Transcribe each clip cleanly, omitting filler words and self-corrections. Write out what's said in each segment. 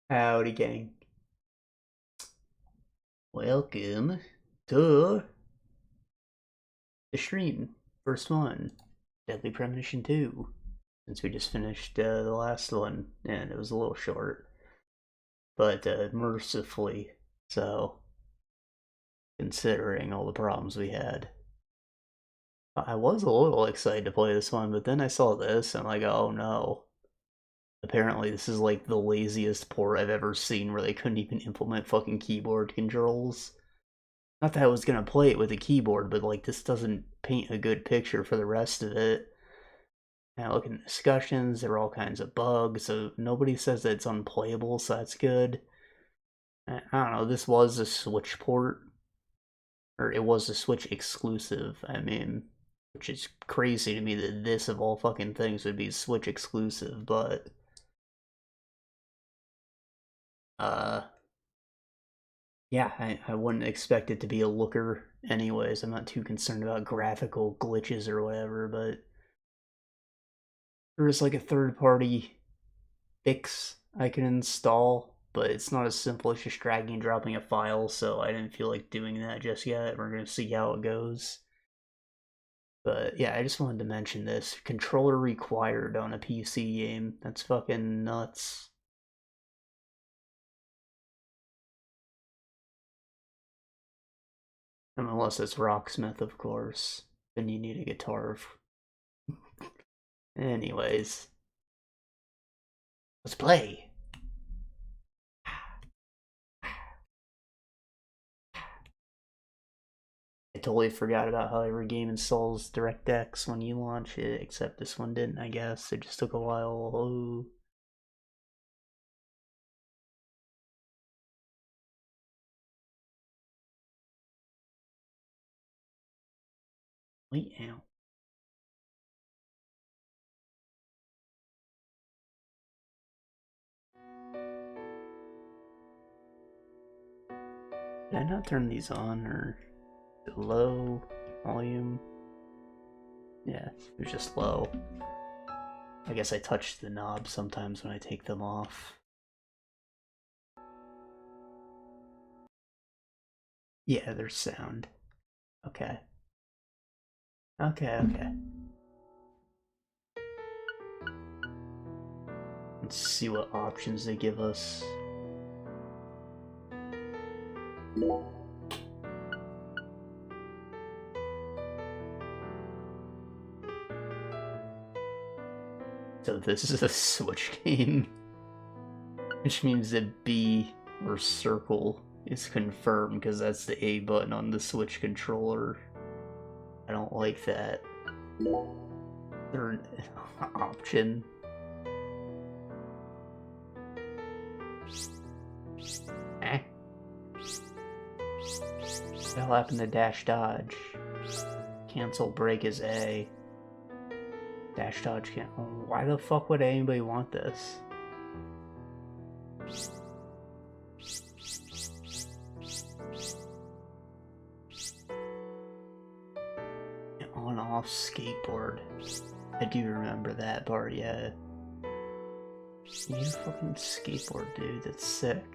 Howdy, gang. Welcome to the stream. First one, Deadly Premonition 2. Since we just finished the last one, and it was a little short, but mercifully so, considering all the problems we had. I was a little excited to play this one, but then I saw this, and I'm like, oh no. Apparently, this is like the laziest port I've ever seen where they couldn't even implement fucking keyboard controls. Not that I was gonna play it with a keyboard, but like this doesn't paint a good picture for the rest of it. Now look in discussions, there are all kinds of bugs, so nobody says that it's unplayable, so that's good. I don't know, this was a Switch port, or it was a Switch exclusive, I mean, which is crazy to me that this of all fucking things would be Switch exclusive, but uh yeah, I wouldn't expect it to be a looker anyways. I'm not too concerned about graphical glitches or whatever, but there's like a third party fix I can install, but it's not as simple as just dragging and dropping a file, so I didn't feel like doing that just yet. We're gonna see how it goes. But yeah, I just wanted to mention this. Controller required on a PC game. That's fucking nuts. Unless it's Rocksmith, of course. Then you need a guitar. Anyways, let's play. I totally forgot about how every game installs DirectX when you launch it, except this one didn't, I guess. It just took a while. Oh. Wait out. Did I not turn these on, or low volume? Yeah, it was just low. I guess I touch the knob sometimes when I take them off. Yeah, there's sound. Okay. Okay. Let's see what options they give us. So this is a Switch game, which means that B or circle is confirmed because that's the A button on the Switch controller. I don't like that. Third option. Eh? What the hell happened to dash dodge? Cancel break is A. Dash dodge can't. Why the fuck would anybody want this? On off skateboard. I do remember that part, yeah. You fucking skateboard, dude. That's sick.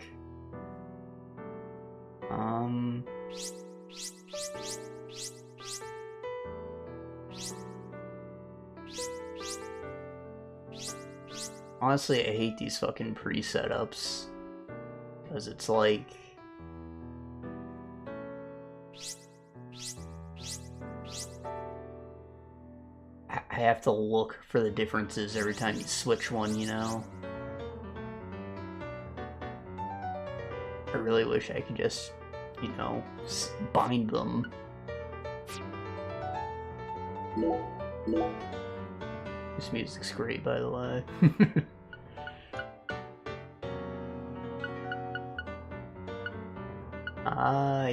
Honestly, I hate these fucking pre-setups. Because it's like... I have to look for the differences every time you switch one, you know? I really wish I could just, you know, bind them. This music's great, by the way.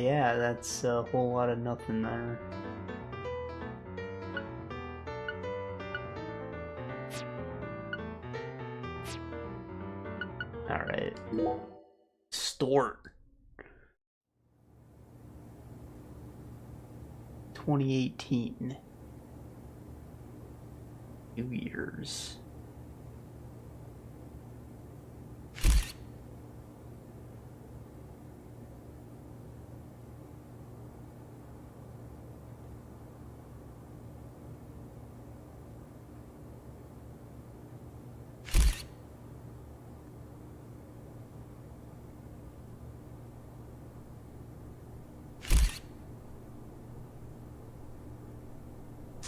Yeah, that's a whole lot of nothing there. Alright. Stort. 2018. 2 years.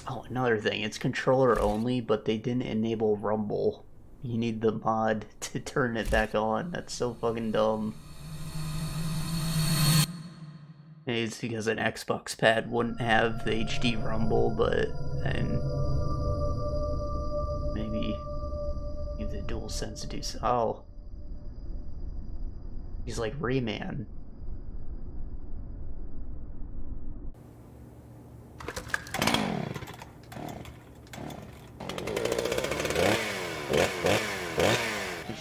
Oh, another thing, it's controller only, but they didn't enable Rumble. You need the mod to turn it back on. That's so fucking dumb. Maybe it's because an Xbox pad wouldn't have the HD Rumble, but and maybe the DualSense do so. Oh, he's like Rayman.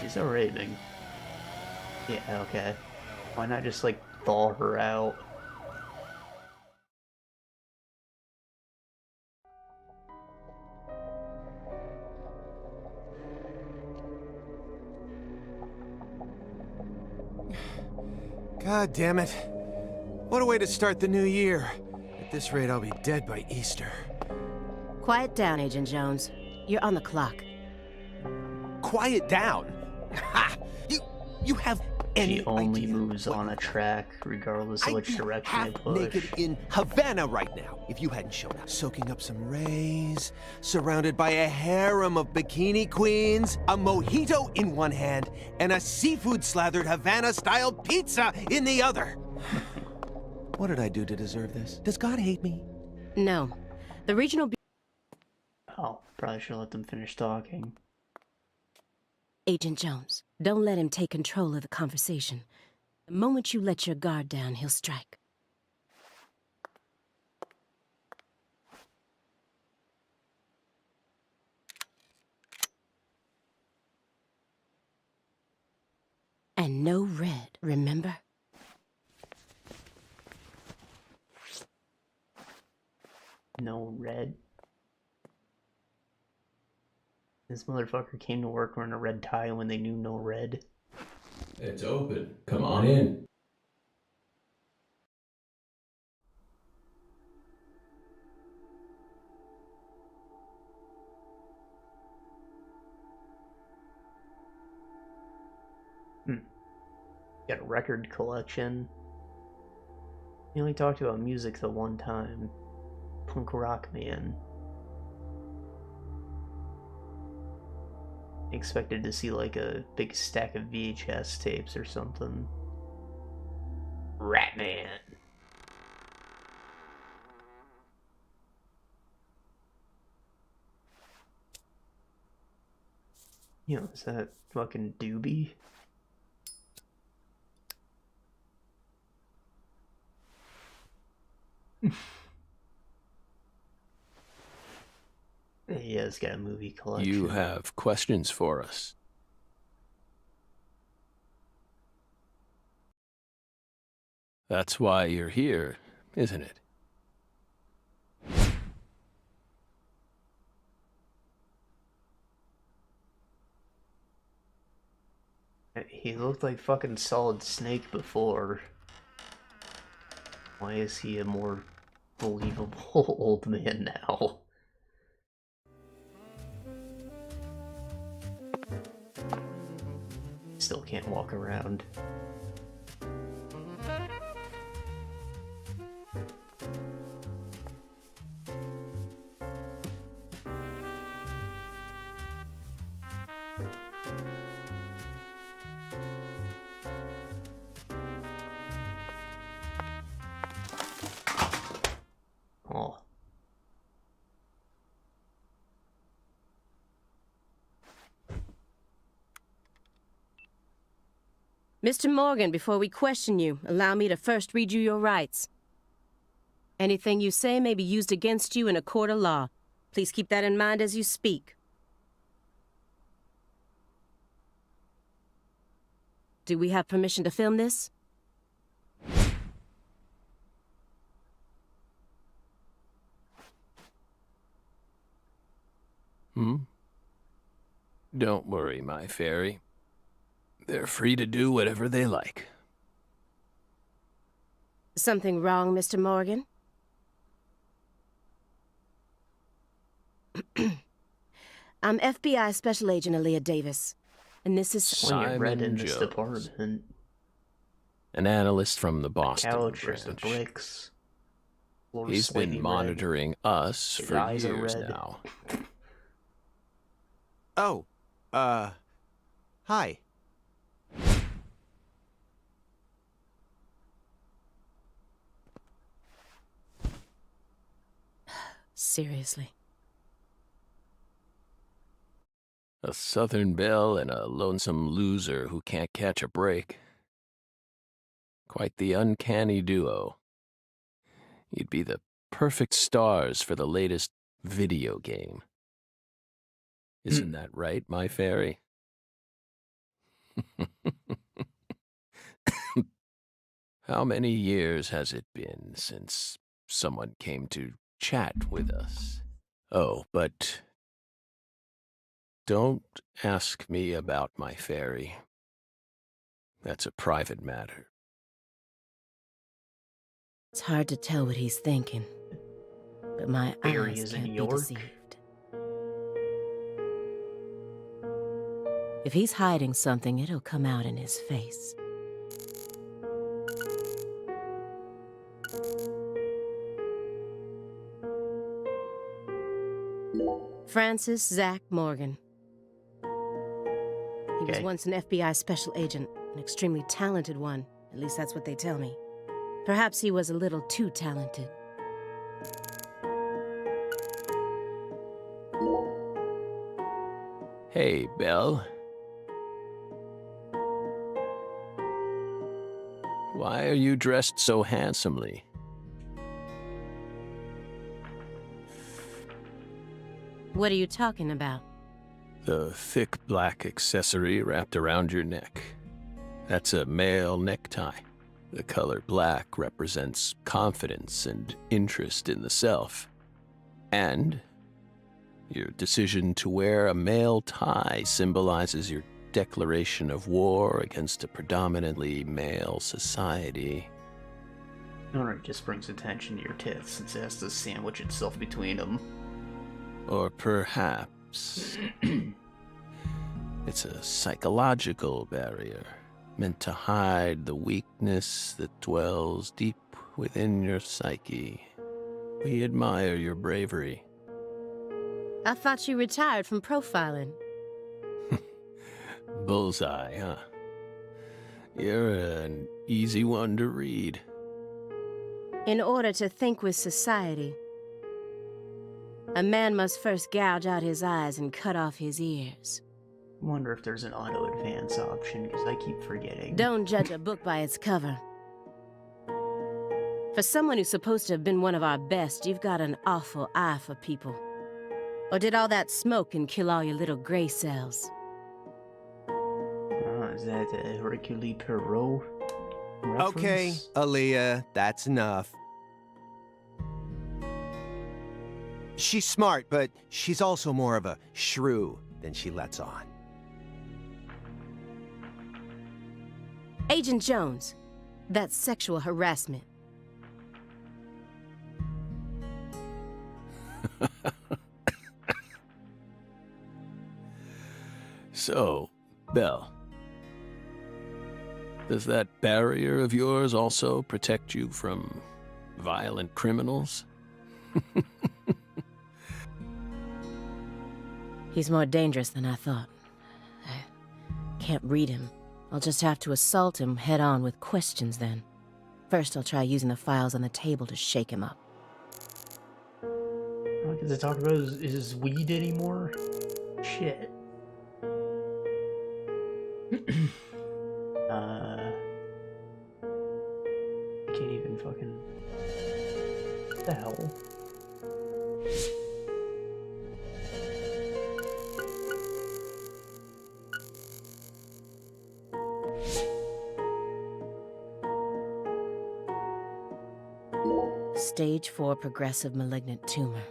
She's already big. Yeah, okay. Why not just like thaw her out? God damn it. What a way to start the new year. At this rate, I'll be dead by Easter. Quiet down, Agent Jones. You're on the clock. Quiet down? Ha! You have any She only idea moves on a track, regardless of which direction they push. naked in Havana right now if you hadn't shown up. Soaking up some rays, surrounded by a harem of bikini queens, a mojito in one hand, and a seafood-slathered Havana-style pizza in the other. What did I do to deserve this? Does God hate me? No. The regional... Oh, probably should let them finish talking. Agent Jones, don't let him take control of the conversation. The moment you let your guard down, he'll strike. And no red, remember? No red. This motherfucker came to work wearing a red tie when they knew no red. It's open. Come on in. Got a record collection. He only talked about music the one time. Punk rock man. Expected to see like a big stack of VHS tapes or something. Ratman. You know, is that fucking Doobie? He has got a movie collection. You have questions for us. That's why you're here, isn't it? He looked like fucking Solid Snake before. Why is he a more believable old man now? Still can't walk around. Oh. Mr. Morgan, before we question you, allow me to first read you your rights. Anything you say may be used against you in a court of law. Please keep that in mind as you speak. Do we have permission to film this? Don't worry, my fairy. They're free to do whatever they like. Something wrong, Mr. Morgan? I'm FBI Special Agent Aaliyah Davis, and this is... When you're red in Simon this Jones. department. An analyst from the Boston Couch or branch. some bricks. Or He's slightly been red. monitoring us His for eyes are years red. now. Oh, hi. Seriously. A Southern belle and a lonesome loser who can't catch a break. Quite the uncanny duo. You'd be the perfect stars for the latest video game. Isn't that right, my fairy? How many years has it been since someone came to chat with us? Oh, but don't ask me about my fairy. That's a private matter. It's hard to tell what he's thinking, but my Barry eyes is in can't be York. deceived. If he's hiding something, it'll come out in his face. Francis Zach Morgan. He was Okay. once an FBI special agent, an extremely talented one. At least that's what they tell me. Perhaps he was a little too talented. Hey, Belle. Why are you dressed so handsomely? What are you talking about? The thick black accessory wrapped around your neck. That's a male necktie. The color black represents confidence and interest in the self. And your decision to wear a male tie symbolizes your declaration of war against a predominantly male society. Or it just brings attention to your tits since it has to sandwich itself between them. Or perhaps it's a psychological barrier meant to hide the weakness that dwells deep within your psyche. We admire your bravery. I thought you retired from profiling. Bullseye, huh? You're an easy one to read. In order to think with society, a man must first gouge out his eyes and cut off his ears. I wonder if there's an auto advance option, because I keep forgetting. Don't judge a book by its cover. For someone who's supposed to have been one of our best, you've got an awful eye for people. Or did all that smoke and kill all your little gray cells? Is that a Hercule Poirot reference? Okay, Aaliyah, that's enough. She's smart, but she's also more of a shrew than she lets on. Agent Jones, that's sexual harassment. So, Belle, does that barrier of yours also protect you from violent criminals? He's more dangerous than I thought. I can't read him. I'll just have to assault him head-on with questions then. First, I'll try using the files on the table to shake him up. What does it talk about his weed anymore? Shit. I can't even fucking... What the hell? Stage 4 progressive malignant tumor.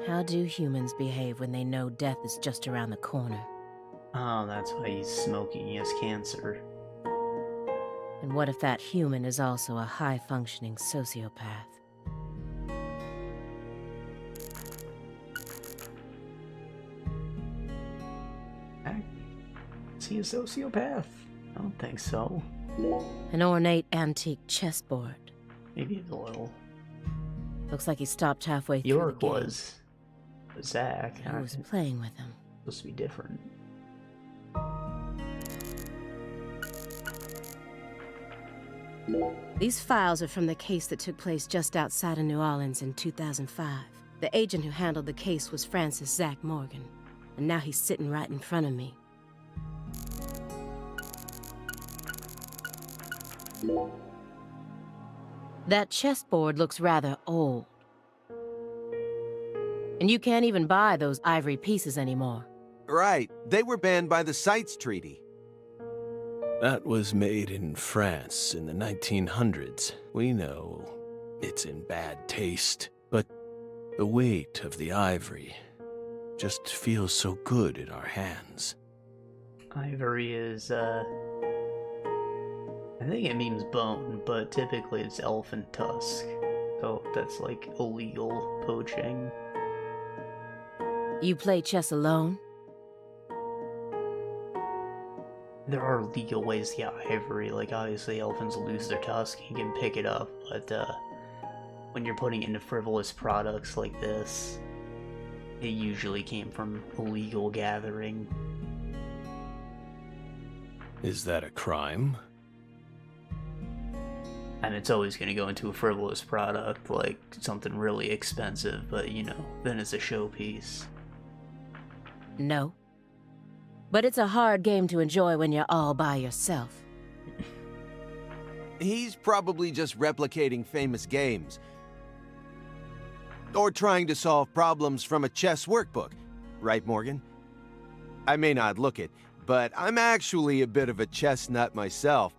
How do humans behave when they know death is just around the corner? Oh, that's why he's smoking. He has cancer. And what if that human is also a high-functioning sociopath? Is he a sociopath? I don't think so. An ornate antique chessboard. Maybe it's a little. Looks like he stopped halfway through York the game. was. Zach. I was playing with him. Supposed to be different. These files are from the case that took place just outside of New Orleans in 2005. The agent who handled the case was Francis Zach Morgan, and now he's sitting right in front of me. That chessboard looks rather old. And you can't even buy those ivory pieces anymore. Right. They were banned by the CITES Treaty. That was made in France in the 1900s. We know it's in bad taste, but the weight of the ivory just feels so good in our hands. Ivory is, I think it means bone, but typically it's elephant tusk. So that's like illegal poaching. You play chess alone? There are legal ways to get ivory, like obviously elephants lose their tusk, you can pick it up, but when you're putting it into frivolous products like this, it usually came from illegal gathering. Is that a crime? And it's always going to go into a frivolous product, like something really expensive, but you know, then it's a showpiece. No. But it's a hard game to enjoy when you're all by yourself. He's probably just replicating famous games. Or trying to solve problems from a chess workbook. Right, Morgan? I may not look it, but I'm actually a bit of a chess nut myself.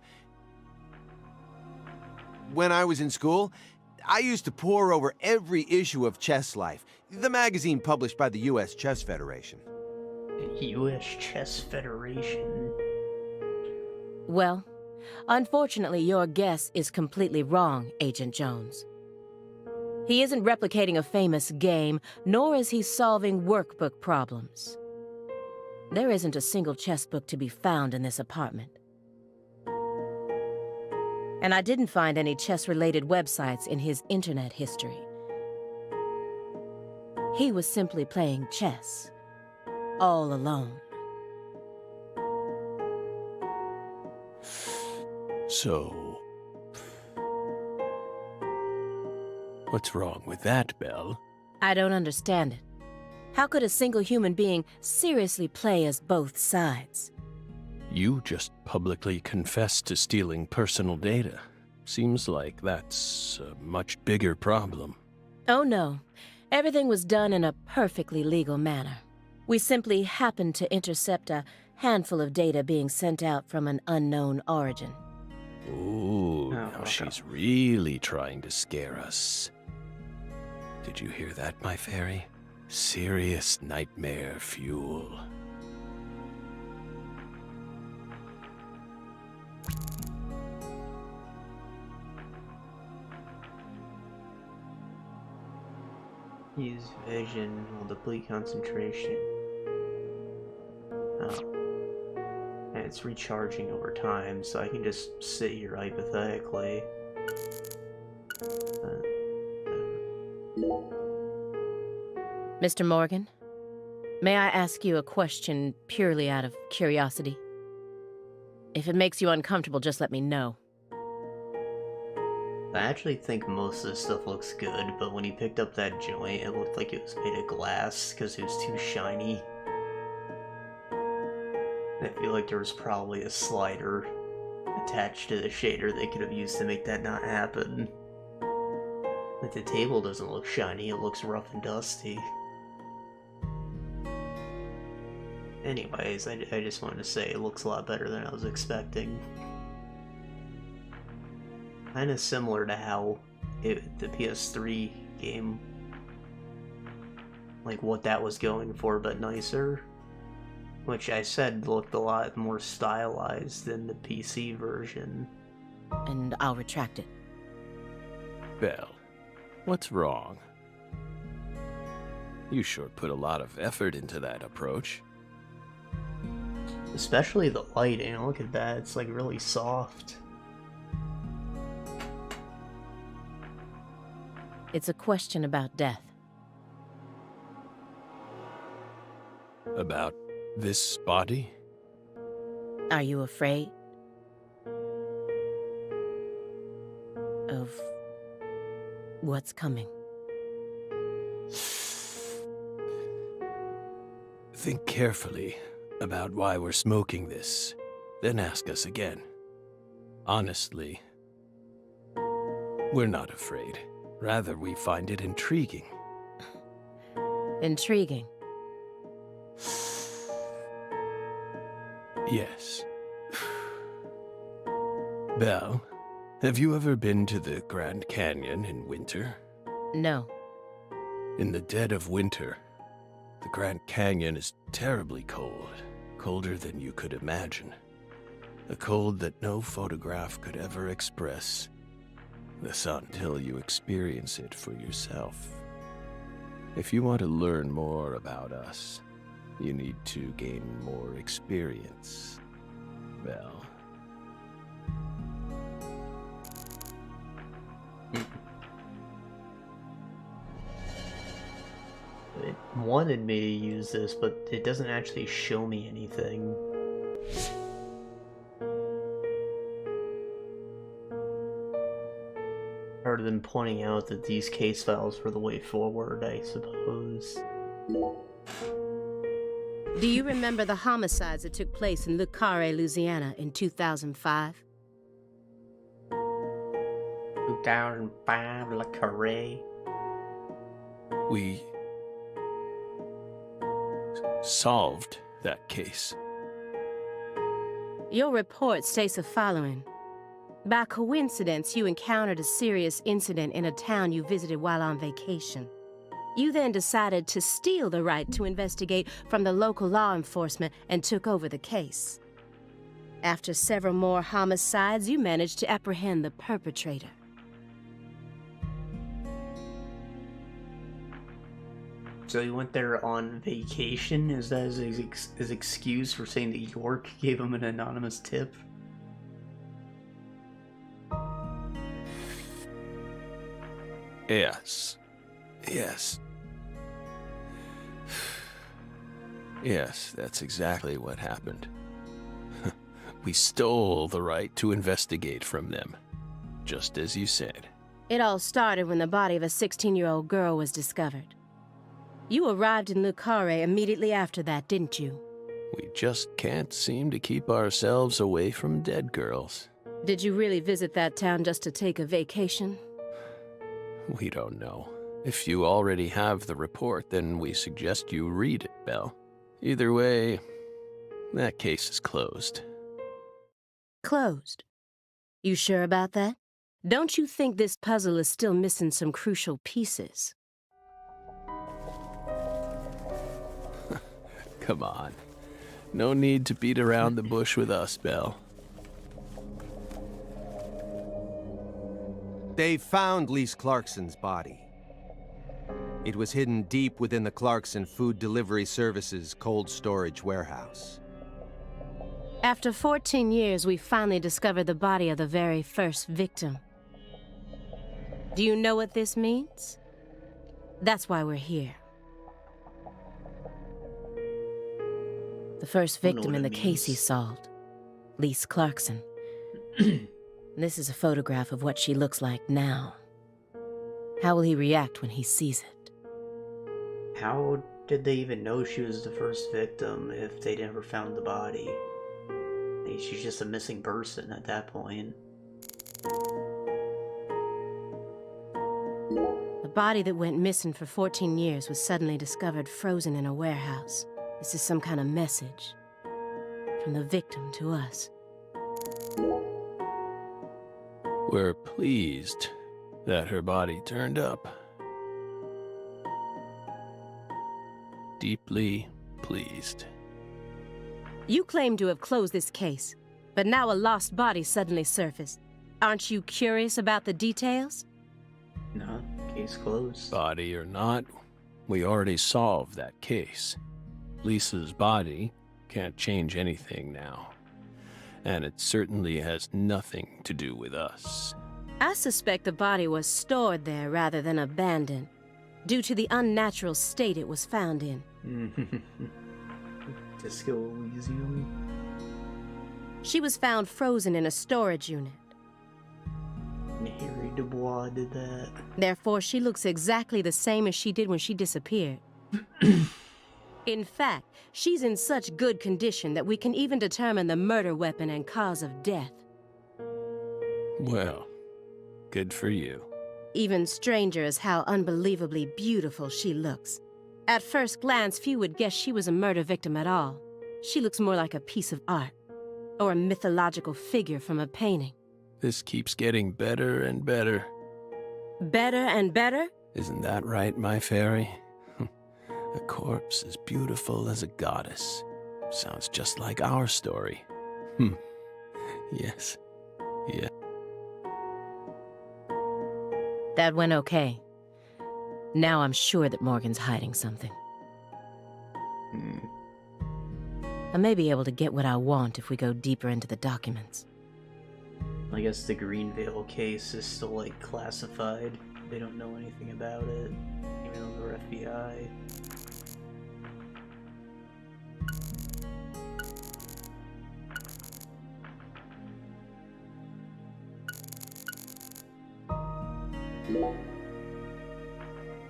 When I was in school, I used to pore over every issue of Chess Life, the magazine published by the U.S. Chess Federation. U.S. Chess Federation. Well, unfortunately, your guess is completely wrong, Agent Jones. He isn't replicating a famous game, nor is he solving workbook problems. There isn't a single chess book to be found in this apartment. And I didn't find any chess-related websites in his internet history. He was simply playing chess, all alone. So, what's wrong with that, Belle? I don't understand it. How could a single human being seriously play as both sides? You just publicly confessed to stealing personal data. Seems like that's a much bigger problem. Oh no. Everything was done in a perfectly legal manner. We simply happened to intercept a handful of data being sent out from an unknown origin. Ooh, now okay. she's really trying to scare us. Did you hear that, my fairy? Serious nightmare fuel. Use vision will deplete concentration. Oh. And it's recharging over time, so I can just sit here hypothetically. Mr. Morgan, may I ask you a question purely out of curiosity? If it makes you uncomfortable, just let me know. I actually think most of this stuff looks good, but when he picked up that joint, it looked like it was made of glass because it was too shiny. I feel like there was probably a slider attached to the shader they could have used to make that not happen. Like, the table doesn't look shiny, it looks rough and dusty. Anyways, I just wanted to say it looks a lot better than I was expecting. Kinda similar to how the PS3 game, like what that was going for, but nicer. Which I said looked a lot more stylized than the PC version. And I'll retract it. Belle, what's wrong? You sure put a lot of effort into that approach. Especially the lighting, look at that, it's like really soft. It's a question about death. About this body? Are you afraid? Of what's coming? Think carefully about why we're smoking this, then ask us again. Honestly, we're not afraid. Rather, we find it intriguing. Intriguing. Yes. Belle, have you ever been to the Grand Canyon in winter? No. In the dead of winter, the Grand Canyon is terribly cold, colder than you could imagine. A cold that no photograph could ever express. This until you experience it for yourself. If you want to learn more about us, you need to gain more experience, Belle. It wanted me to use this, but it doesn't actually show me anything. Other than pointing out that these case files were the way forward, I suppose. Do you remember the homicides that took place in Carre, Louisiana in 2005? 2005, Le Carre. We solved that case. Your report states the following. By coincidence, you encountered a serious incident in a town you visited while on vacation. You then decided to steal the right to investigate from the local law enforcement and took over the case. After several more homicides, you managed to apprehend the perpetrator. So he went there on vacation? Is that his excuse for saying that York gave him an anonymous tip? Yes. Yes. Yes, that's exactly what happened. We stole the right to investigate from them, just as you said. It all started when the body of a 16-year-old girl was discovered. You arrived in Le Carre immediately after that, didn't you? We just can't seem to keep ourselves away from dead girls. Did you really visit that town just to take a vacation? We don't know. If you already have the report, then we suggest you read it, Belle. Either way, that case is closed. Closed? You sure about that? Don't you think this puzzle is still missing some crucial pieces? Come on. No need to beat around the bush with us, Belle. They found Lise Clarkson's body. It was hidden deep within the Clarkson Food Delivery Services cold storage warehouse. After 14 years, we finally discovered the body of the very first victim. Do you know what this means? That's why we're here. The first victim in the case he solved, Lise Clarkson. This is a photograph of what she looks like now. How will he react when he sees it? How did they even know she was the first victim if they never found the body? She's just a missing person at that point. The body that went missing for 14 years was suddenly discovered frozen in a warehouse. This is some kind of message from the victim to us. We're pleased that her body turned up. Deeply pleased. You claim to have closed this case, but now a lost body suddenly surfaced. Aren't you curious about the details? No, case closed. Body or not, we already solved that case. Lisa's body can't change anything now. And it certainly has nothing to do with us. I suspect the body was stored there rather than abandoned, due to the unnatural state it was found in. Disco Elysium. She was found frozen in a storage unit. Harry Dubois did that. Therefore, she looks exactly the same as she did when she disappeared. In fact, she's in such good condition that we can even determine the murder weapon and cause of death. Well, good for you. Even stranger is how unbelievably beautiful she looks. At first glance, few would guess she was a murder victim at all. She looks more like a piece of art, or a mythological figure from a painting. This keeps getting better and better. Better and better? Isn't that right, my fairy? A corpse as beautiful as a goddess. Sounds just like our story. Yes. Yeah. That went okay. Now I'm sure that Morgan's hiding something. I may be able to get what I want if we go deeper into the documents. I guess the Greenvale case is still, like, classified. They don't know anything about it, even though they're FBI.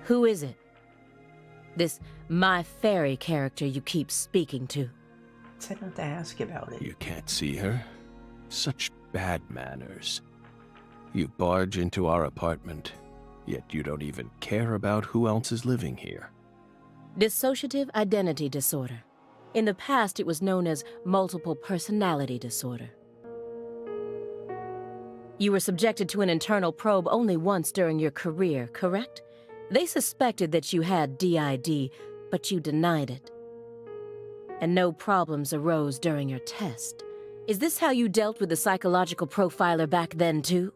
Who is it? This My Fairy character you keep speaking to. I don't have to ask about it. You can't see her? Such bad manners. You barge into our apartment, yet you don't even care about who else is living here. Dissociative identity disorder. In the past, it was known as multiple personality disorder. You were subjected to an internal probe only once during your career, correct? They suspected that you had DID, but you denied it. And no problems arose during your test. Is this how you dealt with the psychological profiler back then, too?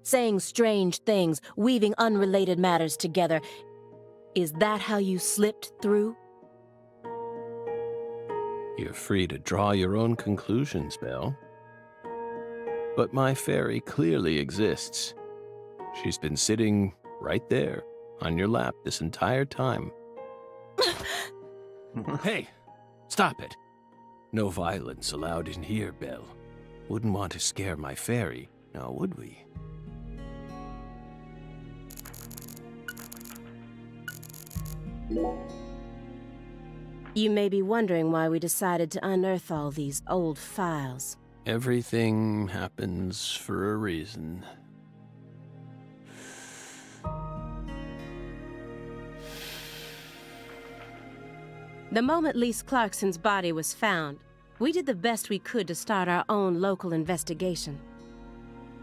Saying strange things, weaving unrelated matters together. Is that how you slipped through? You're free to draw your own conclusions, Belle. But my fairy clearly exists. She's been sitting right there, on your lap this entire time. Hey, stop it. No violence allowed in here, Belle. Wouldn't want to scare my fairy, now would we? You may be wondering why we decided to unearth all these old files. Everything happens for a reason. The moment Lise Clarkson's body was found, we did the best we could to start our own local investigation.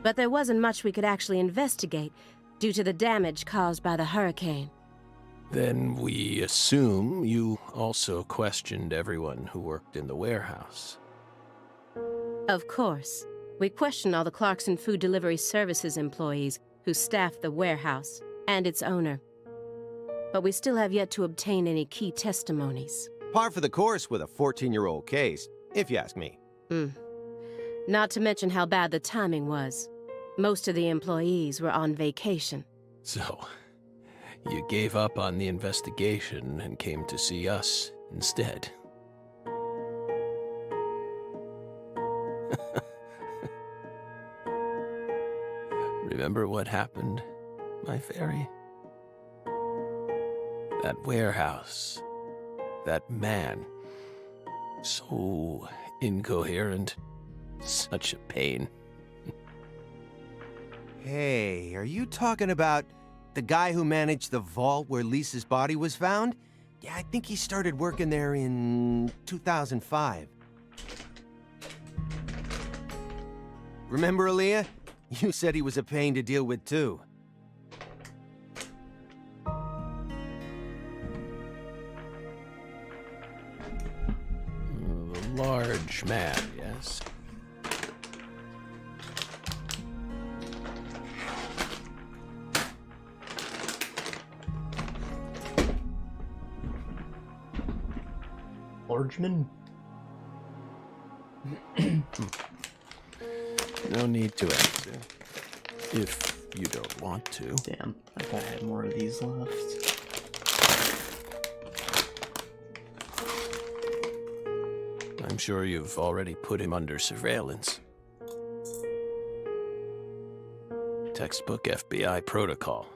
But there wasn't much we could actually investigate due to the damage caused by the hurricane. Then we assume you also questioned everyone who worked in the warehouse. Of course. We questioned all the Clarkson Food Delivery Services employees who staffed the warehouse and its owner. But we still have yet to obtain any key testimonies. Par for the course with a 14-year-old case, if you ask me. Not to mention how bad the timing was. Most of the employees were on vacation. So, you gave up on the investigation and came to see us instead. Remember what happened, my fairy? That warehouse, that man, so incoherent, such a pain. Hey, are you talking about the guy who managed the vault where Lisa's body was found? Yeah, I think he started working there in 2005. Remember, Aaliyah? You said he was a pain to deal with, too. The large man, yes. Largeman? No need to answer. If you don't want to. Damn, I thought I had more of these left. I'm sure you've already put him under surveillance. Textbook FBI protocol.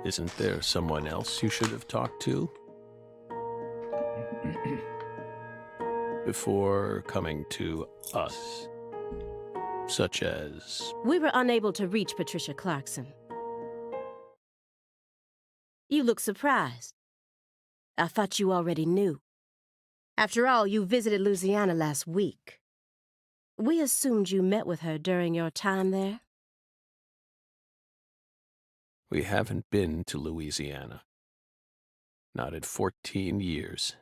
Isn't there someone else you should have talked to? Before coming to us? Such as... We were unable to reach Patricia Clarkson. You look surprised. I thought you already knew. After all, you visited Louisiana last week. We assumed you met with her during your time there. We haven't been to Louisiana. Not in 14 years.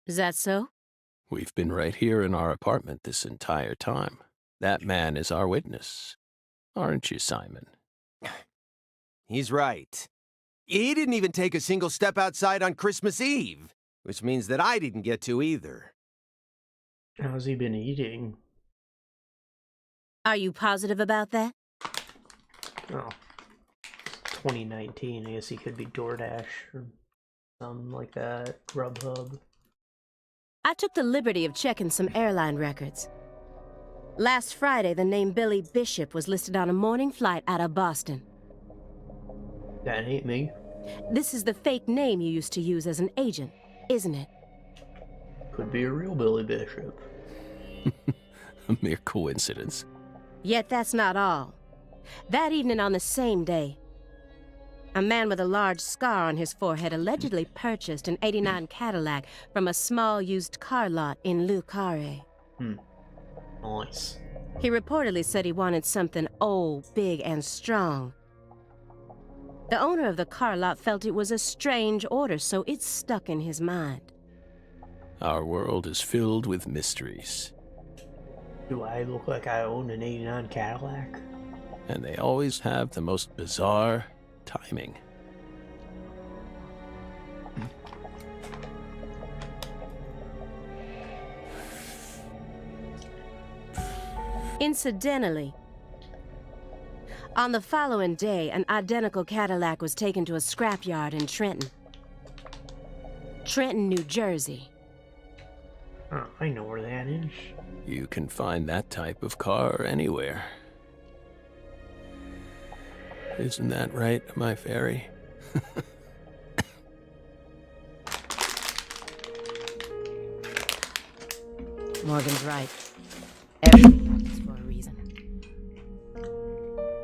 Is that so? We've been right here in our apartment this entire time. That man is our witness. Aren't you, Simon? He's right. He didn't even take a single step outside on Christmas Eve, which means that I didn't get to either. How's he been eating? Are you positive about that? Oh. 2019, I guess he could be DoorDash or something like that. Grubhub. I took the liberty of checking some airline records. Last Friday, the name Billy Bishop was listed on a morning flight out of Boston. That ain't me. This is the fake name you used to use as an agent, isn't it? Could be a real Billy Bishop. A mere coincidence. Yet that's not all. That evening on the same day, a man with a large scar on his forehead allegedly purchased an '89 Cadillac from a small used car lot in Carre. Nice. He reportedly said he wanted something old, big, and strong. The owner of the car lot felt it was a strange order, so it stuck in his mind. Our world is filled with mysteries. Do I look like I own an '89 Cadillac? And they always have the most bizarre timing. Incidentally, on the following day, an identical Cadillac was taken to a scrapyard in Trenton, New Jersey. Oh, I know where that is. You can find that type of car anywhere. Isn't that right, my fairy? Morgan's right. Everything happens for a reason.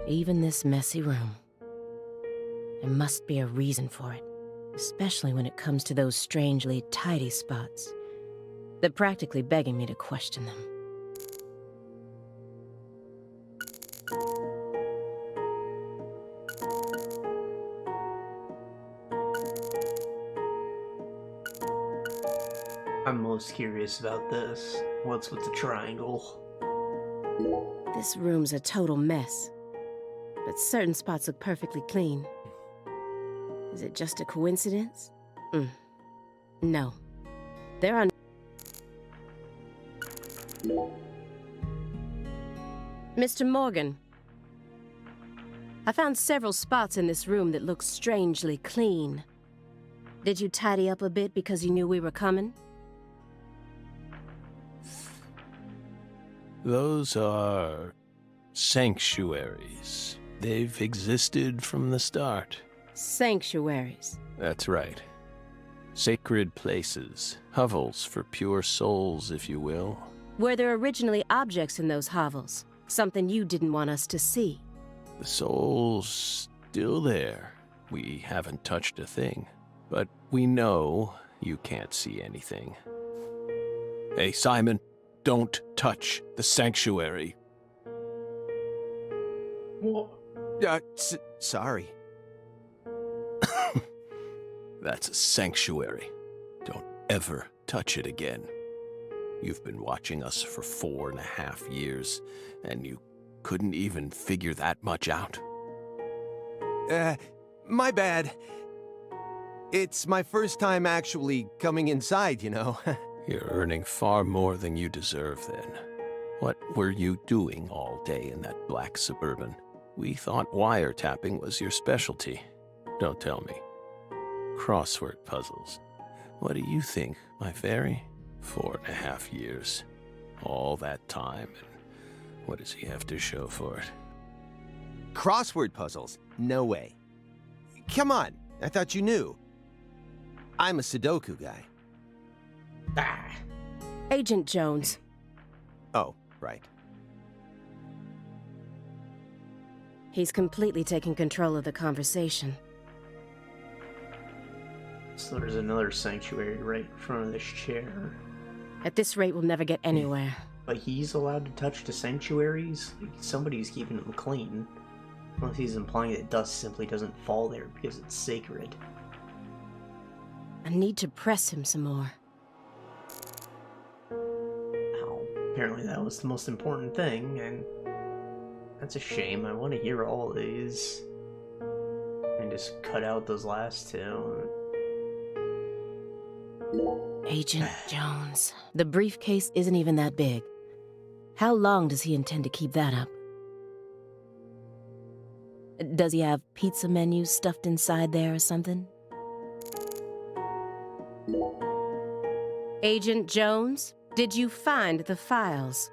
Even this messy room. There must be a reason for it, especially when it comes to those strangely tidy spots. They're practically begging me to question them. I'm most curious about this. What's with the triangle? This room's a total mess, but certain spots look perfectly clean. Is it just a coincidence? No. There are... Mr. Morgan, I found several spots in this room that look strangely clean. Did you tidy up a bit because you knew we were coming? Those are sanctuaries. They've existed from the start. Sanctuaries. That's right. Sacred places, hovels for pure souls, if you will. Were there originally objects in those hovels? Something you didn't want us to see? The soul's still there. We haven't touched a thing. But we know you can't see anything. Hey, Simon, don't touch the sanctuary. What? Sorry. That's a sanctuary. Don't ever touch it again. You've been watching us for 4.5 years, and you couldn't even figure that much out. My bad. It's my first time actually coming inside, you know. You're earning far more than you deserve then. What were you doing all day in that black Suburban? We thought wiretapping was your specialty. Don't tell me. Crossword puzzles. What do you think, my fairy? 4.5 years. All that time, and what does he have to show for it? Crossword puzzles? No way. Come on, I thought you knew. I'm a Sudoku guy. Ah. Agent Jones. Oh, right. He's completely taken control of the conversation. So there's another sanctuary right in front of this chair. At this rate, we'll never get anywhere. But he's allowed to touch the sanctuaries? Like, somebody's keeping them clean. Unless he's implying that dust simply doesn't fall there because it's sacred. I need to press him some more. Ow. Apparently that was the most important thing, and that's a shame. I want to hear all of these. And just cut out those last two. Agent Jones. The briefcase isn't even that big. How long does he intend to keep that up? Does he have pizza menus stuffed inside there or something? Agent Jones, did you find the files?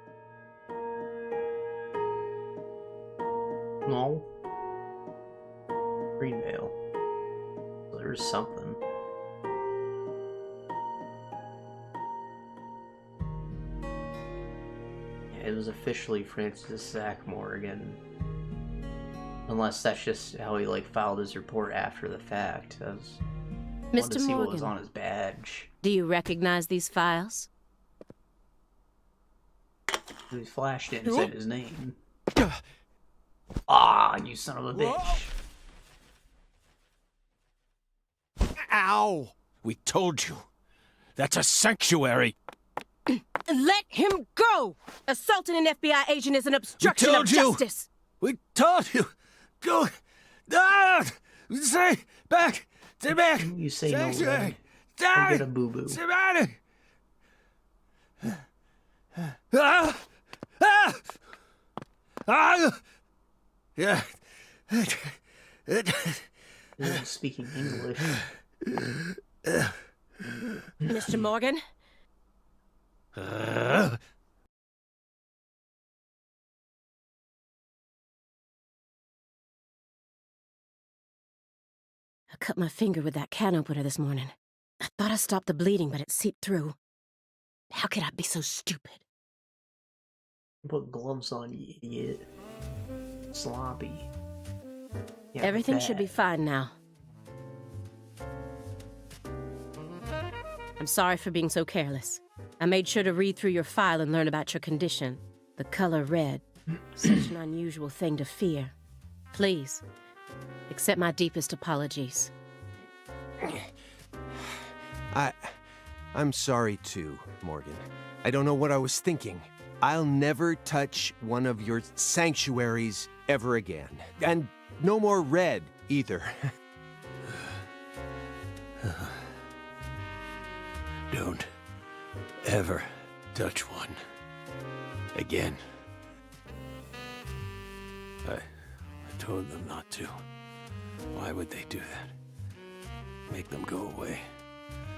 No. Green mail. There's something. It was officially Francis Zach Morgan. Unless that's just how he filed his report after the fact. I was wanted to see what was on his badge. Do you recognize these files? He flashed it and said his name. Ah, you son of a bitch. Ow! We told you. That's a sanctuary. Let him go! Assaulting an FBI agent is an obstruction of justice! We told you. Go. Ah! Stay back. Stay back. You say no sanctuary. way. I'll get a boo-boo. Stay back. Ah! Ah! Ah! Yeah. He wasn't speaking English. Mr. Morgan? Uh, I cut my finger with that can opener this morning. I thought I stopped the bleeding, but it seeped through. How could I be so stupid? Put gloves on, you idiot. Sloppy. Yeah, Everything should be fine now. I'm sorry for being so careless. I made sure to read through your file and learn about your condition. The color red. Such an unusual thing to fear. Please, accept my deepest apologies. I'm sorry too, Morgan. I don't know what I was thinking. I'll never touch one of your sanctuaries ever again. And no more red, either. Don't ever touch one again. I told them not to. Why would they do that? Make them go away.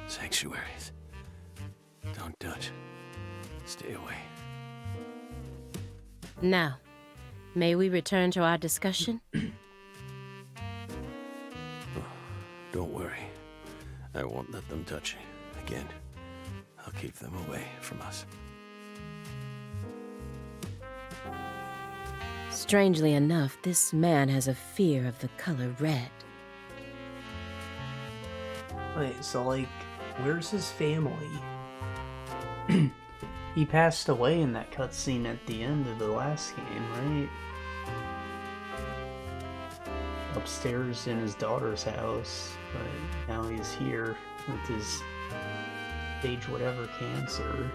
Sanctuaries. Don't touch. Stay away. Now, may we return to our discussion? Don't worry. I won't let them touch you again. I'll keep them away from us. Strangely enough, this man has a fear of the color red. Wait, so where's his family? He passed away in that cutscene at the end of the last game, right? Upstairs in his daughter's house, but now he's here with his stage whatever cancer.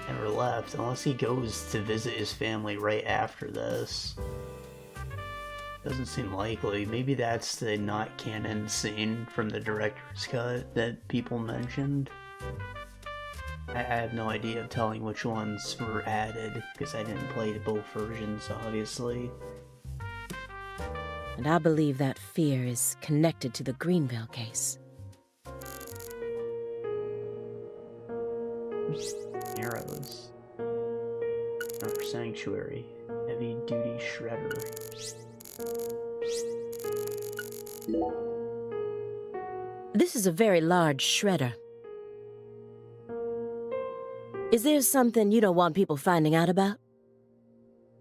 Never left, unless he goes to visit his family right after this. Doesn't seem likely. Maybe that's the not canon scene from the director's cut that people mentioned. I have no idea of telling which ones were added, because I didn't play both versions, obviously. And I believe that fear is connected to the Greenville case. Arrows. Our Sanctuary. Heavy-duty shredder. This is a very large shredder. Is there something you don't want people finding out about?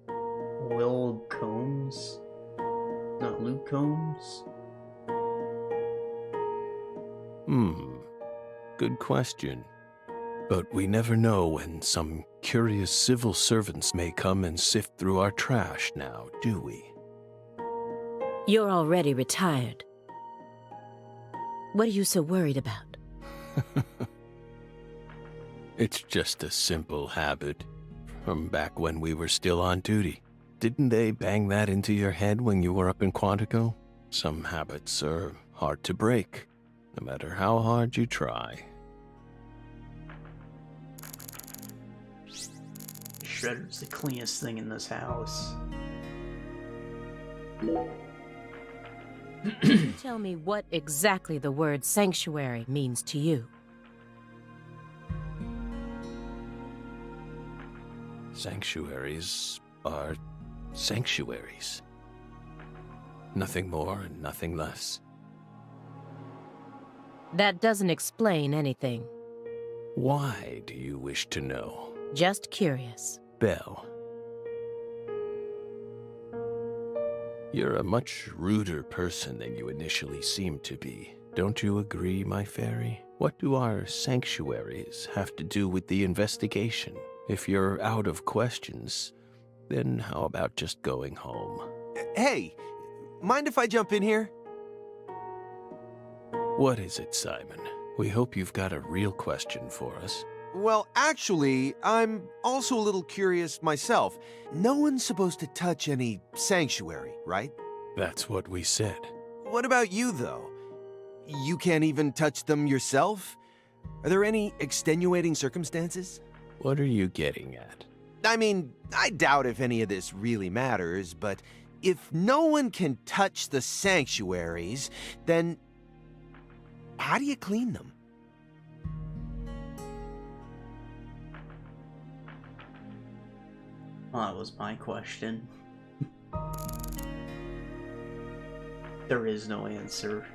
Will Combs? Not Luke Combs? Good question. But we never know when some curious civil servants may come and sift through our trash now, do we? You're already retired. What are you so worried about? It's just a simple habit from back when we were still on duty. Didn't they bang that into your head when you were up in Quantico? Some habits are hard to break, no matter how hard you try. Shredder's the cleanest thing in this house. Tell me what exactly the word sanctuary means to you. Sanctuaries are sanctuaries. Nothing more and nothing less. That doesn't explain anything. Why do you wish to know? Just curious. Belle. You're a much ruder person than you initially seemed to be. Don't you agree, my fairy? What do our sanctuaries have to do with the investigation? If you're out of questions, then how about just going home? Hey, mind if I jump in here? What is it, Simon? We hope you've got a real question for us. Well, actually, I'm also a little curious myself. No one's supposed to touch any sanctuary, right? That's what we said. What about you, though? You can't even touch them yourself? Are there any extenuating circumstances? What are you getting at? I mean, I doubt if any of this really matters, but if no one can touch the sanctuaries, then how do you clean them? Well, that was my question. There is no answer.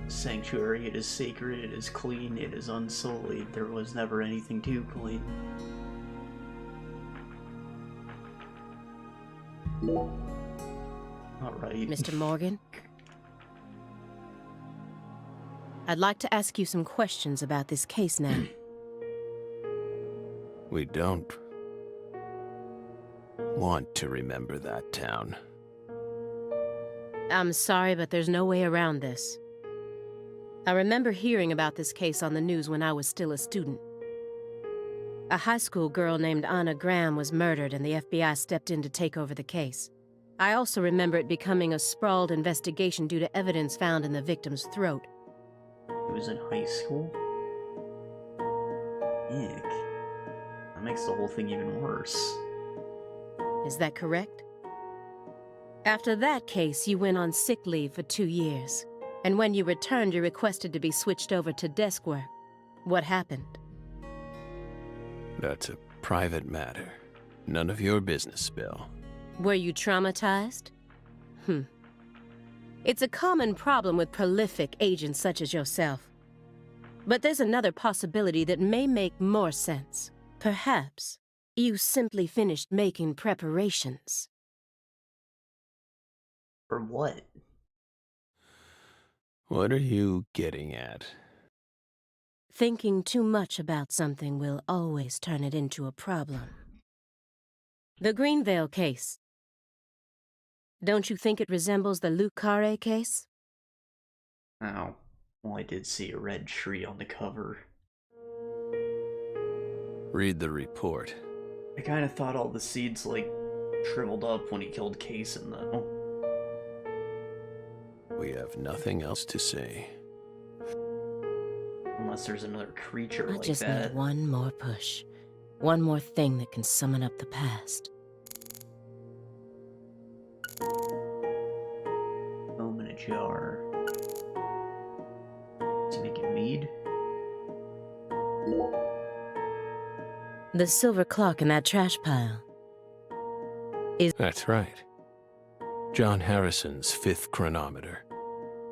Sanctuary, it is sacred, it is clean, it is unsullied. There was never anything to clean. Alright. Mr. Morgan? I'd like to ask you some questions about this case now. We don't want to remember that town. I'm sorry, but there's no way around this. I remember hearing about this case on the news when I was still a student. A high school girl named Anna Graham was murdered and the FBI stepped in to take over the case. I also remember it becoming a sprawled investigation due to evidence found in the victim's throat. He was in high school? Eek. That makes the whole thing even worse. Is that correct? After that case, you went on sick leave for 2 years. And when you returned, you requested to be switched over to desk work. What happened? That's a private matter. None of your business, Bill. Were you traumatized? It's a common problem with prolific agents such as yourself. But there's another possibility that may make more sense. Perhaps you simply finished making preparations. For what? What are you getting at? Thinking too much about something will always turn it into a problem. The Greenvale case. Don't you think it resembles the Luke Carre case? Oh. Well, I did see a red tree on the cover. Read the report. I kind of thought all the seeds, like, shriveled up when he killed Kaysen, though. We have nothing else to say. unless there's another creature I like just that. need one more push. One more thing that can summon up the past. Home in a jar. Is he making mead? The silver clock in that trash pile. That's right. John Harrison's 5th chronometer,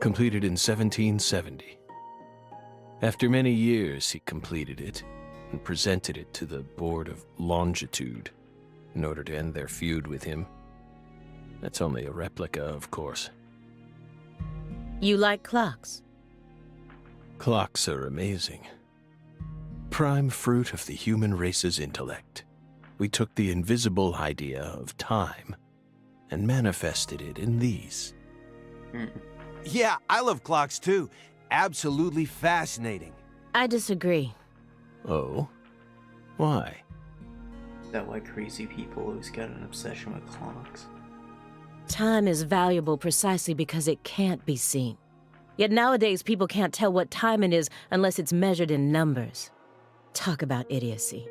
completed in 1770. After many years, he completed it and presented it to the Board of Longitude in order to end their feud with him. That's only a replica, of course. You like clocks? Clocks are amazing. Prime fruit of the human race's intellect. We took the invisible idea of time and manifested it in these. Yeah, I love clocks too. Absolutely fascinating. I disagree. Oh? Why? Is that why crazy people always got an obsession with clocks? Time is valuable precisely because it can't be seen. Yet nowadays, people can't tell what time it is unless it's measured in numbers. Talk about idiocy.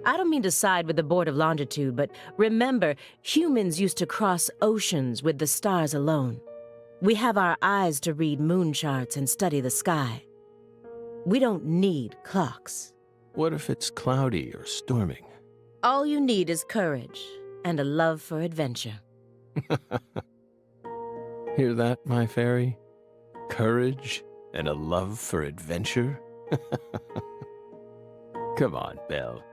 I don't mean to side with the Board of Longitude, but remember, humans used to cross oceans with the stars alone. We have our eyes to read moon charts and study the sky. We don't need clocks. What if it's cloudy or storming? All you need is courage and a love for adventure. Hear that, my fairy? Courage and a love for adventure? Come on, Belle.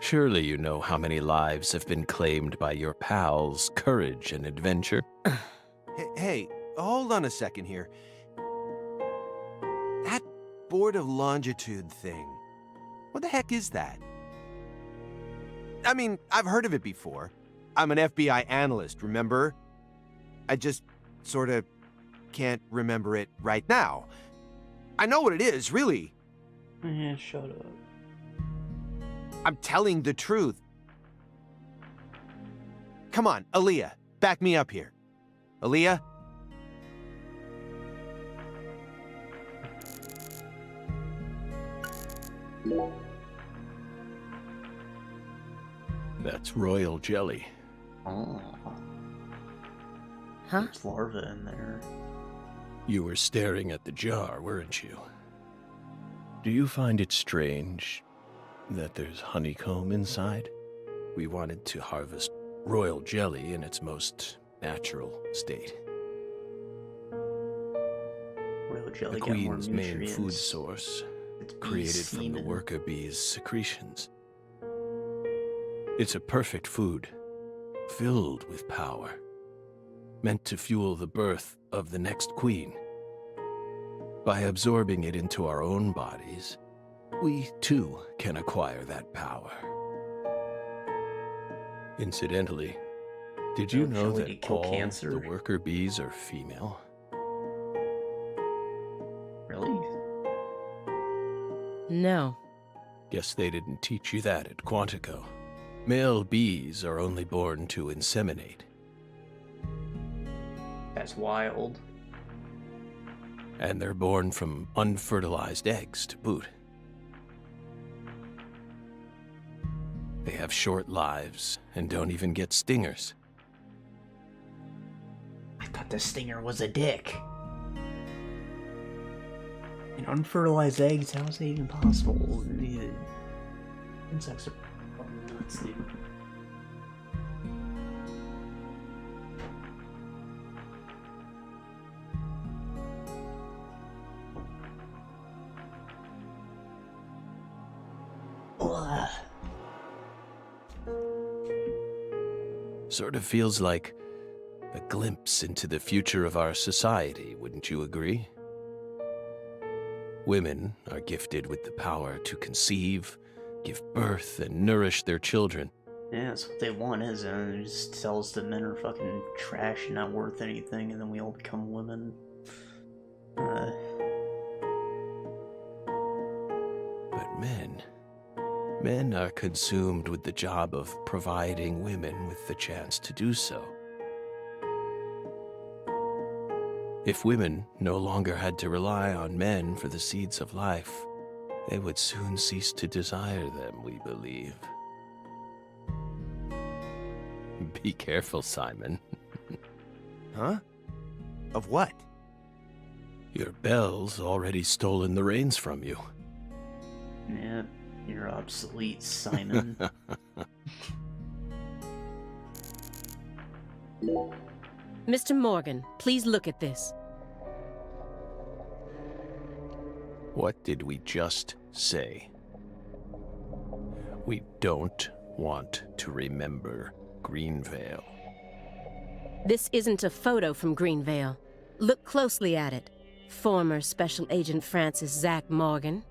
Surely you know how many lives have been claimed by your pals' courage and adventure. Hey, hold on a second here. That Board of Longitude thing, what the heck is that? I mean, I've heard of it before. I'm an FBI analyst, remember? I just sort of can't remember it right now. I know what it is, really. Yeah, shut up. I'm telling the truth. Come on, Aaliyah, back me up here. Aaliyah? That's royal jelly. Oh. Huh? There's larvae in there. You were staring at the jar, weren't you? Do you find it strange that there's honeycomb inside? We wanted to harvest royal jelly in its most natural state. Royal jelly The got more queen's main nutrients. food source, It's bee created from the semen. worker bee's secretions. It's a perfect food, filled with power, meant to fuel the birth of the next queen. By absorbing it into our own bodies, we too can acquire that power. Incidentally, did you know jelly to that kill all cancer? the worker bees are female? Really? No. Guess they didn't teach you that at Quantico. Male bees are only born to inseminate. That's wild. And they're born from unfertilized eggs to boot. They have short lives and don't even get stingers. I thought the stinger was a dick. And unfertilized eggs, how is that even possible? The insects are fucking nuts, dude. Ugh. Sort of feels like a glimpse into the future of our society, wouldn't you agree? Women are gifted with the power to conceive, give birth, and nourish their children. Yeah, that's what they want, isn't it? It just tells the men are fucking trash and not worth anything, and then we all become women. But men are consumed with the job of providing women with the chance to do so. If women no longer had to rely on men for the seeds of life, they would soon cease to desire them, we believe. Be careful, Simon. Huh? Of what? Your bell's already stolen the reins from you. Yeah, you're obsolete, Simon. Mr. Morgan, please look at this. What did we just say? We don't want to remember Greenvale. This isn't a photo from Greenvale. Look closely at it. Former Special Agent Francis Zach Morgan.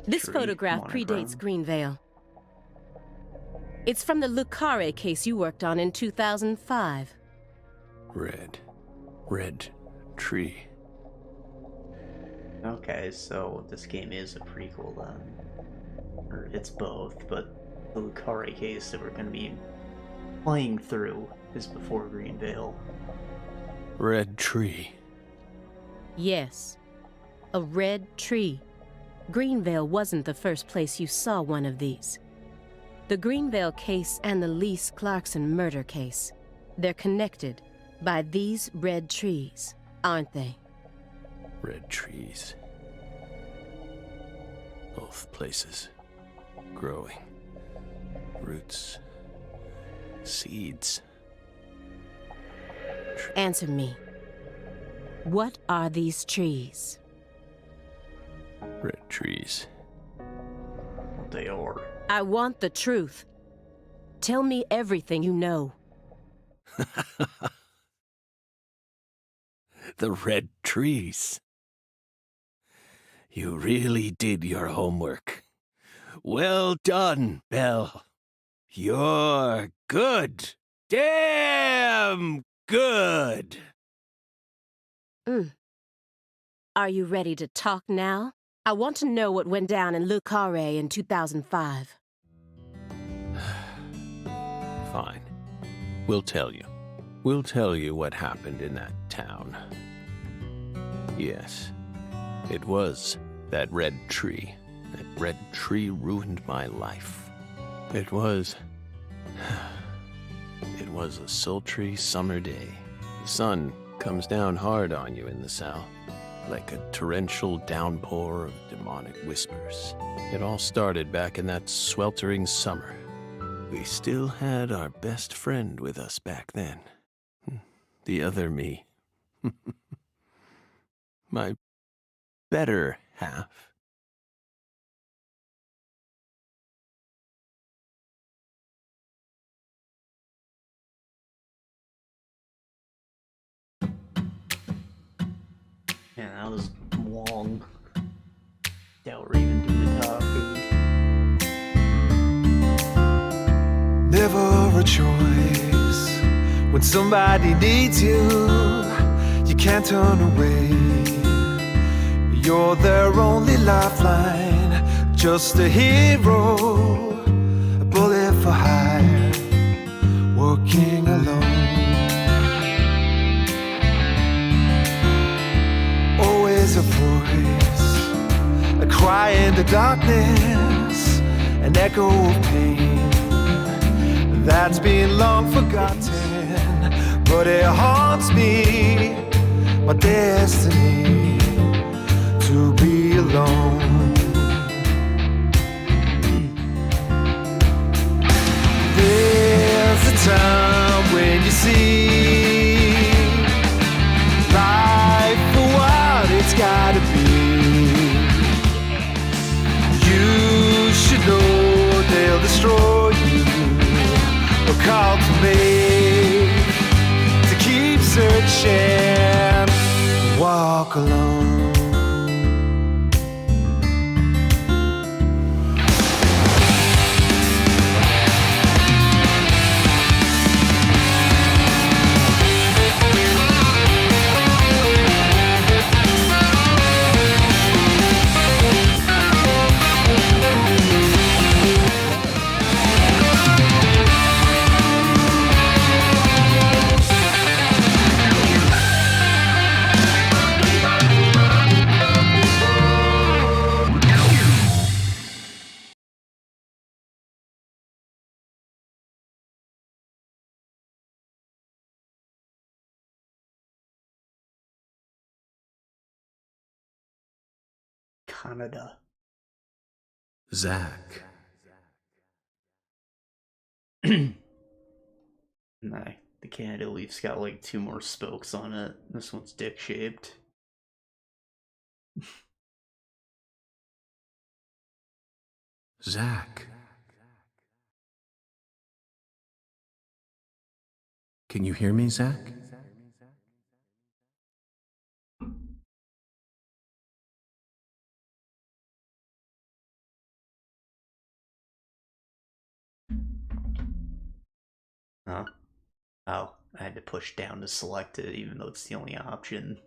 This Tree photograph monogram. predates Greenvale. It's from the Carre case you worked on in 2005. Red tree. Okay, so this game is a prequel then. Or it's both, but the Carre case that we're going to be playing through is before Greenvale. Red tree. Yes, a red tree. Greenvale wasn't the first place you saw one of these. The Greenvale case and the Lise Clarkson murder case. They're connected by these red trees, aren't they? Red trees. Both places. Growing. Roots. Seeds. Answer me. What are these trees? Red trees. They are. I want the truth. Tell me everything you know. The red trees. You really did your homework. Well done, Belle. You're good. Damn good. Are you ready to talk now? I want to know what went down in Le Carre in 2005. Fine. We'll tell you. We'll tell you what happened in that town. Yes, it was that red tree. That red tree ruined my life. It was a sultry summer day. The sun comes down hard on you in the south, like a torrential downpour of demonic whispers. It all started back in that sweltering summer. We still had our best friend with us back then. The other me. My better half. Yeah, that was long. Doubt we're even doing the talking. Never a choice. When somebody needs you, you can't turn away. You're their only lifeline, just a hero, a bullet for hire, working alone. Always a voice, a cry in the darkness, an echo of pain that's been long forgotten, but it haunts me, my destiny to be alone. There's a time when you see life for what it's gotta be. You should know they'll destroy you. A call to me to keep searching, walk alone. Canada. Zach. Nah, the Canada leaf's got like 2 more spokes on it. This one's dick-shaped. Zach. Can you hear me, Zach? Huh? Oh, I had to push down to select it, even though it's the only option.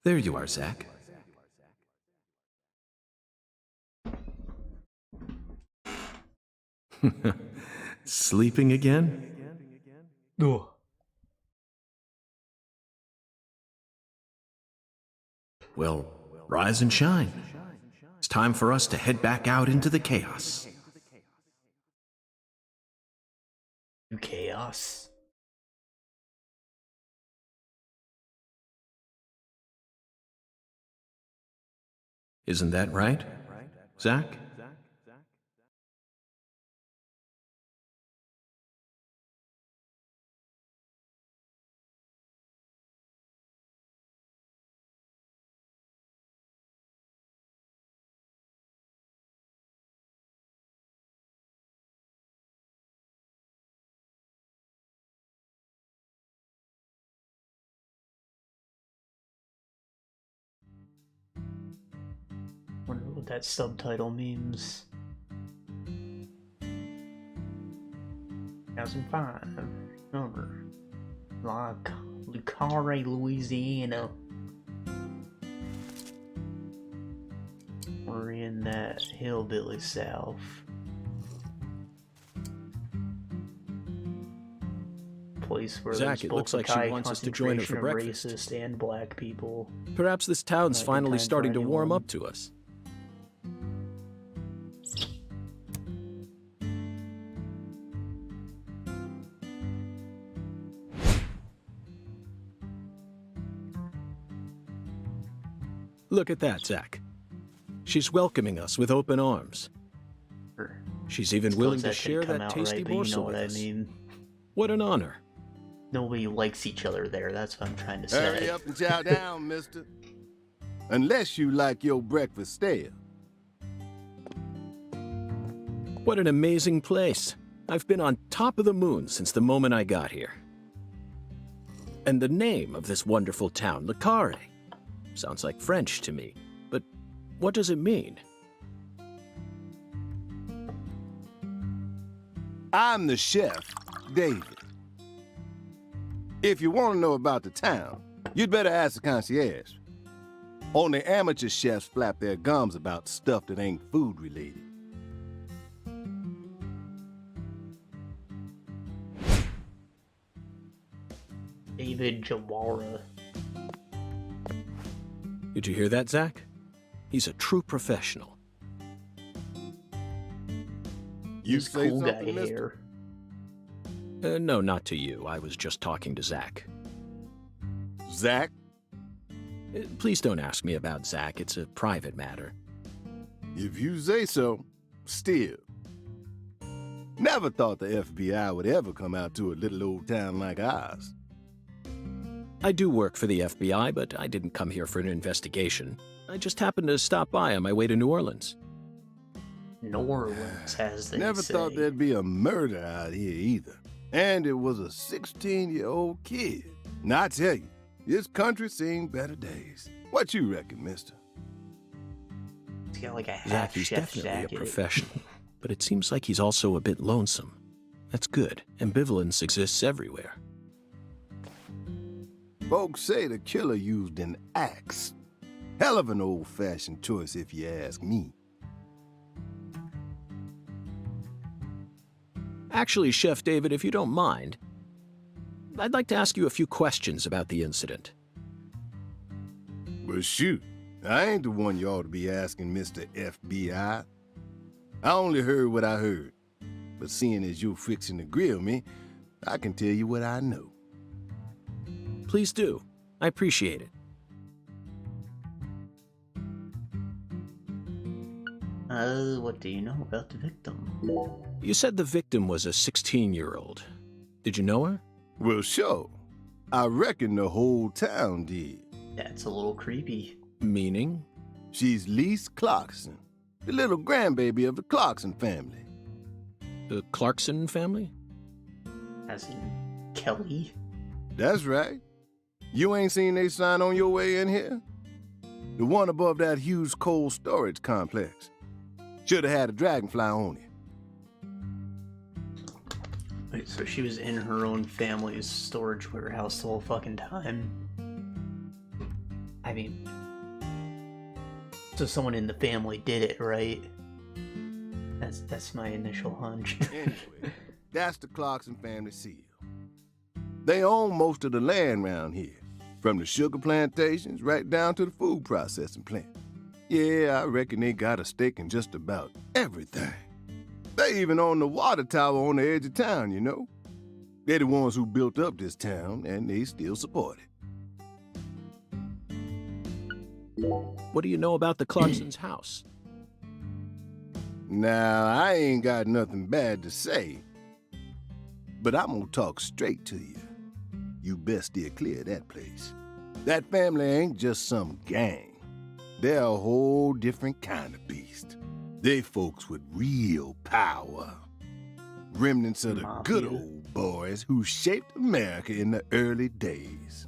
There you are, Zach. Sleeping again? Ugh. Well, rise and shine. It's time for us to head back out into the chaos. Chaos. Isn't that right, Zach? Wonder what that subtitle means. 2005. Number. Like Carre, Louisiana. We're in that hillbilly south. Place where Zach, there's it both looks a like she high wants us to join her for concentration of breakfast. racist and black people. Perhaps this town's Not a good finally time for starting to warm anyone. up to us. Look at that, Zach. She's welcoming us with open arms. Or- She's even suppose willing to that didn't share come that out tasty right, but you know morsel what with I us. mean. What an honor. Nobody likes each other there, that's what I'm trying to say. Hurry up and chow down, mister. Unless you like your breakfast stale. What an amazing place. I've been on top of the moon since the moment I got here. And the name of this wonderful town, Le Carre, sounds like French to me. But what does it mean? I'm the chef, David. If you want to know about the town, you'd better ask the concierge. Only amateur chefs flap their gums about stuff that ain't food related. David Jawara. Did you hear that, Zach? He's a true professional. You This say cool guy something, mister? here. No, not to you. I was just talking to Zach. Zach? Please don't ask me about Zach. It's a private matter. If you say so, still. Never thought the FBI would ever come out to a little old town like ours. I do work for the FBI, but I didn't come here for an investigation. I just happened to stop by on my way to New Orleans. New Orleans has they Never say. thought there'd be a murder out here either. And it was a 16-year-old kid. Now I tell you, this country's seen better days. What you reckon, mister? He's got like a half Zach, he's chef definitely jacket. a professional, but it seems like he's also a bit lonesome. That's good. Ambivalence exists everywhere. Folks say the killer used an axe. Hell of an old-fashioned choice if you ask me. Actually, Chef David, if you don't mind, I'd like to ask you a few questions about the incident. But shoot, I ain't the one you ought to be asking, Mr. FBI. I only heard what I heard. But seeing as you're fixing to grill me, I can tell you what I know. Please do. I appreciate it. What do you know about the victim? You said the victim was a 16-year-old. Did you know her? Well, sure. I reckon the whole town did. That's a little creepy. Meaning? She's Lise Clarkson, the little grandbaby of the Clarkson family. The Clarkson family? As in Kelly? That's right. You ain't seen they sign on your way in here? The one above that huge cold storage complex. Should have had a dragonfly on it. Wait, so she was in her own family's storage warehouse the whole fucking time? I mean, so someone in the family did it, right? That's my initial hunch. Anyway, that's the Clarkson family seal. They own most of the land around here, from the sugar plantations right down to the food processing plant. Yeah, I reckon they got a stake in just about everything. They even own the water tower on the edge of town, you know? They're the ones who built up this town, and they still support it. What do you know about the Clarkson's house? Now, I ain't got nothing bad to say, but I'm gonna talk straight to you. You best steer clear of that place. That family ain't just some gang. They're a whole different kind of beast. They folks with real power. Remnants of the good old boys who shaped America in the early days.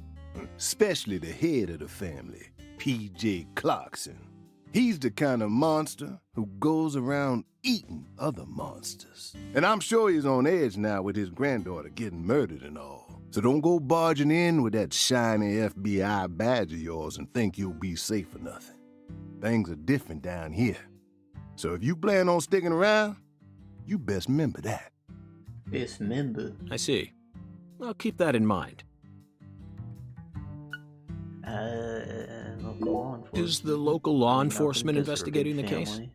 Especially the head of the family, P.J. Clarkson. He's the kind of monster who goes around eating other monsters. And I'm sure he's on edge now with his granddaughter getting murdered and all. So don't go barging in with that shiny FBI badge of yours and think you'll be safe for nothing. Things are different down here. So if you plan on sticking around, you best remember that. Best member. I see. I'll keep that in mind. Local law enforcement. Is the local law Nothing enforcement because we're a big investigating the case? family.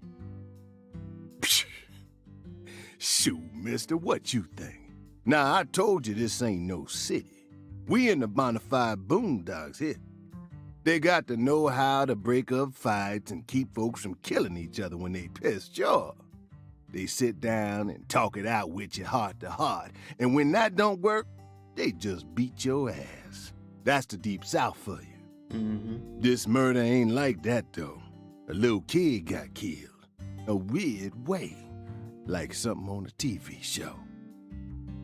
Shoot, mister, what you think? Now, I told you this ain't no city. We in the bonafide boondocks here. They got to know how to break up fights and keep folks from killing each other when they pissed you off. They sit down and talk it out with you heart to heart, and when that don't work, they just beat your ass. That's the Deep South for you. Mm-hmm. This murder ain't like that, though. A little kid got killed. A weird way. Like something on a TV show.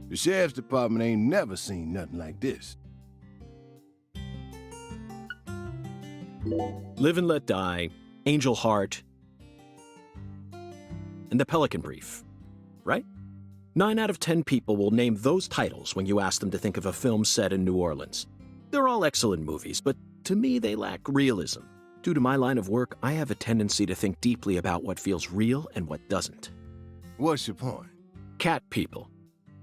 The sheriff's department ain't never seen nothing like this. Live and Let Die, Angel Heart, and The Pelican Brief, right? 9 out of 10 people will name those titles when you ask them to think of a film set in New Orleans. They're all excellent movies, but to me they lack realism. Due to my line of work, I have a tendency to think deeply about what feels real and what doesn't. What's your point? Cat People.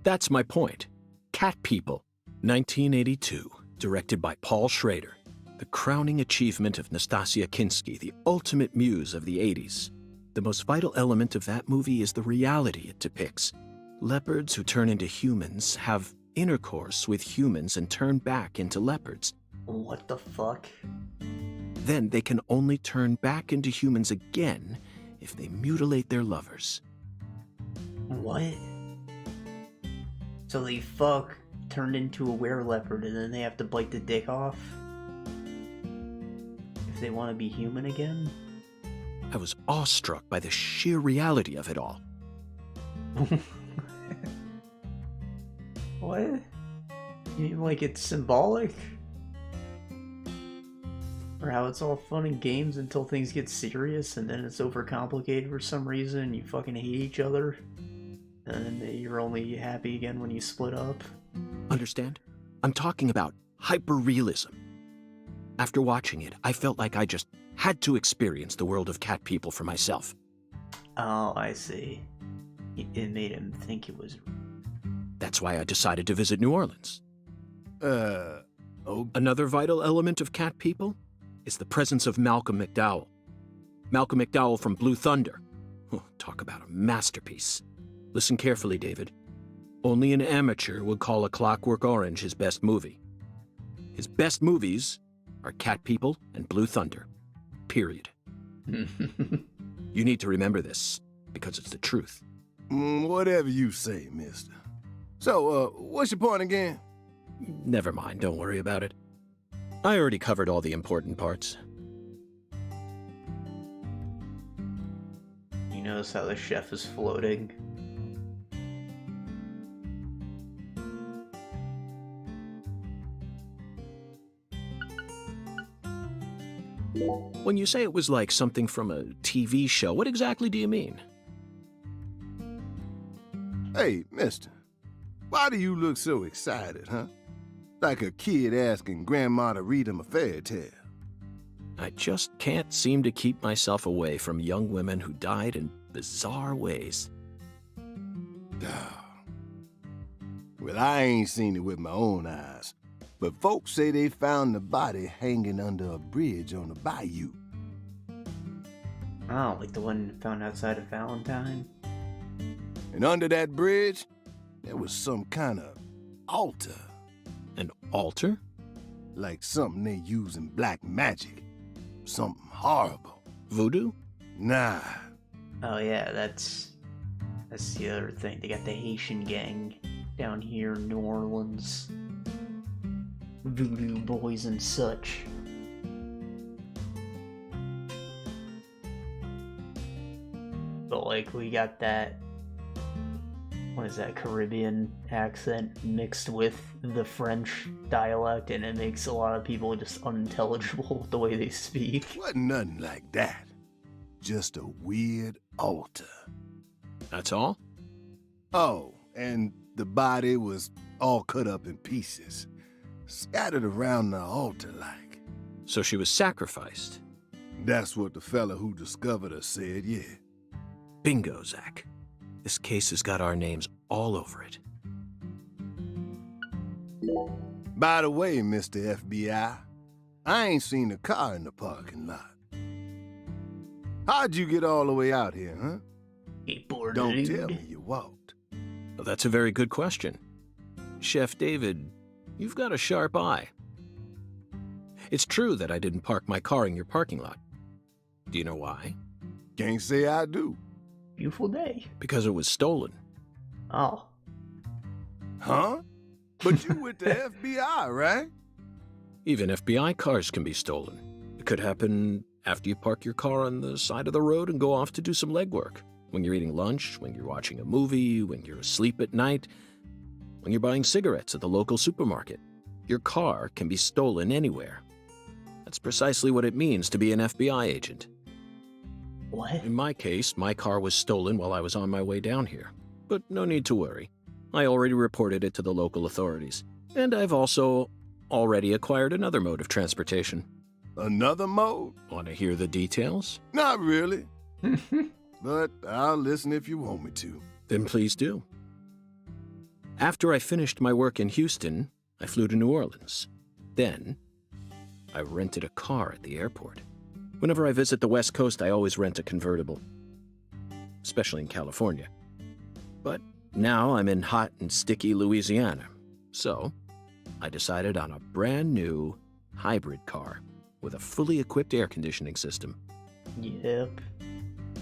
That's my point. Cat People, 1982, directed by Paul Schrader. The crowning achievement of Nastasia Kinski, the ultimate muse of the 80s. The most vital element of that movie is the reality it depicts. Leopards who turn into humans have intercourse with humans and turn back into leopards. What the fuck? Then they can only turn back into humans again if they mutilate their lovers. What? So they fuck, turned into a wereleopard, and then they have to bite the dick off? If they want to be human again? I was awestruck by the sheer reality of it all. What? You mean like it's symbolic? Or how it's all fun and games until things get serious and then it's overcomplicated for some reason and you fucking hate each other? And then you're only happy again when you split up? Understand? I'm talking about hyper-realism. After watching it, I felt like I just had to experience the world of Cat People for myself. Oh, I see. It made him think it was... That's why I decided to visit New Orleans. Oh. Another vital element of Cat People is the presence of Malcolm McDowell. Malcolm McDowell from Blue Thunder. Talk about a masterpiece. Listen carefully, David. Only an amateur would call A Clockwork Orange his best movie. His best movies are cat people and Blue Thunder. Period. You need to remember this, because it's the truth. Whatever you say, mister. So, what's your point again? Never mind, don't worry about it. I already covered all the important parts. You notice how the chef is floating? When you say it was like something from a TV show, what exactly do you mean? Hey, mister. Why do you look so excited, huh? Like a kid asking Grandma to read him a fairy tale. I just can't seem to keep myself away from young women who died in bizarre ways. Well, I ain't seen it with my own eyes, but folks say they found the body hanging under a bridge on the bayou. Oh, like the one found outside of Valentine? And under that bridge, there was some kind of altar. An altar? Like something they use in black magic. Something horrible. Voodoo? Nah. Oh yeah, that's the other thing. They got the Haitian gang down here in New Orleans. Voodoo boys and such. But like, we got that, what is that, Caribbean accent mixed with the French dialect, and it makes a lot of people just unintelligible with the way they speak. Wasn't nothing like that. Just a weird altar. That's all? Oh, and the body was all cut up in pieces. Scattered around the altar like. So she was sacrificed? That's what the fella who discovered her said, yeah. Bingo, Zach. This case has got our names all over it. By the way, Mr. FBI, I ain't seen a car in the parking lot. How'd you get all the way out here, huh? Don't tell me you walked. Well, that's a very good question. Chef David, you've got a sharp eye. It's true that I didn't park my car in your parking lot. Do you know why? Can't say I do. Beautiful day. Because it was stolen. Oh. Huh? But you with the FBI, right? Even FBI cars can be stolen. It could happen after you park your car on the side of the road and go off to do some legwork. When you're eating lunch, when you're watching a movie, when you're asleep at night, when you're buying cigarettes at the local supermarket. Your car can be stolen anywhere. That's precisely what it means to be an FBI agent. What? In my case, my car was stolen while I was on my way down here. But no need to worry. I already reported it to the local authorities. And I've also already acquired another mode of transportation. Another mode? Want to hear the details? Not really. But I'll listen if you want me to. Then please do. After I finished my work in Houston, I flew to New Orleans. Then, I rented a car at the airport. Whenever I visit the West Coast, I always rent a convertible. Especially in California. But now I'm in hot and sticky Louisiana. So, I decided on a brand new hybrid car with a fully equipped air conditioning system. Yep.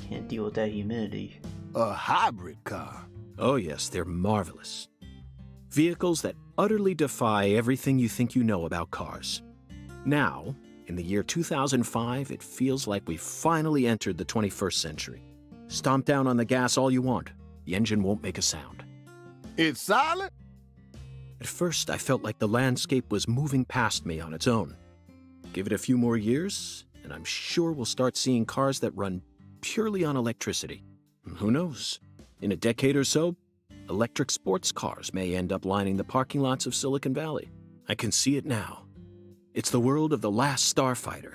Can't deal with that humidity. A hybrid car? Oh yes, they're marvelous. Vehicles that utterly defy everything you think you know about cars. Now, in the year 2005, it feels like we've finally entered the 21st century. Stomp down on the gas all you want. The engine won't make a sound. It's silent? At first, I felt like the landscape was moving past me on its own. Give it a few more years, and I'm sure we'll start seeing cars that run purely on electricity. Who knows? In a decade or so, electric sports cars may end up lining the parking lots of Silicon Valley. I can see it now. It's the world of The Last Starfighter.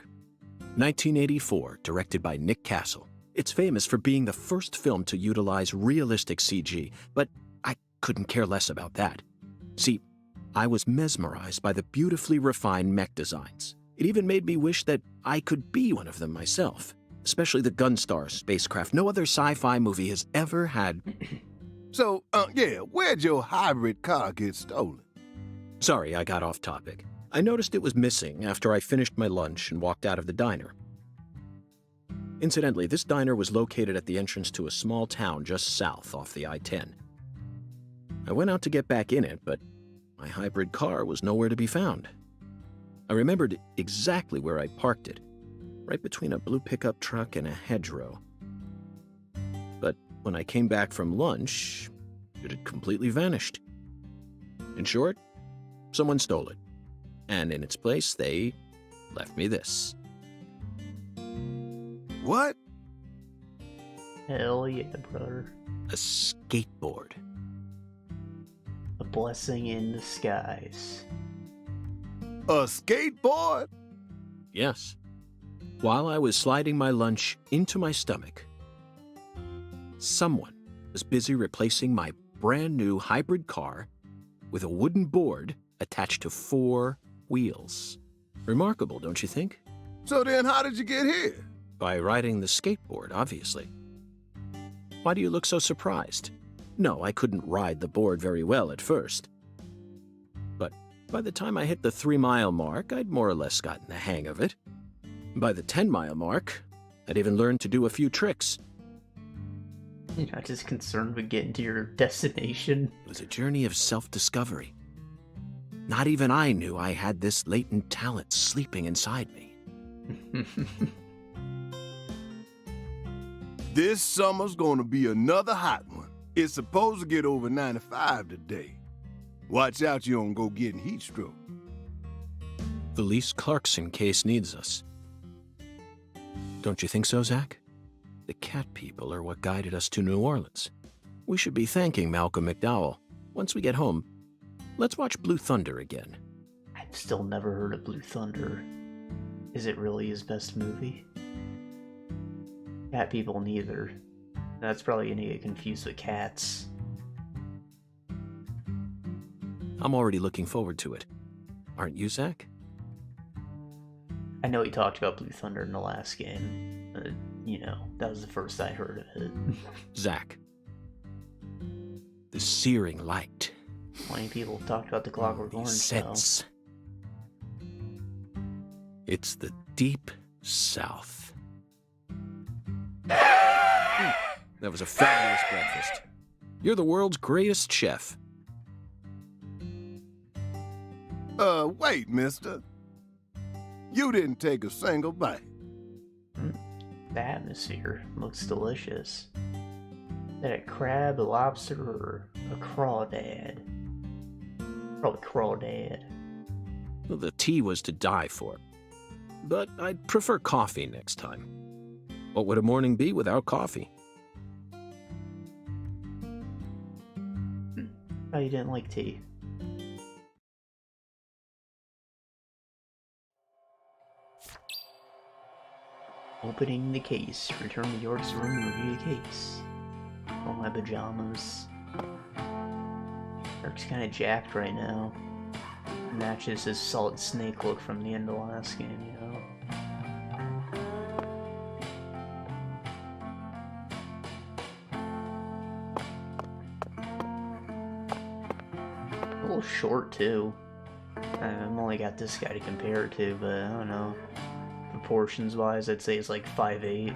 1984, directed by Nick Castle. It's famous for being the first film to utilize realistic CG, but I couldn't care less about that. See, I was mesmerized by the beautifully refined mech designs. It even made me wish that I could be one of them myself, especially the Gunstar spacecraft. No other sci-fi movie has ever had. So, where'd your hybrid car get stolen? Sorry, I got off topic. I noticed it was missing after I finished my lunch and walked out of the diner. Incidentally, this diner was located at the entrance to a small town just south off the I-10. I went out to get back in it, but my hybrid car was nowhere to be found. I remembered exactly where I parked it, right between a blue pickup truck and a hedgerow. But when I came back from lunch, it had completely vanished. In short, someone stole it, and in its place, they left me this. What? Hell yeah, brother. A skateboard. A blessing in disguise. A skateboard? Yes. While I was sliding my lunch into my stomach, someone was busy replacing my brand new hybrid car with a wooden board attached to 4 wheels. Remarkable, don't you think? So then how did you get here? By riding the skateboard, obviously. Why do you look so surprised? No, I couldn't ride the board very well at first. But by the time I hit the 3-mile mark, I'd more or less gotten the hang of it. By the 10-mile mark, I'd even learned to do a few tricks. You're not just concerned with getting to your destination. It was a journey of self-discovery. Not even I knew I had this latent talent sleeping inside me. This summer's gonna be another hot one. It's supposed to get over 95 today. Watch out you don't go getting heat stroke. The least Clarkson case needs us. Don't you think so, Zach? The cat people are what guided us to New Orleans. We should be thanking Malcolm McDowell. Once we get home, let's watch Blue Thunder again. I've still never heard of Blue Thunder. Is it really his best movie? Cat people neither. That's probably gonna get confused with Cats. I'm already looking forward to it. Aren't you, Zach? I know he talked about Blue Thunder in the last game. You know, that was the first I heard of it. Zach. The searing light. Plenty of people talked about the Clockwork The Orange, sense. It's the deep south. That was a fabulous breakfast. You're the world's greatest chef. Wait, mister. You didn't take a single bite. The atmosphere looks delicious. Is that a crab, a lobster, or a crawdad? Probably crawdad. Well, the tea was to die for. But I'd prefer coffee next time. What would a morning be without coffee? Oh, you didn't like tea. Opening the case. Return to York's room and review the case. All my pajamas. York's kinda jacked right now. Matches his Solid Snake look from the end of last game, you know? A little short, too. I've only got this guy to compare it to, but I don't know. Proportions-wise, I'd say he's like 5'8".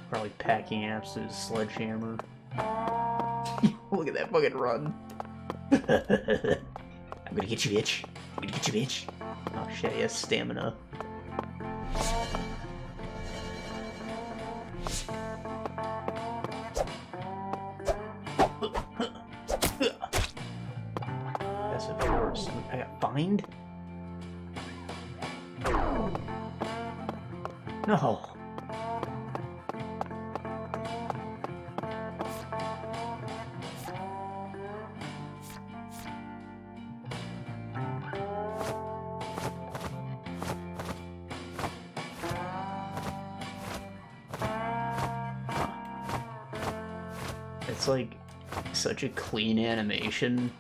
Probably packing an absolute sledgehammer. Look at that fucking run. I'm gonna get you, bitch. I'm gonna get you, bitch. Oh shit, he has stamina. That's of course. I got fined? No. It's like such a clean animation.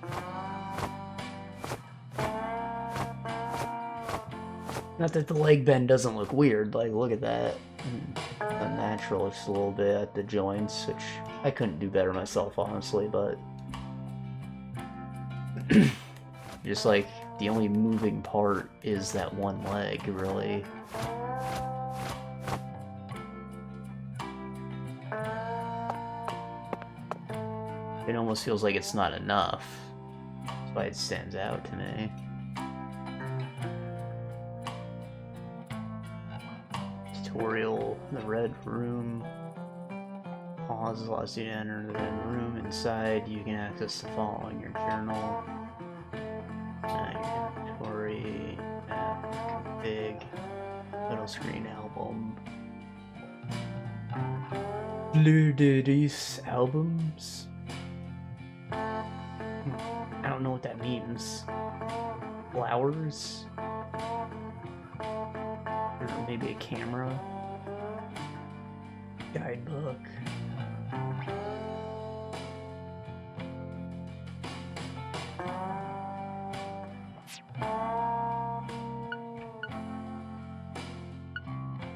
Not that the leg bend doesn't look weird, like look at that. Unnatural just a little bit at the joints, which I couldn't do better myself honestly, but Just like the only moving part is that one leg, really. It almost feels like it's not enough. That's why it stands out to me. Tutorial, the red room. Pause allows you to enter the red room. Inside, you can access the following: your journal, your inventory, config, middle screen album, Blurderis albums. I don't know what that means. Flowers? Or maybe a camera? Guidebook.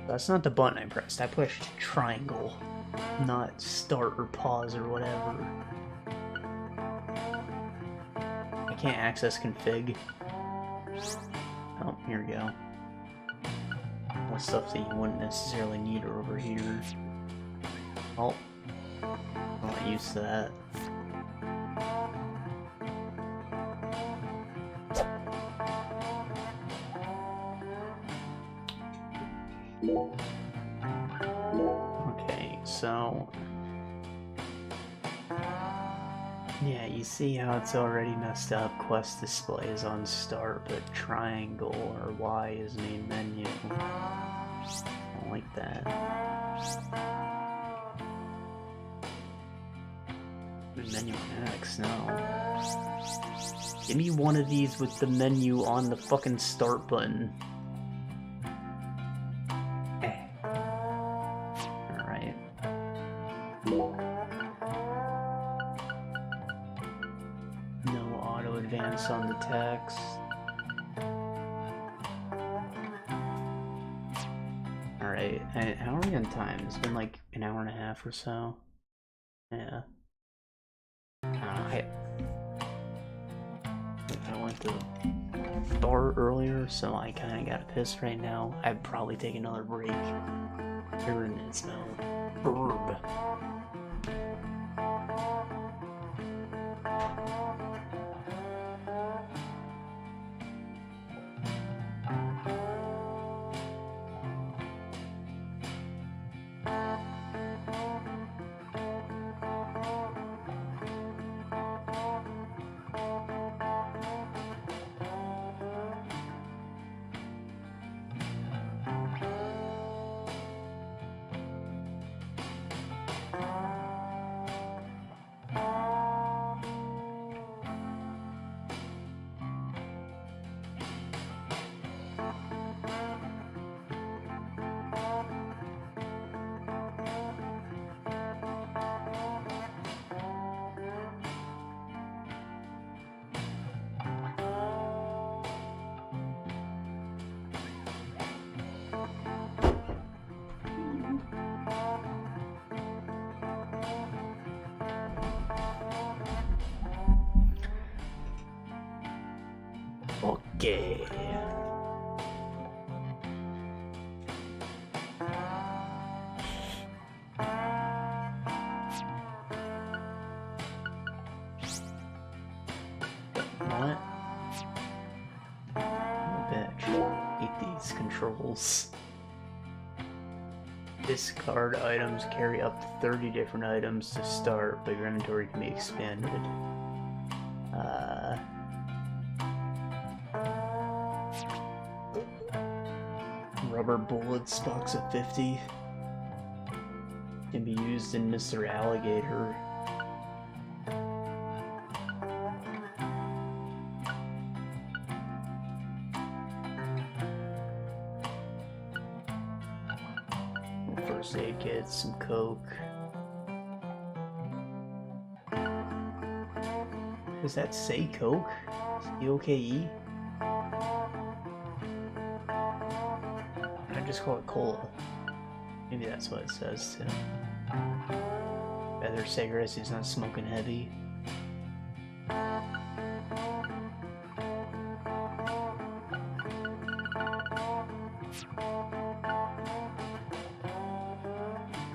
That's not the button I pressed. I pushed triangle, not start or pause or whatever. I can't access config. Oh, here we go. All stuff that you wouldn't necessarily need are over here. Oh, I'm not used to that. Okay, so yeah, you see how it's already messed up. Quest display is on start, but triangle or Y is main menu. I don't like that. Menu on X, no. Give me one of these with the menu on the fucking start button. Alright. No auto advance on the text. Alright, how are we on time? It's been like an hour and a half or so. Yeah. I went to the bar earlier, so I kind of got pissed right now. I'd probably take another break. Hearing it smell herb. Okay. What? Oh, bitch. Hate these controls. Discard items carry up to 30 different items to start, but your inventory can be expanded. Rubber bullets, box of 50. Can be used in Mr. Alligator. First aid kit, some coke. Does that say coke? C-O-K-E? I just call it cola. Maybe that's what it says too. Feather cigarettes, he's not smoking heavy.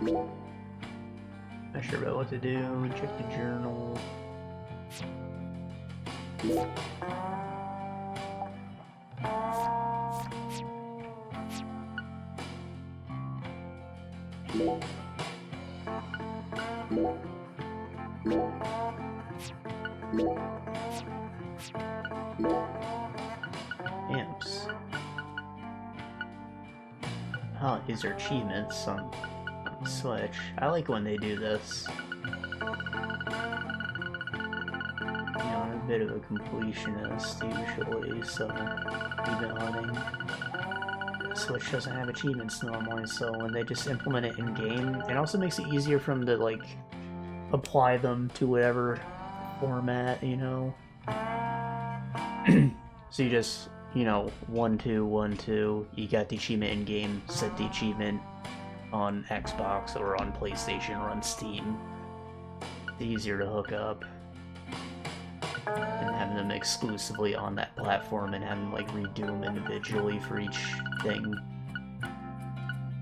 Not sure about what to do. Check the journal. Amps. Oh, these are achievements on Switch. I like when they do this. You know, I'm a bit of a completionist usually, so even hunting. Switch doesn't have achievements normally, so when they just implement it in game, it also makes it easier for them to like apply them to whatever format, you know. So you just, you know, 1 2 1 2, you got the achievement in game, set the achievement on Xbox or on PlayStation or on Steam. It's easier to hook up and having them exclusively on that platform and having like redo them individually for each thing.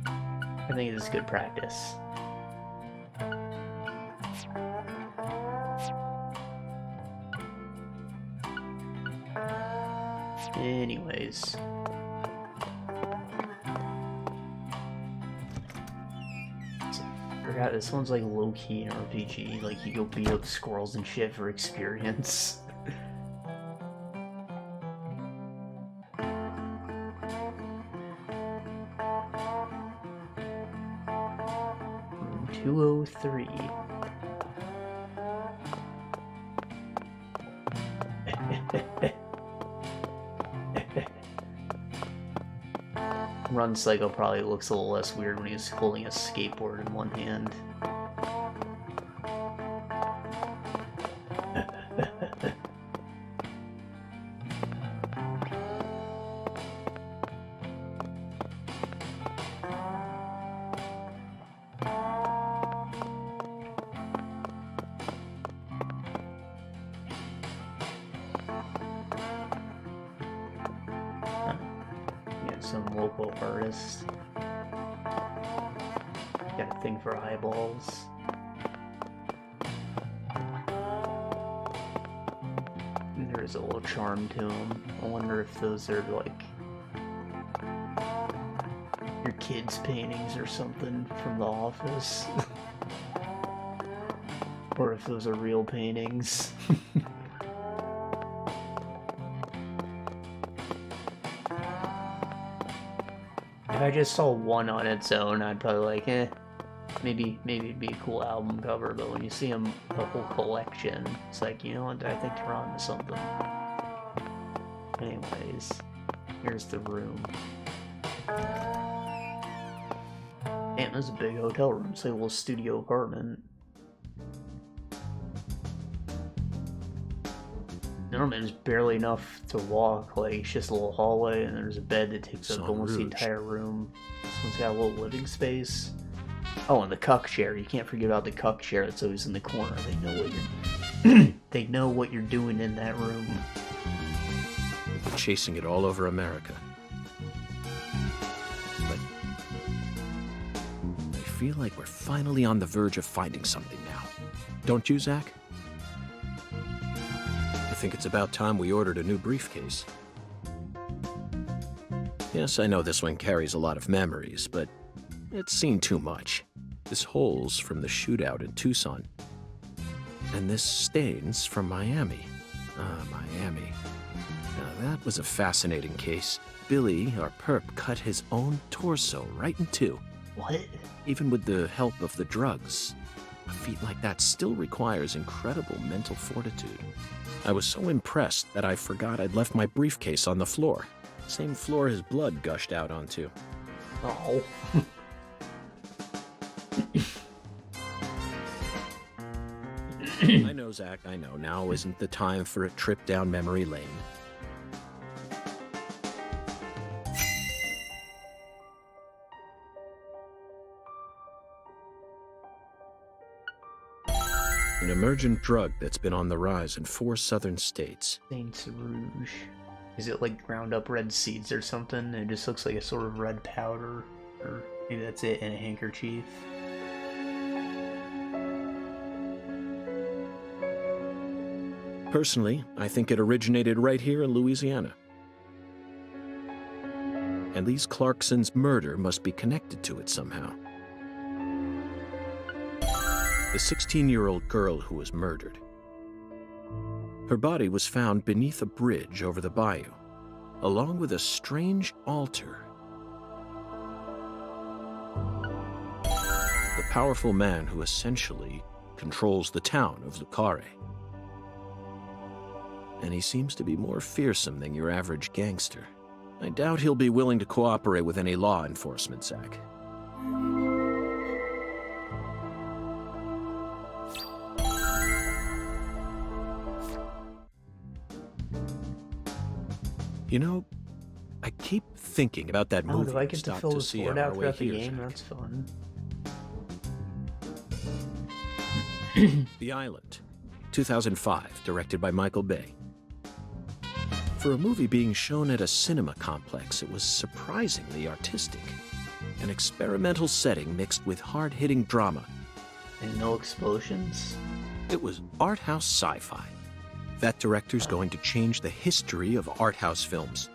I think it's good practice. Anyways. I forgot this one's like low-key an RPG, like you go beat up squirrels and shit for experience. 203. Run Psycho probably looks a little less weird when he's holding a skateboard in one hand. Some local artist. Got a thing for eyeballs. And there is a little charm to them. I wonder if those are like your kids' paintings or something from The Office. Or if those are real paintings. If I just saw one on its own, I'd probably like, maybe it'd be a cool album cover, but when you see a whole collection, it's like, you know what, I think they're on to something. Anyways, here's the room. Damn, this is a big hotel room. It's like a little studio apartment. Normally there's barely enough to walk, like it's just a little hallway and there's a bed that takes up almost the entire room. This one's got a little living space. Oh, and the cuck chair. You can't forget about the cuck chair that's always in the corner. They know what you're they know what you're doing in that room. Chasing it all over America. But I feel like we're finally on the verge of finding something now. Don't you, Zach? I think it's about time we ordered a new briefcase. Yes, I know this one carries a lot of memories, but it's seen too much. This hole's from the shootout in Tucson. And this stain's from Miami. Ah, Miami. Now that was a fascinating case. Billy, our perp, cut his own torso right in two. What? Even with the help of the drugs. A feat like that still requires incredible mental fortitude. I was so impressed that I forgot I'd left my briefcase on the floor. Same floor his blood gushed out onto. Oh. I know, Zach, I know. Now isn't the time for a trip down memory lane. An emergent drug that's been on the rise in 4 southern states. Saint Rouge. Is it like ground up red seeds or something? It just looks like a sort of red powder. Or maybe that's it in a handkerchief. Personally, I think it originated right here in Louisiana. And Lise Clarkson's murder must be connected to it somehow. The 16-year-old girl who was murdered. Her body was found beneath a bridge over the bayou, along with a strange altar. The powerful man who essentially controls the town of Carre. And he seems to be more fearsome than your average gangster. I doubt he'll be willing to cooperate with any law enforcement, Zach. You know, I keep thinking about that movie. Do I get to Stopped fill the see fort on out our way throughout the here, game? Zach. That's fun. The Island, 2005, directed by Michael Bay. For a movie being shown at a cinema complex, it was surprisingly artistic. An experimental setting mixed with hard-hitting drama. And no explosions? It was art house sci-fi. That director's going to change the history of art house films.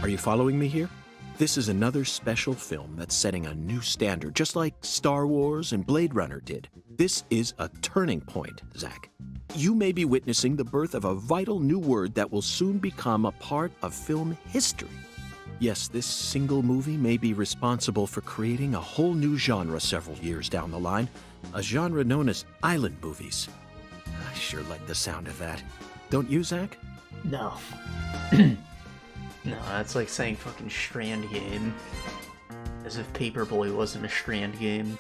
Are you following me here? This is another special film that's setting a new standard, just like Star Wars and Blade Runner did. This is a turning point, Zach. You may be witnessing the birth of a vital new word that will soon become a part of film history. Yes, this single movie may be responsible for creating a whole new genre several years down the line, a genre known as island movies. I sure like the sound of that. Don't you, Zach? No. No, that's like saying fucking Strand game. As if Paperboy wasn't a Strand game.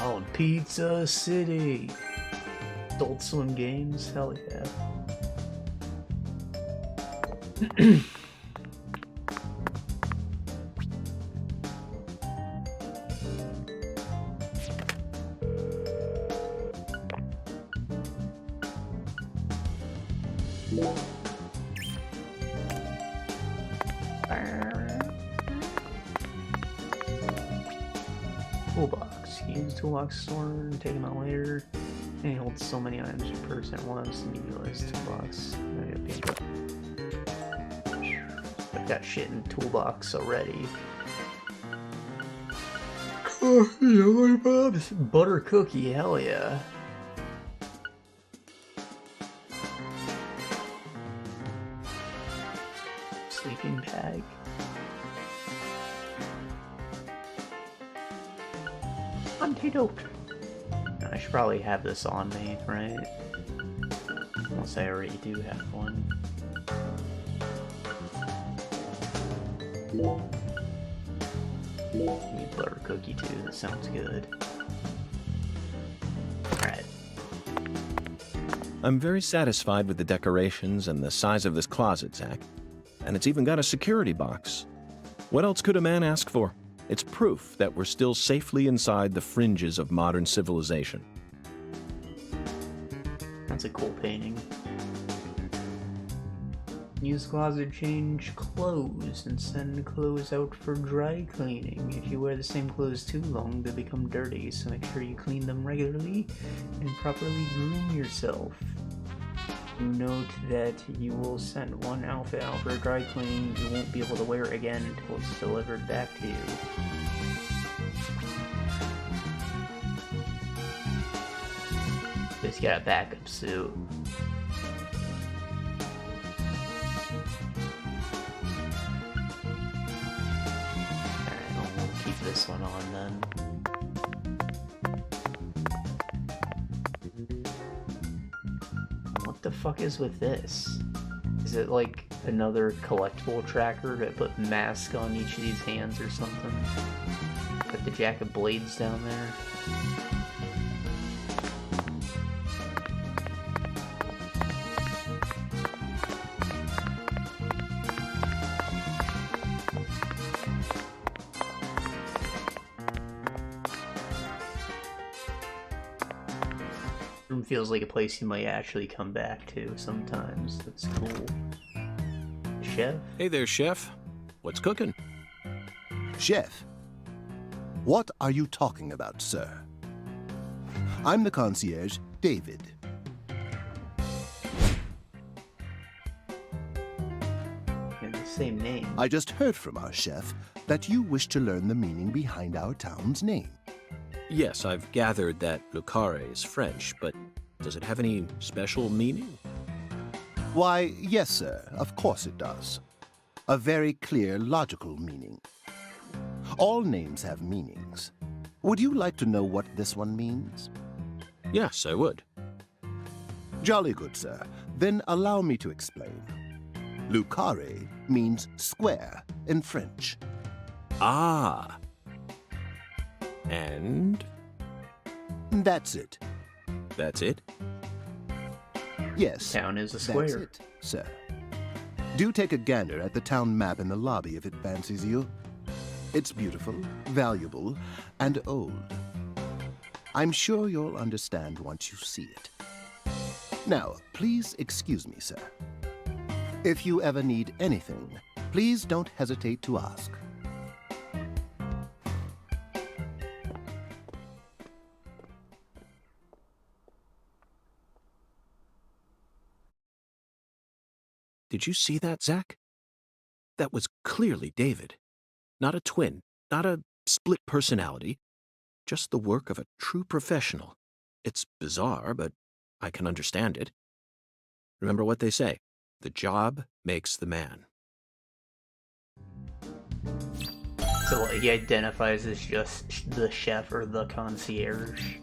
Oh, Pizza City! Adult Swim games? Hell yeah. Toolbox. Use the toolbox store, take them out later. And he holds so many items per person at once and utilize toolbox. I've got shit in toolbox already. Oh, yeah, Bob's butter cookie, hell yeah. Sleeping bag. Antidote. I should probably have this on me, right? Unless I already do have one. Need butter cookie too, that sounds good. Alright. I'm very satisfied with the decorations and the size of this closet, Zach. And it's even got a security box. What else could a man ask for? It's proof that we're still safely inside the fringes of modern civilization. That's a cool painting. Use closet change clothes and send clothes out for dry cleaning. If you wear the same clothes too long, they become dirty, so make sure you clean them regularly and properly groom yourself. Note that you will send one outfit out for dry cleaning. You won't be able to wear it again until it's delivered back to you. Just got a backup suit. Alright, we'll keep this one on then. What the fuck is with this? Is it like another collectible tracker to put mask on each of these hands or something? Put the jack of blades down there. Feels like a place you might actually come back to sometimes. That's cool. chef? Hey there, chef. What's cooking? Chef, what are you talking about, sir? I'm the concierge, David. And the same name. I just heard from our chef that you wish to learn the meaning behind our town's name. Yes, I've gathered that Le Carre is French, but does it have any special meaning? Why, yes, sir, of course it does. A very clear, logical meaning. All names have meanings. Would you like to know what this one means? Yes, I would. Jolly good, sir. Then allow me to explain. Le Carre means square in French. Ah. And That's it. that's it? Yes, Town is a that's square. it, sir. Do take a gander at the town map in the lobby if it fancies you. It's beautiful, valuable, and old. I'm sure you'll understand once you see it. Now, please excuse me, sir. If you ever need anything, please don't hesitate to ask. Did you see that, Zach? That was clearly David. Not a twin, not a split personality, just the work of a true professional. It's bizarre, but I can understand it. Remember what they say, the job makes the man. So like, he identifies as just the chef or the concierge.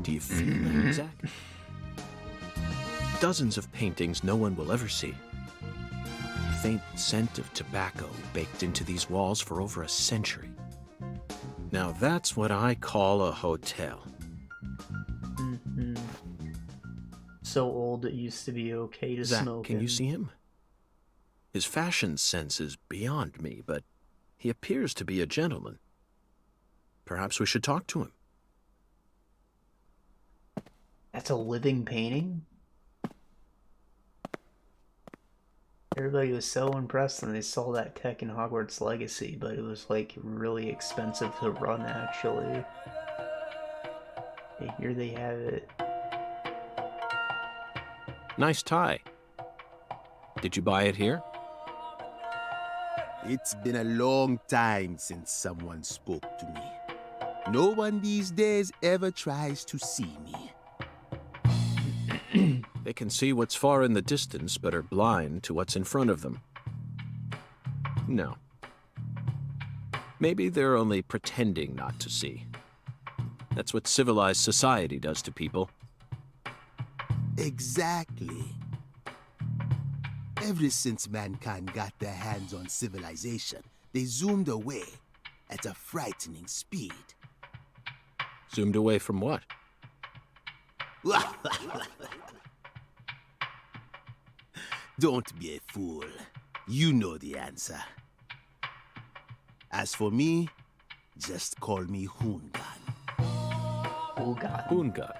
Do you feel it, Zach? Dozens of paintings no one will ever see. Faint scent of tobacco baked into these walls for over a century. Now that's what I call a hotel. Mm-hmm. So old it used to be okay to Zach, smoke. can you see him? His fashion sense is beyond me, but he appears to be a gentleman. Perhaps we should talk to him. That's a living painting? Everybody was so impressed when they saw that tech in Hogwarts Legacy, but it was like really expensive to run actually. Okay, here they have it. Nice tie. Did you buy it here? It's been a long time since someone spoke to me. No one these days ever tries to see me. They can see what's far in the distance, but are blind to what's in front of them. No. Maybe they're only pretending not to see. That's what civilized society does to people. Exactly. Ever since mankind got their hands on civilization, they zoomed away at a frightening speed. Zoomed away from what? Don't be a fool. You know the answer. As for me, just call me Hoongan. Oh god. Hoongan.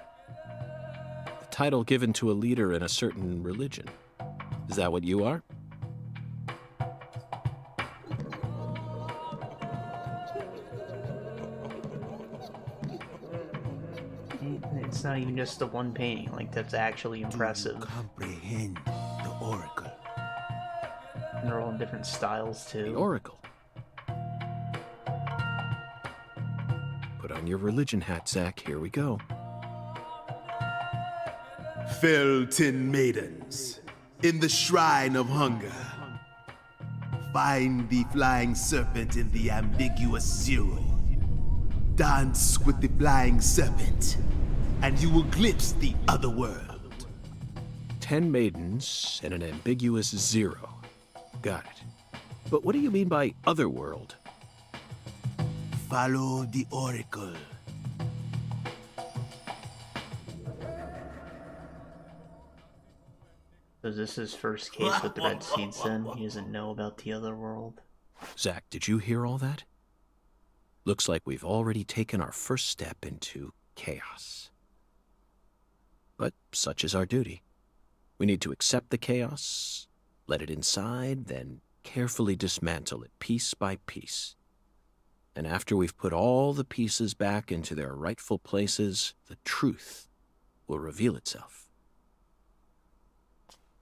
The title given to a leader in a certain religion. Is that what you are? It's not even just the one painting, like that's actually impressive. Do you comprehend the Oracle? And they're all in different styles too. The Oracle. Put on your religion hat, Zach. Here we go. Fell 10 maidens in the shrine of hunger. Find the flying serpent in the ambiguous zero. Dance with the flying serpent, and you will glimpse the other world. 10 maidens and an ambiguous zero. Got it. But what do you mean by otherworld? Follow the Oracle. Was this his first case with the red seeds then? He doesn't know about the other world. Zach, did you hear all that? Looks like we've already taken our first step into chaos. But such is our duty. We need to accept the chaos, let it inside, then carefully dismantle it piece by piece. And after we've put all the pieces back into their rightful places, the truth will reveal itself.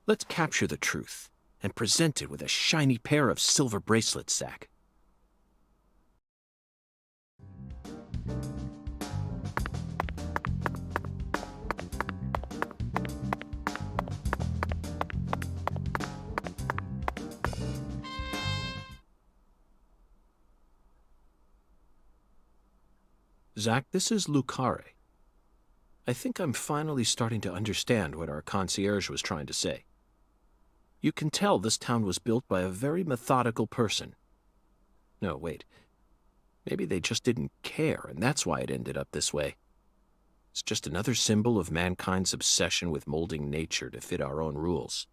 Let's capture the truth and present it with a shiny pair of silver bracelets, Zach. Zach, this is Carre. I think I'm finally starting to understand what our concierge was trying to say. You can tell this town was built by a very methodical person. No, wait. Maybe they just didn't care, and that's why it ended up this way. It's just another symbol of mankind's obsession with molding nature to fit our own rules.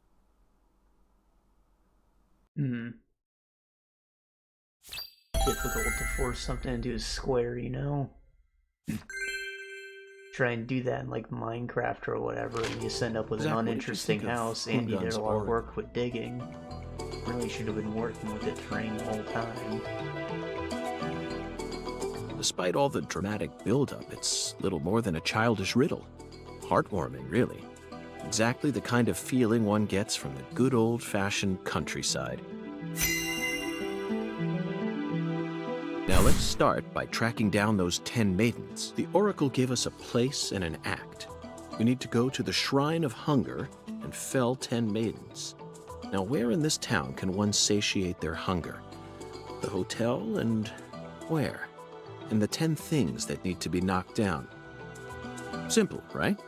Difficult to force something into a square, you know? Try and do that in like Minecraft or whatever, and you just end up with Zach, an uninteresting house, and you did a lot of work with digging. Really should have been working with the terrain the whole time. Despite all the dramatic build-up, it's little more than a childish riddle. Heartwarming, really. Exactly the kind of feeling one gets from the good old-fashioned countryside. Now let's start by tracking down those 10 maidens. The Oracle gave us a place and an act. We need to go to the Shrine of Hunger and fell 10 maidens. Now where in this town can one satiate their hunger? The hotel and where? And the 10 things that need to be knocked down. Simple, right?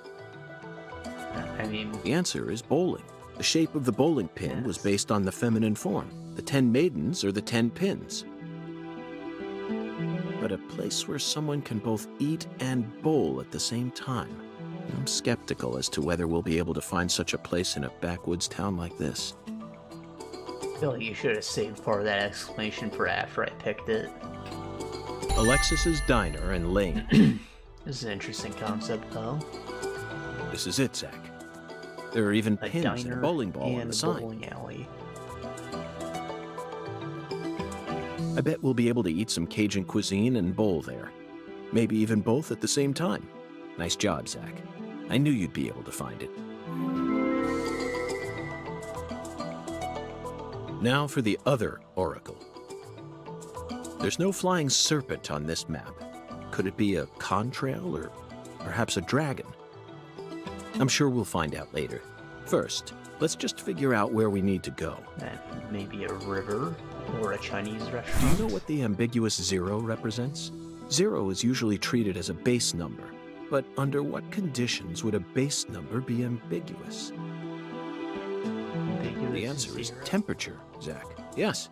I mean... The answer is bowling. The shape of the bowling pin was based on the feminine form. The 10 maidens are the 10 pins. But a place where someone can both eat and bowl at the same time. I'm skeptical as to whether we'll be able to find such a place in a backwoods town like this. I feel like you should have saved part of that exclamation for after I picked it. Alexis's Diner and Lane. This is an interesting concept, though. This is it, Zach. There are even A pins and a diner bowling ball on and the a sign. bowling alley. I bet we'll be able to eat some Cajun cuisine and bowl there. Maybe even both at the same time. Nice job, Zach. I knew you'd be able to find it. Now for the other oracle. There's no flying serpent on this map. Could it be a contrail or perhaps a dragon? I'm sure we'll find out later. First, let's just figure out where we need to go. Maybe a river or a Chinese Do restaurant. you know what the ambiguous 0 represents? 0 is usually treated as a base number, but under what conditions would a base number be ambiguous? The answer is temperature, Zach. Yes.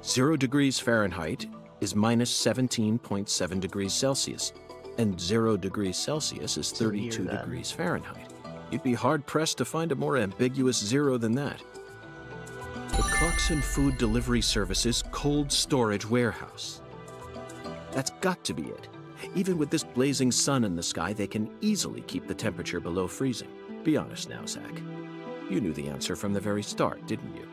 0 degrees Fahrenheit is minus 17.7 degrees Celsius, and 0 degrees Celsius is 32 degrees Fahrenheit. You'd be hard-pressed to find a more ambiguous 0 than that. The Clarkson Food Delivery Service's cold storage warehouse. That's got to be it. Even with this blazing sun in the sky, they can easily keep the temperature below freezing. Be honest now, Zach. You knew the answer from the very start, didn't you?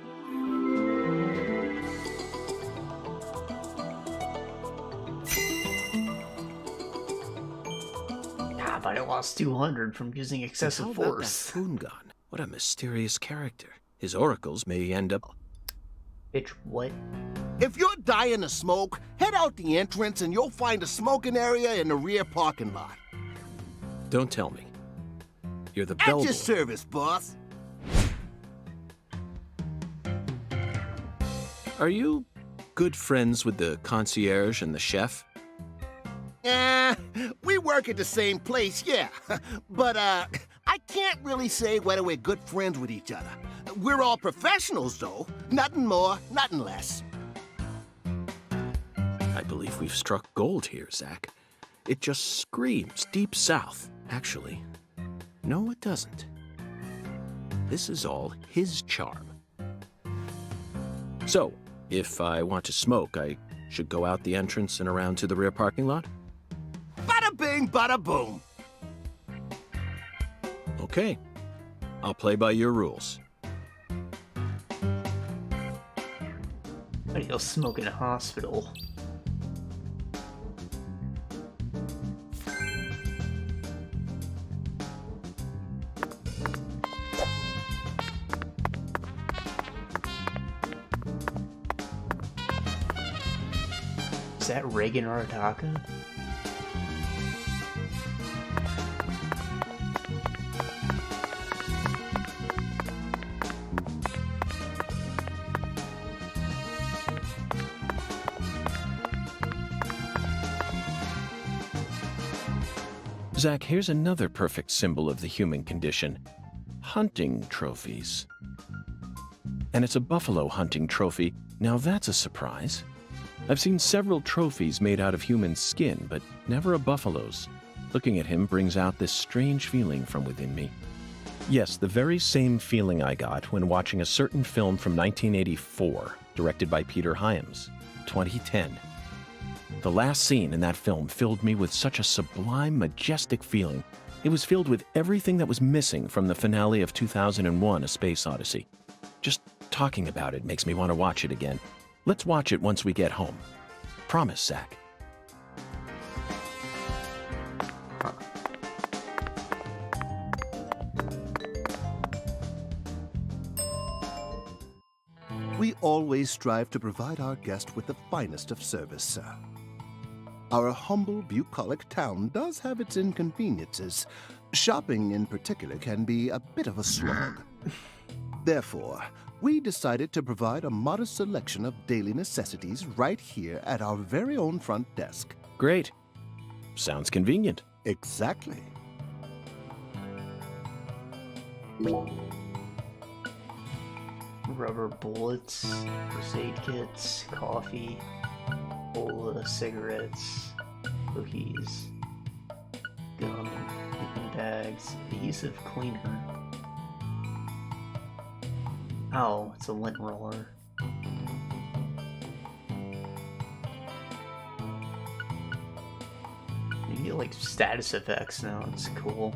Ah, but I lost 200 from using excessive How about force. that Poongon? What a mysterious character. His oracles may end up... Bitch, what? If you're dying to smoke, head out the entrance and you'll find a smoking area in the rear parking lot. Don't tell me. You're the At your bellboy. service, boss. Are you good friends with the concierge and the chef? We work at the same place, yeah. But, I can't really say whether we're good friends with each other. We're all professionals, though. Nothing more, nothing less. I believe we've struck gold here, Zach. It just screams Deep South, actually. No, it doesn't. this is all his charm. So, if I want to smoke, I should go out the entrance and around to the rear parking lot? Bada bing, bada boom. Okay. I'll play by your rules. Why do you smoke in a hospital? Is that Reagan Arataka? Zach, here's another perfect symbol of the human condition. Hunting trophies. And it's a buffalo hunting trophy. Now that's a surprise. I've seen several trophies made out of human skin, but never a buffalo's. Looking at him brings out this strange feeling from within me. Yes, the very same feeling I got when watching a certain film from 1984, directed by Peter Hyams, 2010. The last scene in that film filled me with such a sublime, majestic feeling. It was filled with everything that was missing from the finale of 2001: A Space Odyssey. Just talking about it makes me want to watch it again. Let's watch it once we get home. Promise, Zach. We always strive to provide our guest with the finest of service, sir. Our humble, bucolic town does have its inconveniences. Shopping, in particular, can be a bit of a slog. Therefore, we decided to provide a modest selection of daily necessities right here at our very own front desk. Great. Sounds convenient. Exactly. Rubber bullets, first aid kits, coffee, cola, cigarettes, cookies, gum, sleeping bags, adhesive cleaner. Oh, it's a lint roller. You get like status effects now, it's cool.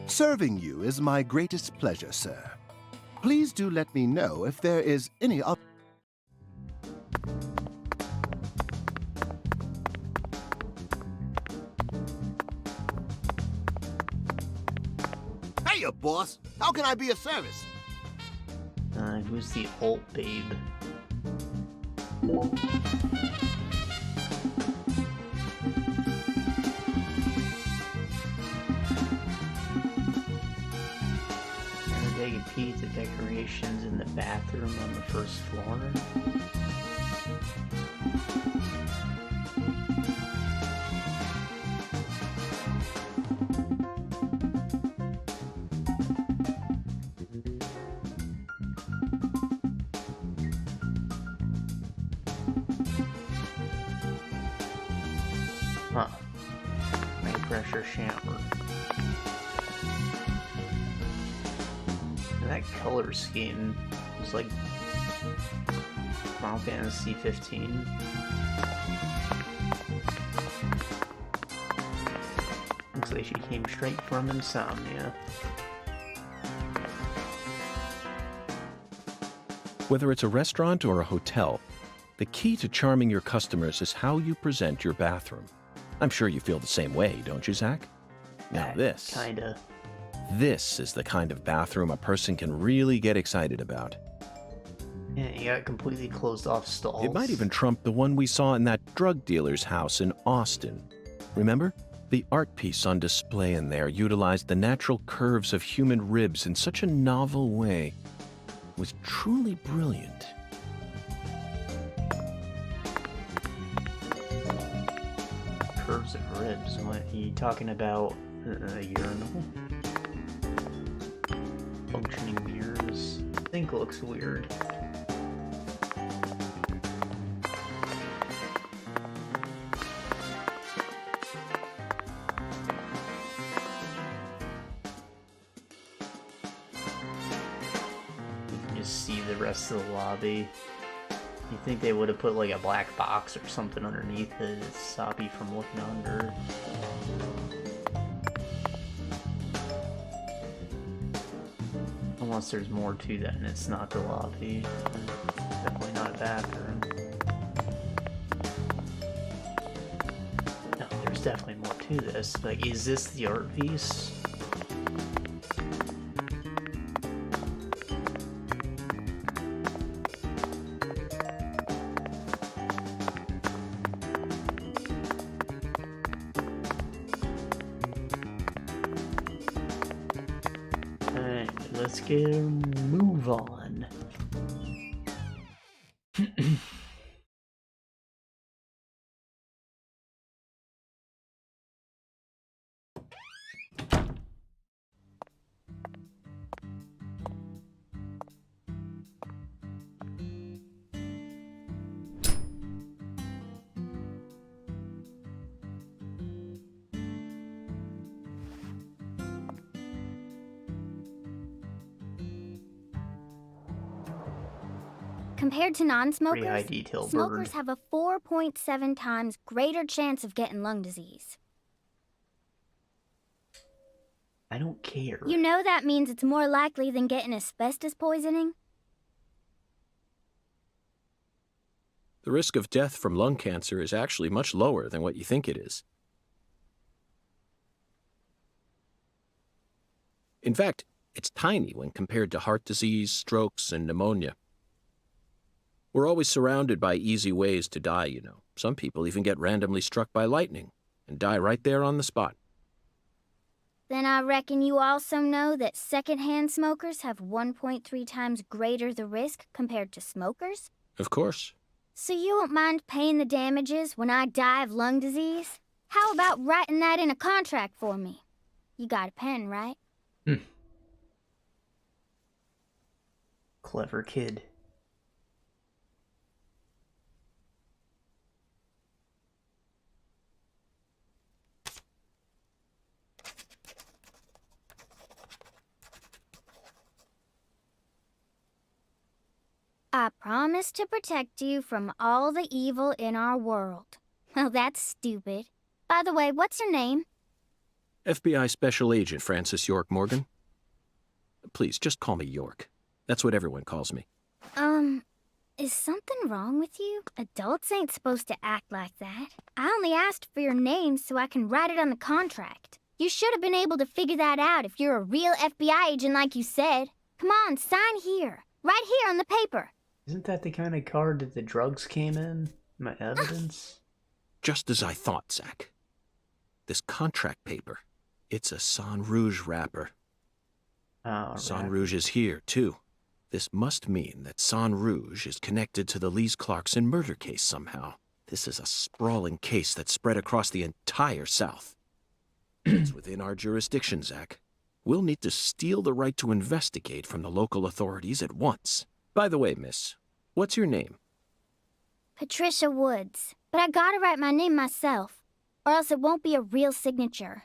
Serving you is my greatest pleasure, sir. Please do let me know if there is any other. Hey, boss. How can I be of service? Who's the alt babe? Take a peek at the decorations in the bathroom on the first floor. Huh. High pressure shower. And that color scheme was like Final Fantasy 15. Looks like she came straight from Insomnia. Whether it's a restaurant or a hotel, the key to charming your customers is how you present your bathroom. I'm sure you feel the same way, don't you, Zach? Now Kinda. This is the kind of bathroom a person can really get excited about. Yeah, you got completely closed off stalls. It might even trump the one we saw in that drug dealer's house in Austin. Remember? The art piece on display in there utilized the natural curves of human ribs in such a novel way. It was truly brilliant. Curves of ribs. What are you talking about? A urinal? Functioning mirrors. I think looks weird. the rest of the lobby. You think they would have put like a black box or something underneath it to stop you from looking under? Unless there's more to that and it's not the lobby. Definitely not a bathroom. No, there's definitely more to this. Like, is this the art piece? Let's get a move on. Compared to non-smokers, Pretty high detail smokers burn. have a 4.7 times greater chance of getting lung disease. I don't care. You know that means it's more likely than getting asbestos poisoning? The risk of death from lung cancer is actually much lower than what you think it is. In fact, it's tiny when compared to heart disease, strokes, and pneumonia. We're always surrounded by easy ways to die, you know. Some people even get randomly struck by lightning and die right there on the spot. Then I reckon you also know that secondhand smokers have 1.3 times greater the risk compared to smokers? Of course. So you won't mind paying the damages when I die of lung disease? How about writing that in a contract for me? You got a pen, right? Clever kid. I promise to protect you from all the evil in our world. Well, that's stupid. By the way, what's your name? FBI Special Agent Francis York Morgan. Please, just call me York. That's what everyone calls me. Is something wrong with you? Adults ain't supposed to act like that. I only asked for your name so I can write it on the contract. You should have been able to figure that out if you're a real FBI agent like you said. Come on, sign here. Right here on the paper. Isn't that the kind of card that the drugs came in? My evidence? Just as I thought, Zach. This contract paper, it's a Sang Rouge wrapper. Oh, Sang Rouge is here, too. This must mean that Sang Rouge is connected to the Lee's Clarkson murder case somehow. This is a sprawling case that spread across the entire South. It's within our jurisdiction, Zach. We'll need to steal the right to investigate from the local authorities at once. By the way, miss, what's your name? Patricia Woods. But I gotta write my name myself, or else it won't be a real signature.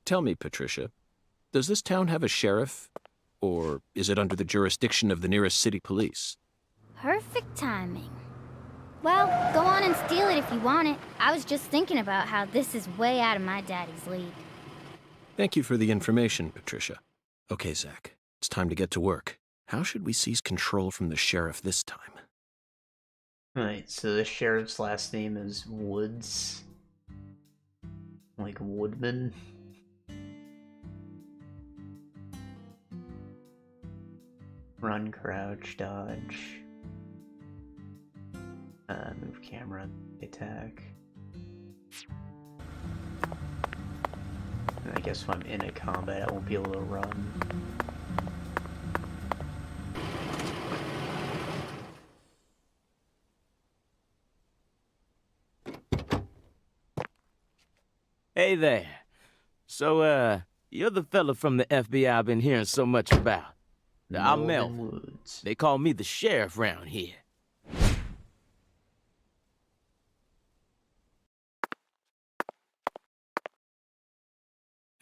Tell me, Patricia, does this town have a sheriff? Or is it under the jurisdiction of the nearest city police? Perfect timing. Well, go on and steal it if you want it. I was just thinking about how this is way out of my daddy's league. Thank you for the information, Patricia. Okay, Zach, it's time to get to work. How should we seize control from the sheriff this time? Right, so the sheriff's last name is Woods. Like Woodman. Run, crouch, dodge. Move camera, attack. And I guess if I'm in a combat, I won't be able to run. Hey there. So, you're the fella from the FBI I've been hearing so much about. I'm Melvin. Woods. They call me the sheriff round here.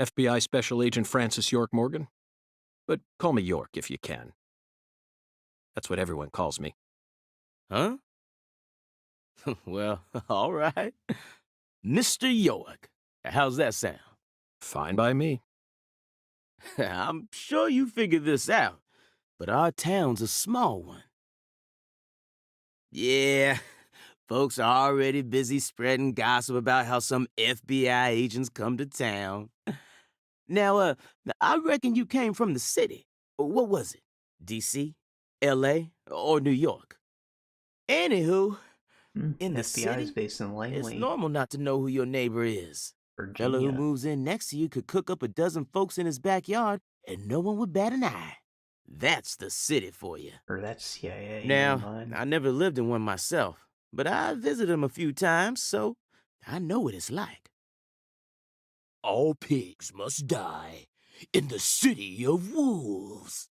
FBI Special Agent Francis York Morgan. But call me York if you can. That's what everyone calls me. Huh? Well, all right. Mr. York. How's that sound? Fine by me. I'm sure you figured this out, but our town's a small one. Yeah, folks are already busy spreading gossip about how some FBI agents come to town. Now, I reckon you came from the city. What was it? D.C., L.A., or New York? Anywho, in the FBI is city, based in it's Langley, normal not to know who your neighbor is. Fella who Virginia. moves in next to you could cook up a dozen folks in his backyard and no one would bat an eye. That's the city for you. Or that's CIA. Now, never mind. I never lived in one myself, but I visited them a few times, so I know what it's like. All pigs must die in the city of wolves.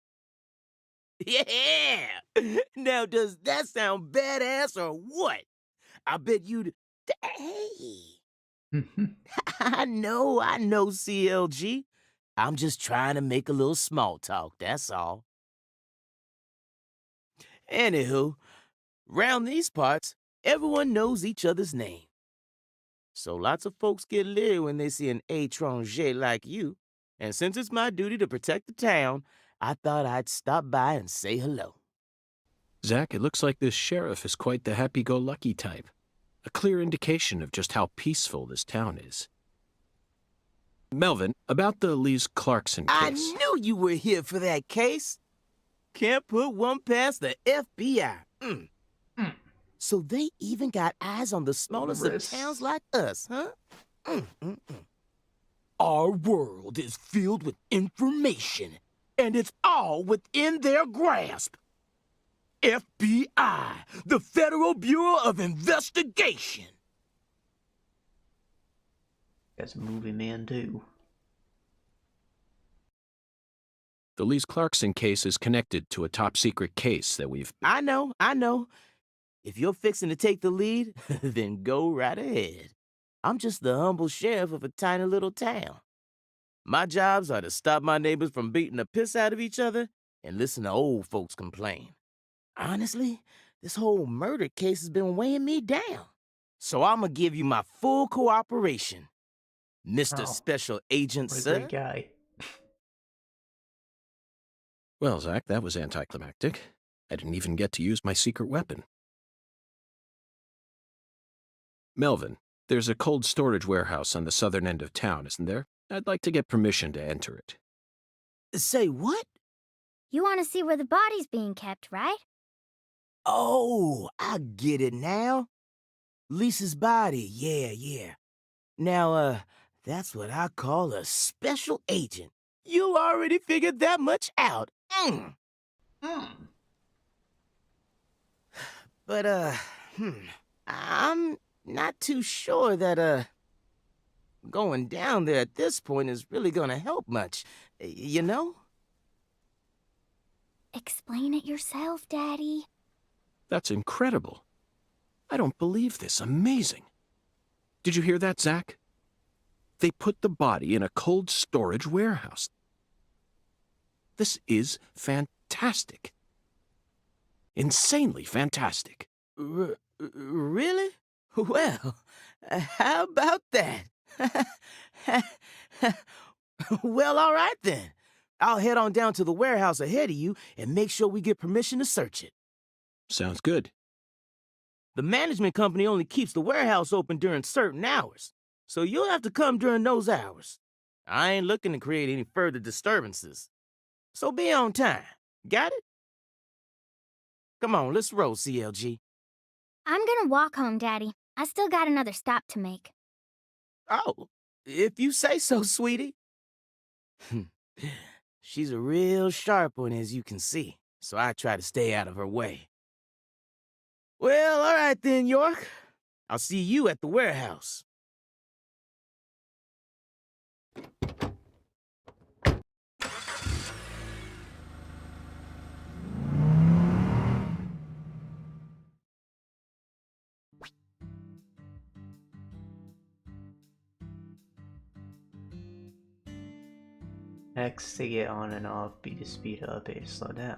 Yeah! Now, does that sound badass or what? I bet you'd... Hey! I know, CLG. I'm just trying to make a little small talk, that's all. Anywho, round these parts, everyone knows each other's name. So lots of folks get leery when they see an étranger like you. And since it's my duty to protect the town, I thought I'd stop by and say hello. Zach, it looks like this sheriff is quite the happy-go-lucky type. A clear indication of just how peaceful this town is. Melvin, about the Lise Clarkson case. I knew you were here for that case. Can't put one past the FBI. So they even got eyes on the smallest of towns like us, huh? Our world is filled with information, and it's all within their grasp. FBI, the Federal Bureau of Investigation. That's a movie man, too. The Lise Clarkson case is connected to a top-secret case that we've... I know. If you're fixing to take the lead, then go right ahead. I'm just the humble sheriff of a tiny little town. My jobs are to stop my neighbors from beating the piss out of each other and listen to old folks complain. Honestly, this whole murder case has been weighing me down. So I'm gonna give you my full cooperation, Mr. Special Agent, What a sir. great guy. Well, Zach, that was anticlimactic. I didn't even get to use my secret weapon. Melvin, there's a cold storage warehouse on the southern end of town, isn't there? I'd like to get permission to enter it. Say what? You want to see where the body's being kept, right? Oh, I get it now. Lisa's body, yeah. Now, that's what I call a special agent. You already figured that much out. But, I'm not too sure that, going down there at this point is really gonna help much, you know? Explain it yourself, Daddy. That's incredible. I don't believe this. Amazing. Did you hear that, Zach? They put the body in a cold storage warehouse. This is fantastic. Insanely fantastic. Really? Well, how about that? Well, all right then. I'll head on down to the warehouse ahead of you and make sure we get permission to search it. Sounds good. The management company only keeps the warehouse open during certain hours, so you'll have to come during those hours. I ain't looking to create any further disturbances. So be on time. Got it? Come on, let's roll, CLG. I'm gonna walk home, Daddy. I still got another stop to make. Oh, if you say so, sweetie. She's a real sharp one, as you can see, so I try to stay out of her way. Well, all right then, York. I'll see you at the warehouse. X to get on and off, B to speed up, A to slow down.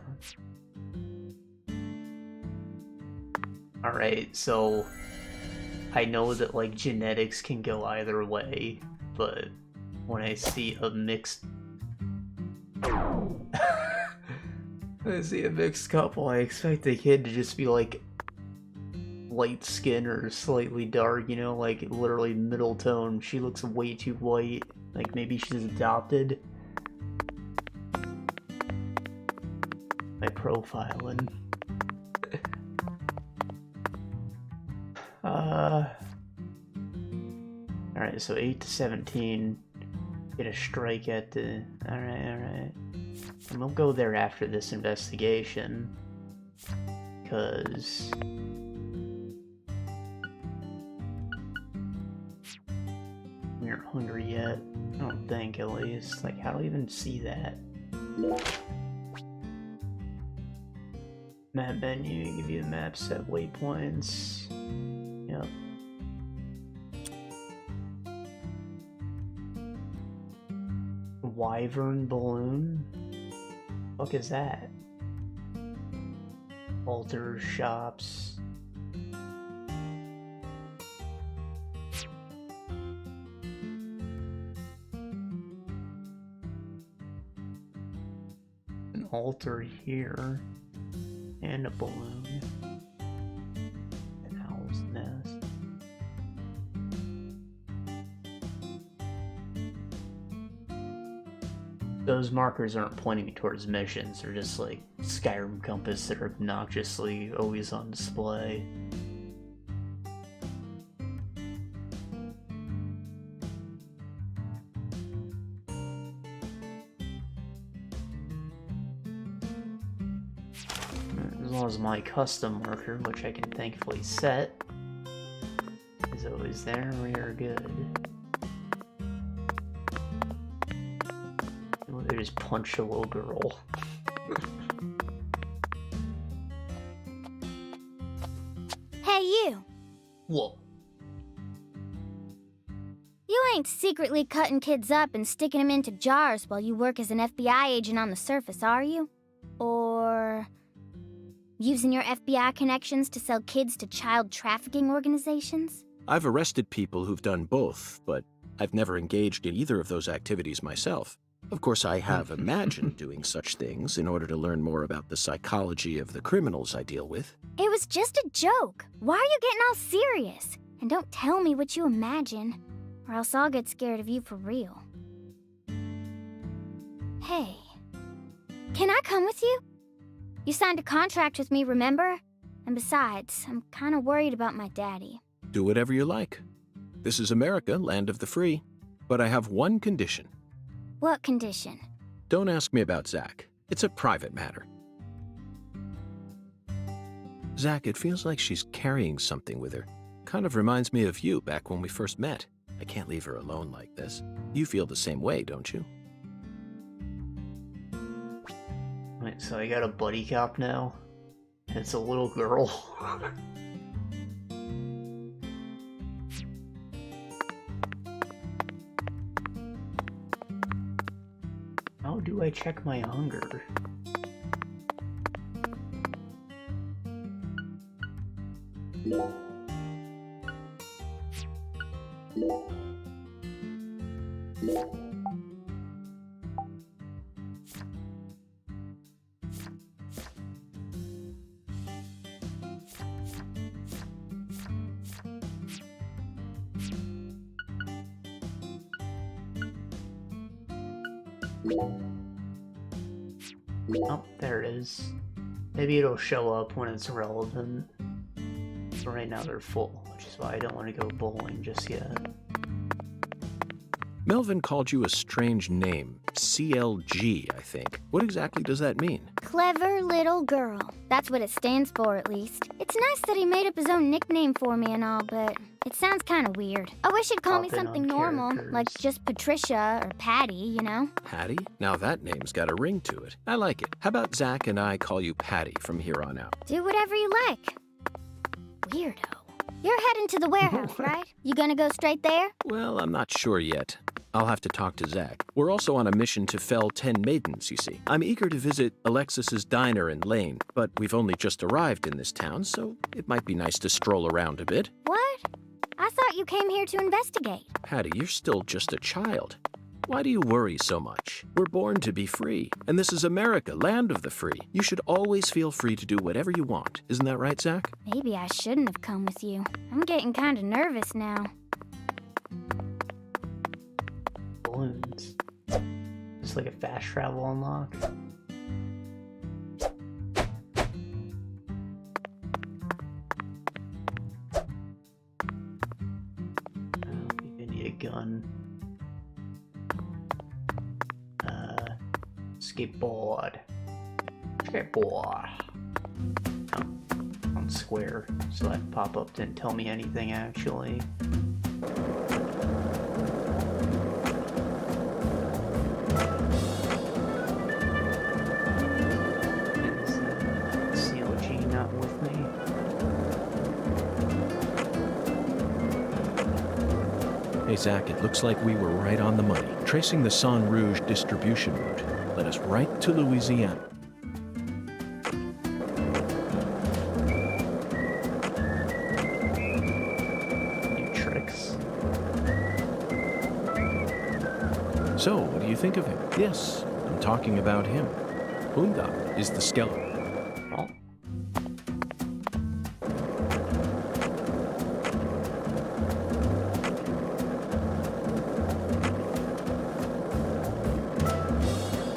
Alright, so I know that like genetics can go either way, but when I see a mixed couple, I expect the kid to just be like light skin or slightly dark, you know, like literally middle tone. She looks way too white, like maybe she's adopted. My profiling. Alright, so 8 to 17. Get a strike at the... Alright. And we'll go there after this investigation. Because... we aren't hungry yet. I don't think, at least. Like, how do I even see that? Map menu, give you the map set waypoints. Yep. Wyvern balloon? What is that? Altars, shops. An altar here. And a balloon. An owl's nest. Those markers aren't pointing me towards missions, they're just like Skyrim compass that are obnoxiously always on display. As long as my custom marker, which I can thankfully set, is always there, we are good. They just punch a little girl. Hey, you! Whoa. You ain't secretly cutting kids up and sticking them into jars while you work as an FBI agent on the surface, are you? Or... using your FBI connections to sell kids to child trafficking organizations? I've arrested people who've done both, but I've never engaged in either of those activities myself. Of course, I have imagined doing such things in order to learn more about the psychology of the criminals I deal with. It was just a joke. Why are you getting all serious? And don't tell me what you imagine, or else I'll get scared of you for real. Hey, can I come with you? You signed a contract with me, remember? And besides, I'm kind of worried about my daddy. Do whatever you like. This is America, land of the free. But I have one condition. What condition? Don't ask me about Zach. It's a private matter. Zach, it feels like she's carrying something with her. Kind of reminds me of you back when we first met. I can't leave her alone like this. You feel the same way, don't you? Wait, so I got a buddy cop now? It's a little girl. How do I check my hunger? Oh, there it is. Maybe it'll show up when it's relevant. But right now they're full, which is why I don't want to go bowling just yet. Melvin called you a strange name. CLG, I think. What exactly does that mean? Clever little girl. That's what it stands for, at least. It's nice that he made up his own nickname for me and all, but it sounds kind of weird. I wish he'd call me something normal, like just Patricia or Patty, you know? Patty? Now that name's got a ring to it. I like it. How about Zach and I call you Patty from here on out? Do whatever you like. Weirdo. You're heading to the warehouse, right? You gonna go straight there? Well, I'm not sure yet. I'll have to talk to Zach. We're also on a mission to fell 10 maidens, you see. I'm eager to visit Alexis's diner in Lane, but we've only just arrived in this town, so it might be nice to stroll around a bit. What? I thought you came here to investigate. Patty, you're still just a child. Why do you worry so much? We're born to be free, and this is America, land of the free. You should always feel free to do whatever you want. Isn't that right, Zach? Maybe I shouldn't have come with you. I'm getting kind of nervous now. Balloons. Just like a fast travel unlock. You need a gun. Skateboard. Skateboard. Oh, on square. So that pop-up didn't tell me anything actually. Is CLG not with me? Hey, Zach, it looks like we were right on the money. Tracing the Sang Rouge distribution route led us right to Louisiana. New tricks. So, what do you think of him? Yes, I'm talking about him. Boondock is the skeleton. Oh.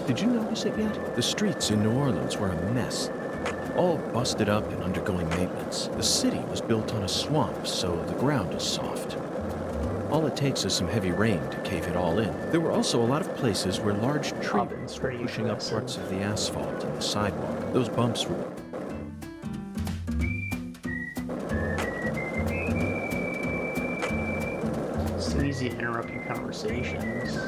Did you notice it yet? The streets in New Orleans were a mess. All busted up and undergoing maintenance. The city was built on a swamp, so the ground is soft. All it takes is some heavy rain to cave it all in. There were also a lot of places where large trees were pushing up parts of the asphalt and the sidewalk. Those bumps were... It's too easy to interrupt your conversations.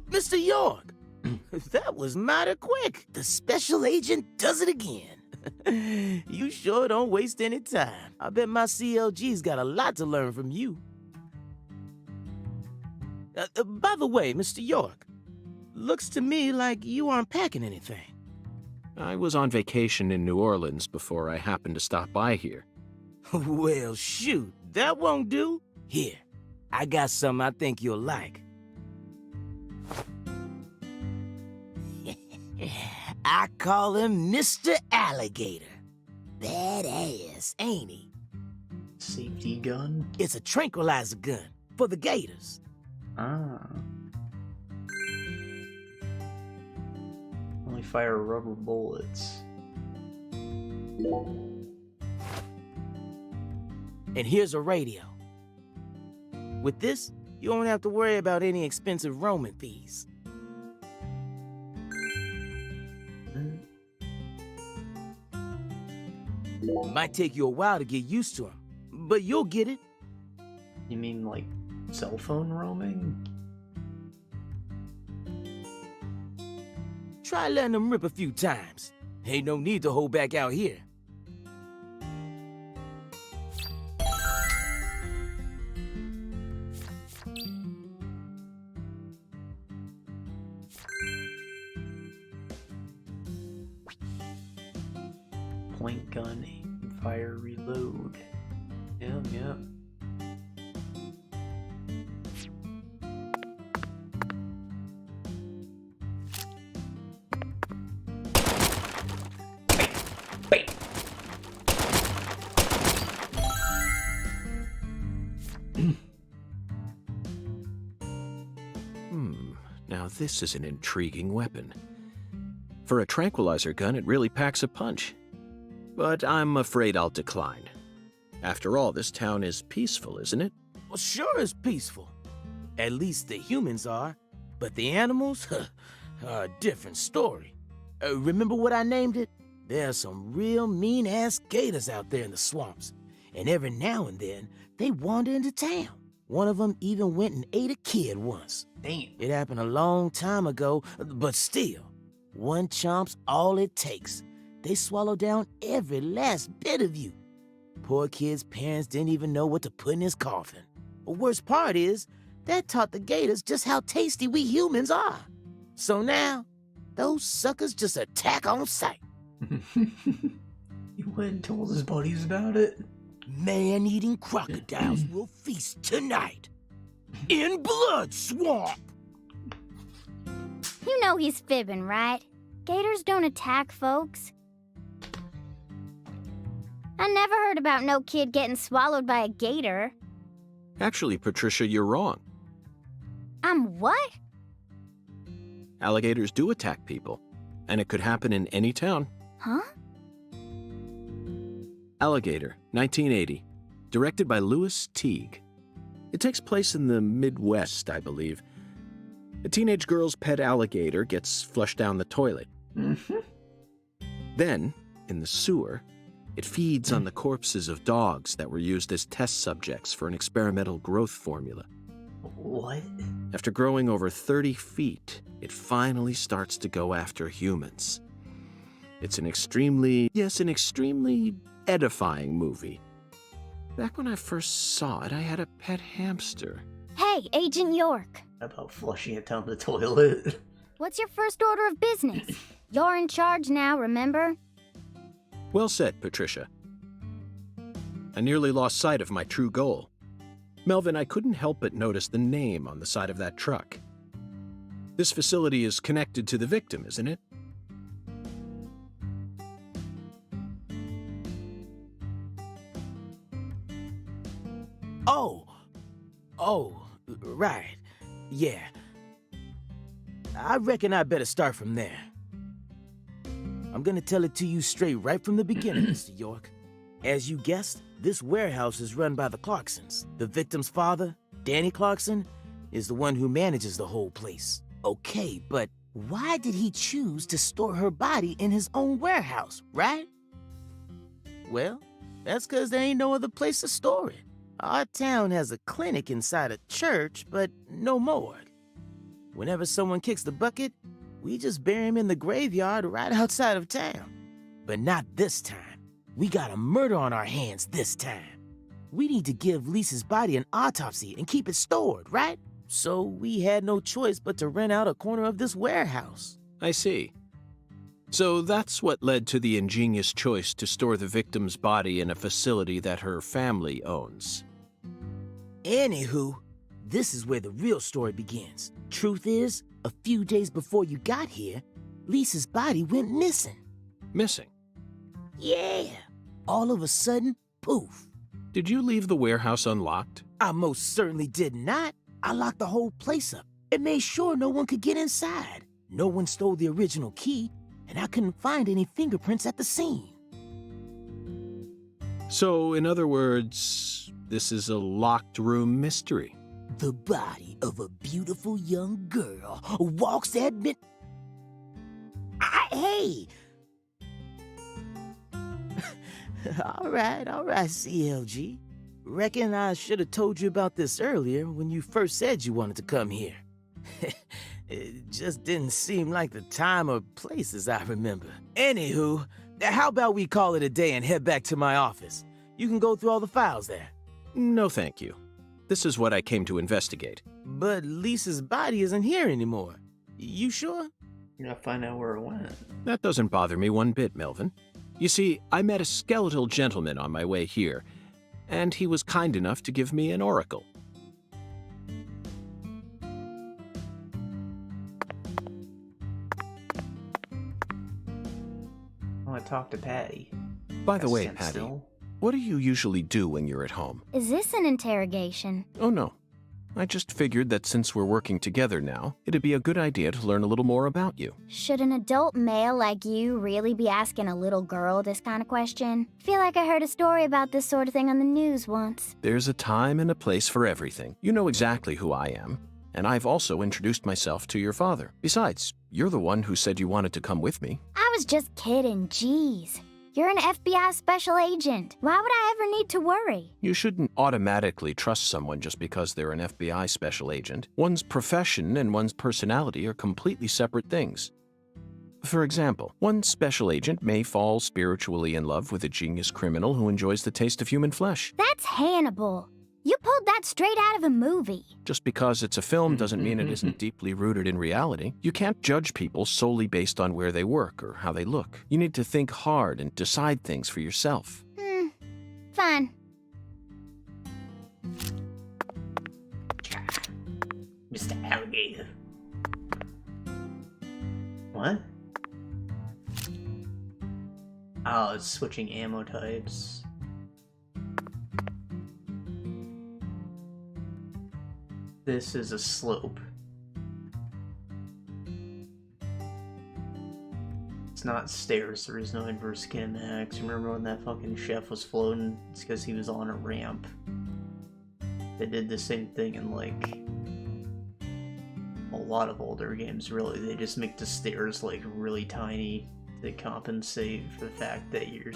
Mr. York, that was mighty quick. The special agent does it again. You sure don't waste any time. I bet my CLG's got a lot to learn from you. By the way, Mr. York, looks to me like you aren't packing anything. I was on vacation in New Orleans before I happened to stop by here. Well, shoot, that won't do. Here, I got something I think you'll like. I call him Mr. Alligator. Badass, ain't he? Safety gun? It's a tranquilizer gun for the gators. Ah. Only fire rubber bullets. And here's a radio. With this, you won't have to worry about any expensive roaming fees. Might take you a while to get used to him, but you'll get it. You mean like cell phone roaming? Try letting him rip a few times. Ain't no need to hold back out here. point gun, aim, fire, reload. Yep. Now this is an intriguing weapon. For a tranquilizer gun, it really packs a punch. But I'm afraid I'll decline. After all, this town is peaceful, isn't it? Well, sure it's peaceful. At least the humans are. But the animals are a different story. Remember what I named it? There are some real mean-ass gators out there in the swamps. And every now and then, they wander into town. One of them even went and ate a kid once. Damn. It happened a long time ago, but still, one chomp's all it takes. They swallow down every last bit of you. Poor kid's parents didn't even know what to put in his coffin. The worst part is, that taught the gators just how tasty we humans are. So now, those suckers just attack on sight. You went and told his buddies about it? Man-eating crocodiles will feast tonight. In Blood Swamp! You know he's fibbing, right? Gators don't attack folks. I never heard about no kid getting swallowed by a gator. Actually, Patricia, you're wrong. I'm what? Alligators do attack people, and it could happen in any town. Huh? Alligator, 1980. Directed by Louis Teague. It takes place in the Midwest, I believe. A teenage girl's pet alligator gets flushed down the toilet. Then, in the sewer, it feeds on the corpses of dogs that were used as test subjects for an experimental growth formula. What? After growing over 30 feet, it finally starts to go after humans. It's an extremely edifying movie. Back when I first saw it, I had a pet hamster. Hey, Agent York. About flushing it down the toilet. What's your first order of business? You're in charge now, remember? Well said, Patricia. I nearly lost sight of my true goal. Melvin, I couldn't help but notice the name on the side of that truck. This facility is connected to the victim, isn't it? Oh, right. Yeah. I reckon I better start from there. I'm gonna tell it to you straight right from the beginning, Mr. York. As you guessed, this warehouse is run by the Clarksons. The victim's father, Danny Clarkson, is the one who manages the whole place. Okay, but why did he choose to store her body in his own warehouse, right? Well, that's 'cause there ain't no other place to store it. Our town has a clinic inside a church, but no morgue. Whenever someone kicks the bucket, we just bury him in the graveyard right outside of town. But not this time. We got a murder on our hands this time. We need to give Lisa's body an autopsy and keep it stored, right? So we had no choice but to rent out a corner of this warehouse. I see. So that's what led to the ingenious choice to store the victim's body in a facility that her family owns. Anywho, this is where the real story begins. Truth is, a few days before you got here, Lisa's body went missing. Missing? Yeah. All of a sudden, poof. Did you leave the warehouse unlocked? I most certainly did not. I locked the whole place up and made sure no one could get inside. No one stole the original key, and I couldn't find any fingerprints at the scene. So, in other words, this is a locked room mystery. The body of a beautiful young girl walks at mid... Hey! All right, CLG. Reckon I should have told you about this earlier when you first said you wanted to come here. It just didn't seem like the time or place as I remember. Anywho, how about we call it a day and head back to my office? You can go through all the files there. No, thank you. This is what I came to investigate. But Lisa's body isn't here anymore. You sure? You gotta find out where it went. That doesn't bother me one bit, Melvin. You see, I met a skeletal gentleman on my way here, and he was kind enough to give me an oracle. I want to talk to Patty. By the way, Stand Patty, still. what do you usually do when you're at home? Is this an interrogation? Oh, no. I just figured that since we're working together now, it'd be a good idea to learn a little more about you. Should an adult male like you really be asking a little girl this kind of question? Feel like I heard a story about this sort of thing on the news once. There's a time and a place for everything. You know exactly who I am. And I've also introduced myself to your father. Besides, you're the one who said you wanted to come with me. I was just kidding, jeez. You're an FBI special agent. Why would I ever need to worry? You shouldn't automatically trust someone just because they're an FBI special agent. One's profession and one's personality are completely separate things. For example, one special agent may fall spiritually in love with a genius criminal who enjoys the taste of human flesh. That's Hannibal. You pulled that straight out of a movie. Just because it's a film doesn't mean it isn't deeply rooted in reality. You can't judge people solely based on where they work or how they look. You need to think hard and decide things for yourself. Fine. Mr. Alligator. What? Oh, it's switching ammo types. This is a slope. It's not stairs, there is no inverse kinematics. Remember when that fucking chef was floating? It's because he was on a ramp. They did the same thing in, like, a lot of older games, really. They just make the stairs, like, really tiny to compensate for the fact that you're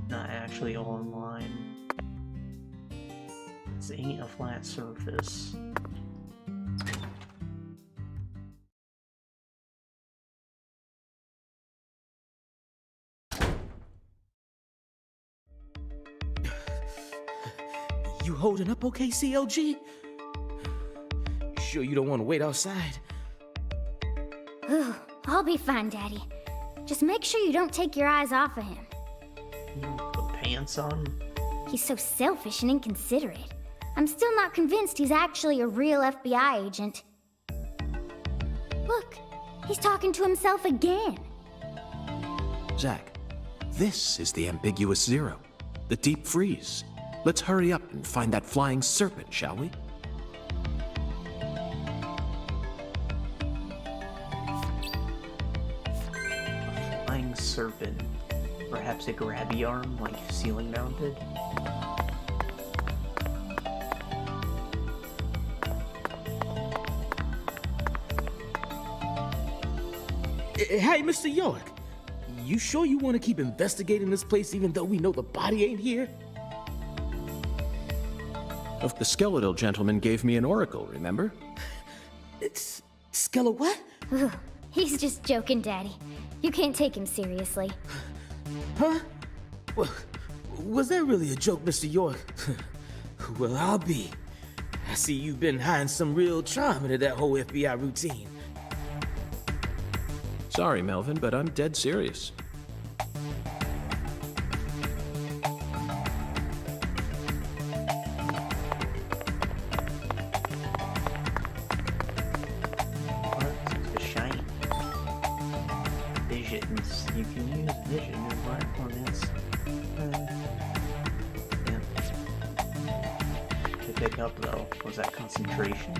not actually all in line. This ain't a flat surface. You holding up okay, CLG? Sure you don't want to wait outside? I'll be fine, Daddy. Just make sure you don't take your eyes off of him. Put pants on? He's so selfish and inconsiderate. I'm still not convinced he's actually a real FBI agent. Look, he's talking to himself again. Zach, this is the ambiguous zero, the deep freeze. Let's hurry up and find that flying serpent, shall we? Flying serpent. Perhaps a grabby arm, like ceiling mounted? Hey, Mr. York. You sure you want to keep investigating this place even though we know the body ain't here? The skeletal gentleman gave me an oracle, remember? It's... Skella what? He's just joking, Daddy. You can't take him seriously. Huh? Well, was that really a joke, Mr. York? Well, I'll be. I see you've been hiding some real charm into that whole FBI routine. Sorry, Melvin, but I'm dead serious. The shine. Visions. You can use vision in mindfulness. Yeah. To pick up though, was that concentration?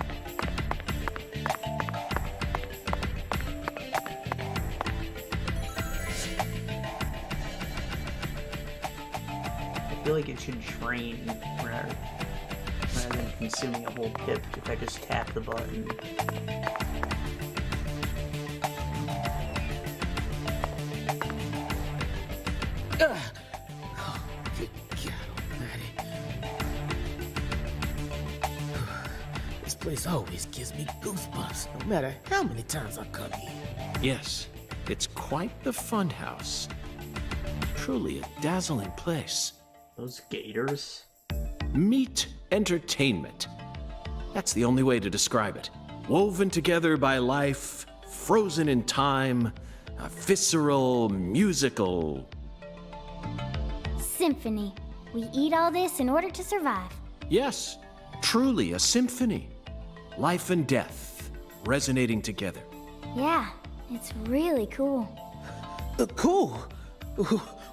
I feel like it should drain rather than consuming a whole pip if I just tap the button. Oh, good God almighty. This place always gives me goosebumps, no matter how many times I come here. Yes, it's quite the fun house. Truly a dazzling place. Those gators? Meat entertainment. That's the only way to describe it. Woven together by life, frozen in time, a visceral, musical symphony. We eat all this in order to survive. Yes, truly a symphony. Life and death resonating together. Yeah, it's really cool. Cool.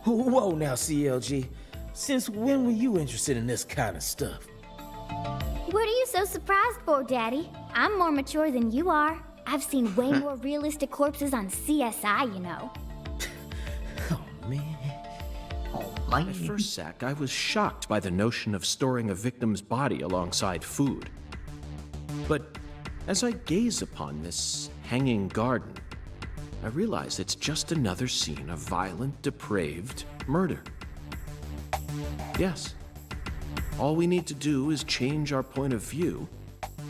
Whoa now, CLG. Since when were you interested in this kind of stuff? What are you so surprised for, Daddy? I'm more mature than you are. I've seen way more realistic corpses on CSI, you know. Oh, man. At first, Zach, I was shocked by the notion of storing a victim's body alongside food. But as I gaze upon this hanging garden, I realize it's just another scene of violent, depraved murder. Yes, all we need to do is change our point of view,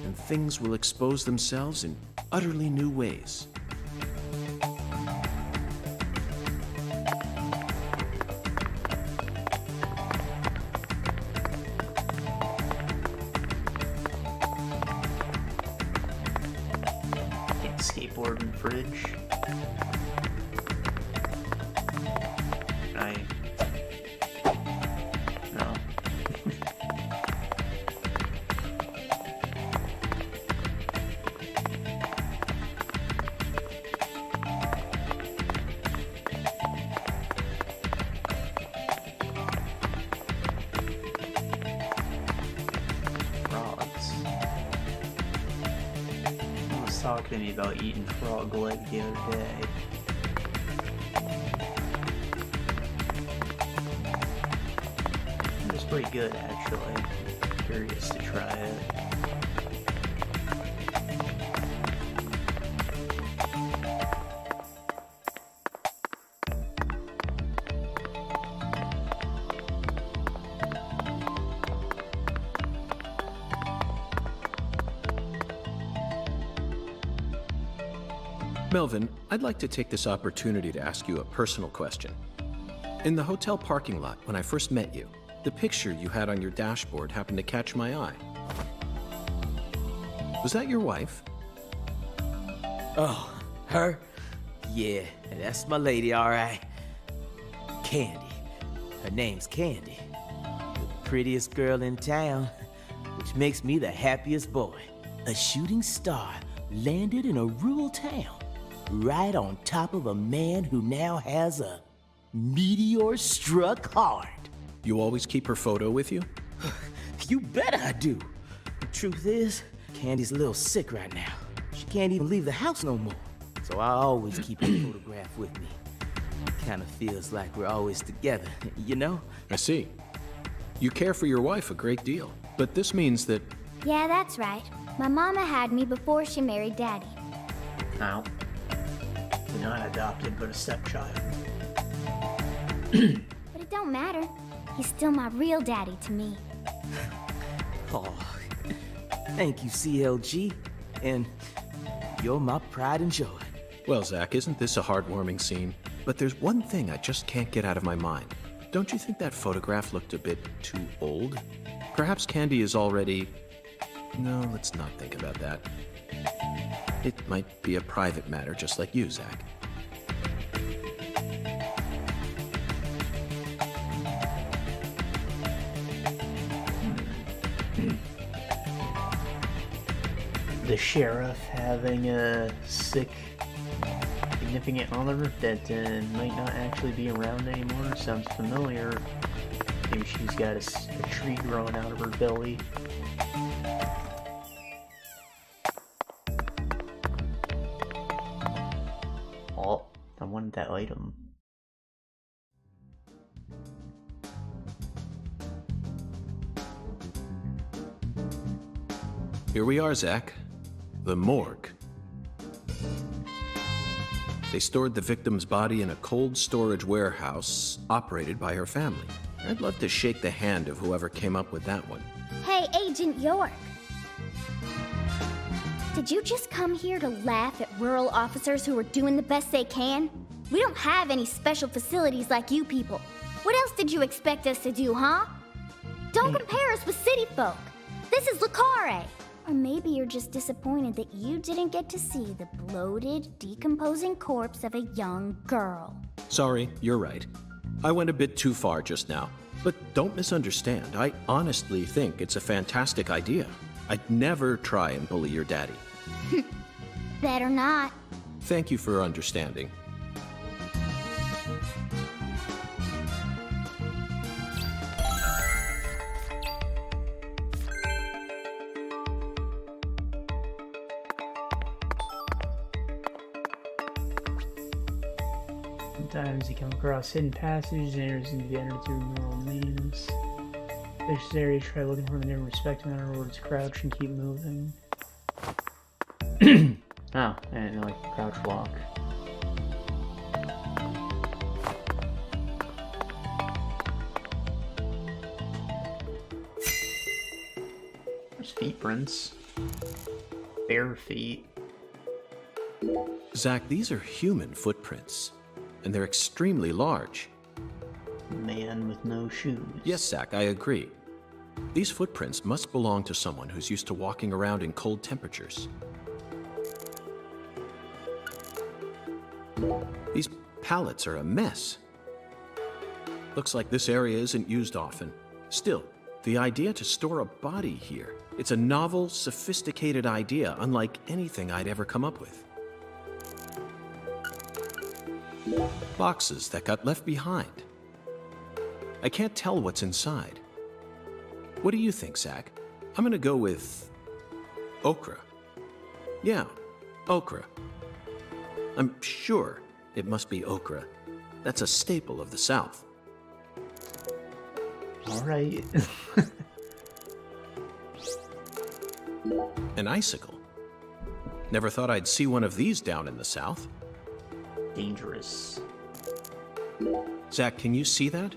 and things will expose themselves in utterly new ways. Skateboard and fridge. No. Talking to me about eating frog leg the other day. It was pretty good, actually. Curious to try it. Melvin, I'd like to take this opportunity to ask you a personal question. In the hotel parking lot, when I first met you, the picture you had on your dashboard happened to catch my eye. Was that your wife? Oh, her? Yeah, that's my lady, all right. Candy. Her name's Candy. The prettiest girl in town, which makes me the happiest boy. A shooting star landed in a rural town, right on top of a man who now has a meteor-struck heart. You always keep her photo with you? You bet I do. The truth is, Candy's a little sick right now. She can't even leave the house no more. So I always keep her photograph with me. Kind of feels like we're always together, you know? I see. You care for your wife a great deal, but this means that... Yeah, that's right. My mama had me before she married Daddy. Ow. Not adopted, but a stepchild. But it don't matter. He's still my real daddy to me. Oh, thank you, CLG. And you're my pride and joy. Well, Zach, isn't this a heartwarming scene? But there's one thing I just can't get out of my mind. Don't you think that photograph looked a bit too old? Perhaps Candy is already... No, let's not think about that. It might be a private matter, just like you, Zach. The sheriff having a sick significant other that might not actually be around anymore sounds familiar. Maybe she's got a tree growing out of her belly. Oh, I wanted that item. Here we are, Zach. The morgue. They stored the victim's body in a cold storage warehouse operated by her family. I'd love to shake the hand of whoever came up with that one. Hey, Agent York. Did you just come here to laugh at rural officers who are doing the best they can? We don't have any special facilities like you people. What else did you expect us to do, huh? Don't compare us with city folk. This is Carre. Or maybe you're just disappointed that you didn't get to see the bloated, decomposing corpse of a young girl. Sorry, you're right. I went a bit too far just now. But don't misunderstand. I honestly think it's a fantastic idea. I'd never try and bully your daddy. Better not. Thank you for understanding. Sometimes you come across hidden passages and areas need to be entered through normal means. This area, try looking for the never respecting in other words, crouch and keep moving. Oh, and like crouch walk. There's feet prints. Bare feet. Zach, these are human footprints, and they're extremely large. Man with no shoes. Yes, Zach, I agree. These footprints must belong to someone who's used to walking around in cold temperatures. These pallets are a mess. Looks like this area isn't used often. Still, the idea to store a body here, it's a novel, sophisticated idea unlike anything I'd ever come up with. Boxes that got left behind. I can't tell what's inside. What do you think, Zach? I'm gonna go with okra. Yeah, okra. I'm sure it must be okra. That's a staple of the South. All right. An icicle. Never thought I'd see one of these down in the South. Dangerous. Zach, can you see that?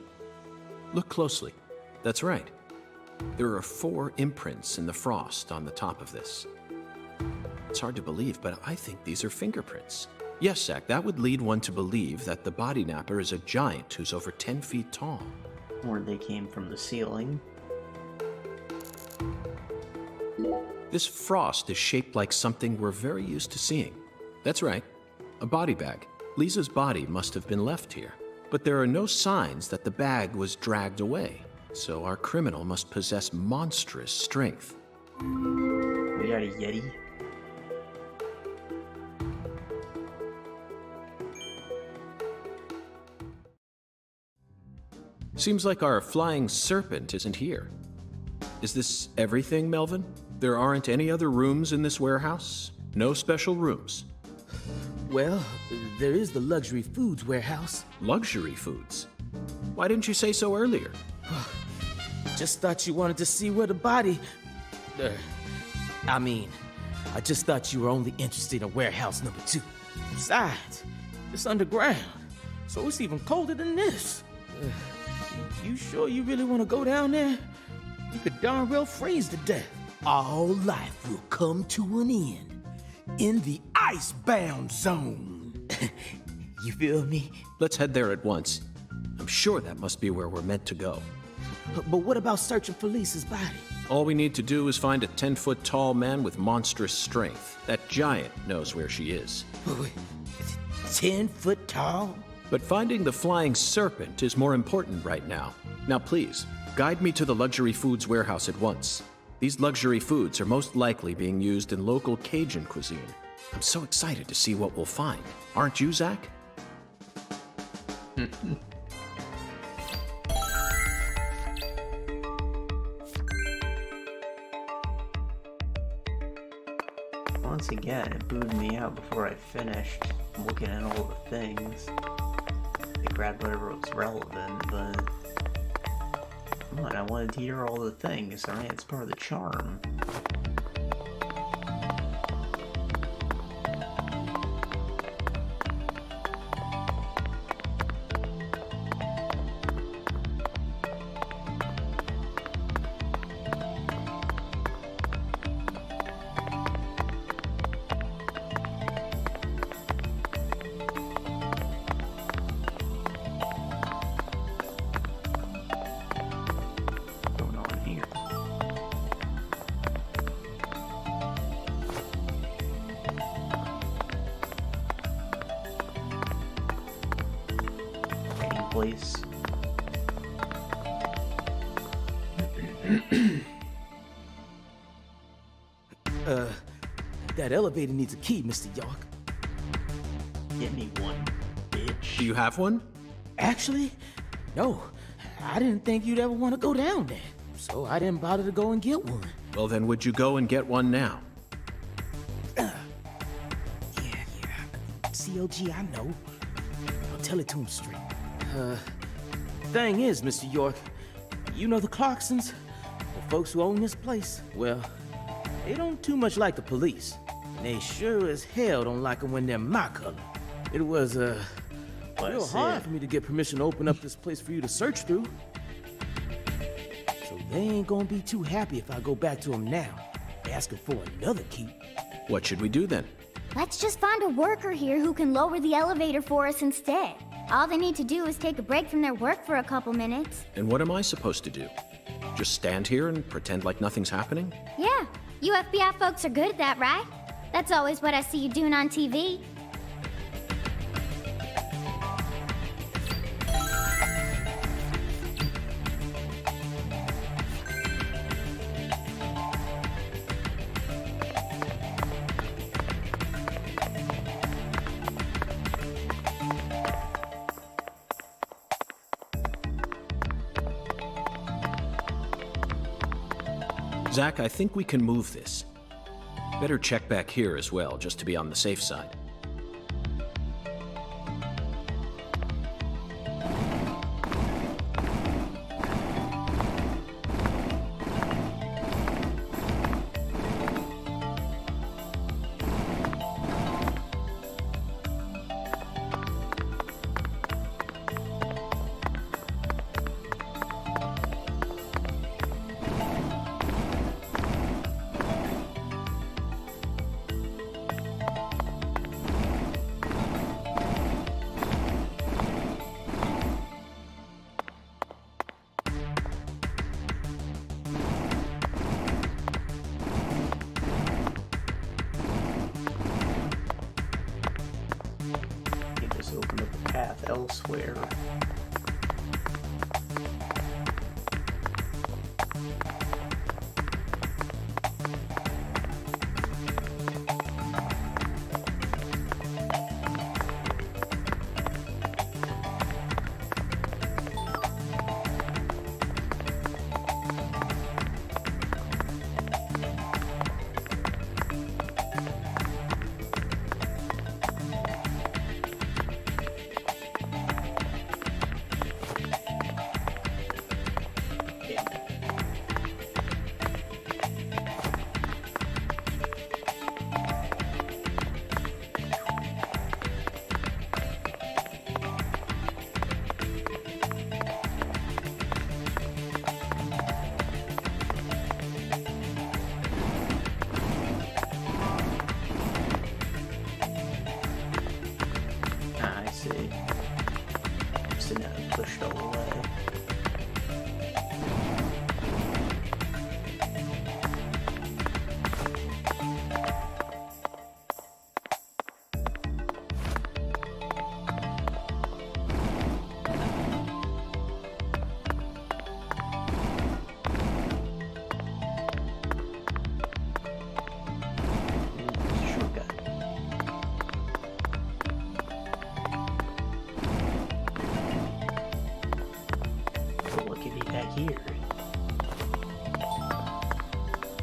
Look closely. That's right. There are 4 imprints in the frost on the top of this. It's hard to believe, but I think these are fingerprints. Yes, Zach, that would lead one to believe that the body napper is a giant who's over 10 feet tall. Or they came from the ceiling. This frost is shaped like something we're very used to seeing. That's right, a body bag. Lisa's body must have been left here. But there are no signs that the bag was dragged away, so our criminal must possess monstrous strength. We got a Yeti. Seems like our flying serpent isn't here. Is this everything, Melvin? There aren't any other rooms in this warehouse? No special rooms? Well, there is the luxury foods warehouse. Luxury foods? Why didn't you say so earlier? Just thought you wanted to see where the body... I just thought you were only interested in warehouse number 2. Besides, it's underground, so it's even colder than this. You sure you really want to go down there? You could darn well freeze to death. All life will come to an end in the icebound zone. You feel me? Let's head there at once. I'm sure that must be where we're meant to go. But what about searching for Lisa's body? All we need to do is find a 10-foot tall man with monstrous strength. That giant knows where she is. 10 foot tall? But finding the flying serpent is more important right now. Now please, guide me to the luxury foods warehouse at once. These luxury foods are most likely being used in local Cajun cuisine. I'm so excited to see what we'll find. Aren't you, Zach? Once again, it booted me out before I finished looking at all the things. I grabbed whatever was relevant, but... Come on, I wanted to hear all the things, alright? It's part of the charm. place. That elevator needs a key, Mr. York. Give me one, bitch. Do you have one? Actually, no. I didn't think you'd ever want to go down there, so I didn't bother to go and get one. Well, then would you go and get one now? Yeah. COG, I know. I'll tell it to him straight. Thing is, Mr. York, you know the Clarksons? The folks who own this place? Well, they don't too much like the police. And they sure as hell don't like them when they're my color. It was, real hard for me to get permission to open up this place for you to search through. So they ain't gonna be too happy if I go back to them now, asking for another key. What should we do then? Let's just find a worker here who can lower the elevator for us instead. All they need to do is take a break from their work for a couple minutes. And what am I supposed to do? Just stand here and pretend like nothing's happening? Yeah, you FBI folks are good at that, right? That's always what I see you doing on TV. Zach, I think we can move this. Better check back here as well, just to be on the safe side. Elsewhere. Pushed all the way. Here.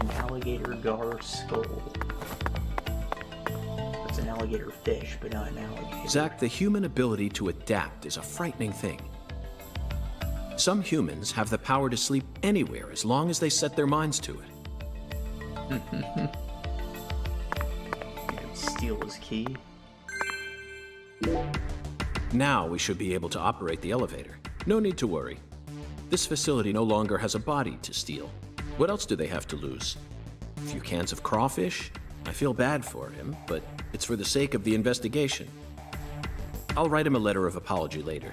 An alligator gar skull. It's an alligator fish, but not an alligator. Zach, the human ability to adapt is a frightening thing. Some humans have the power to sleep anywhere as long as they set their minds to it. You can steal his key. Now we should be able to operate the elevator. No need to worry. This facility no longer has a body to steal. What else do they have to lose? A few cans of crawfish? I feel bad for him, but it's for the sake of the investigation. I'll write him a letter of apology later.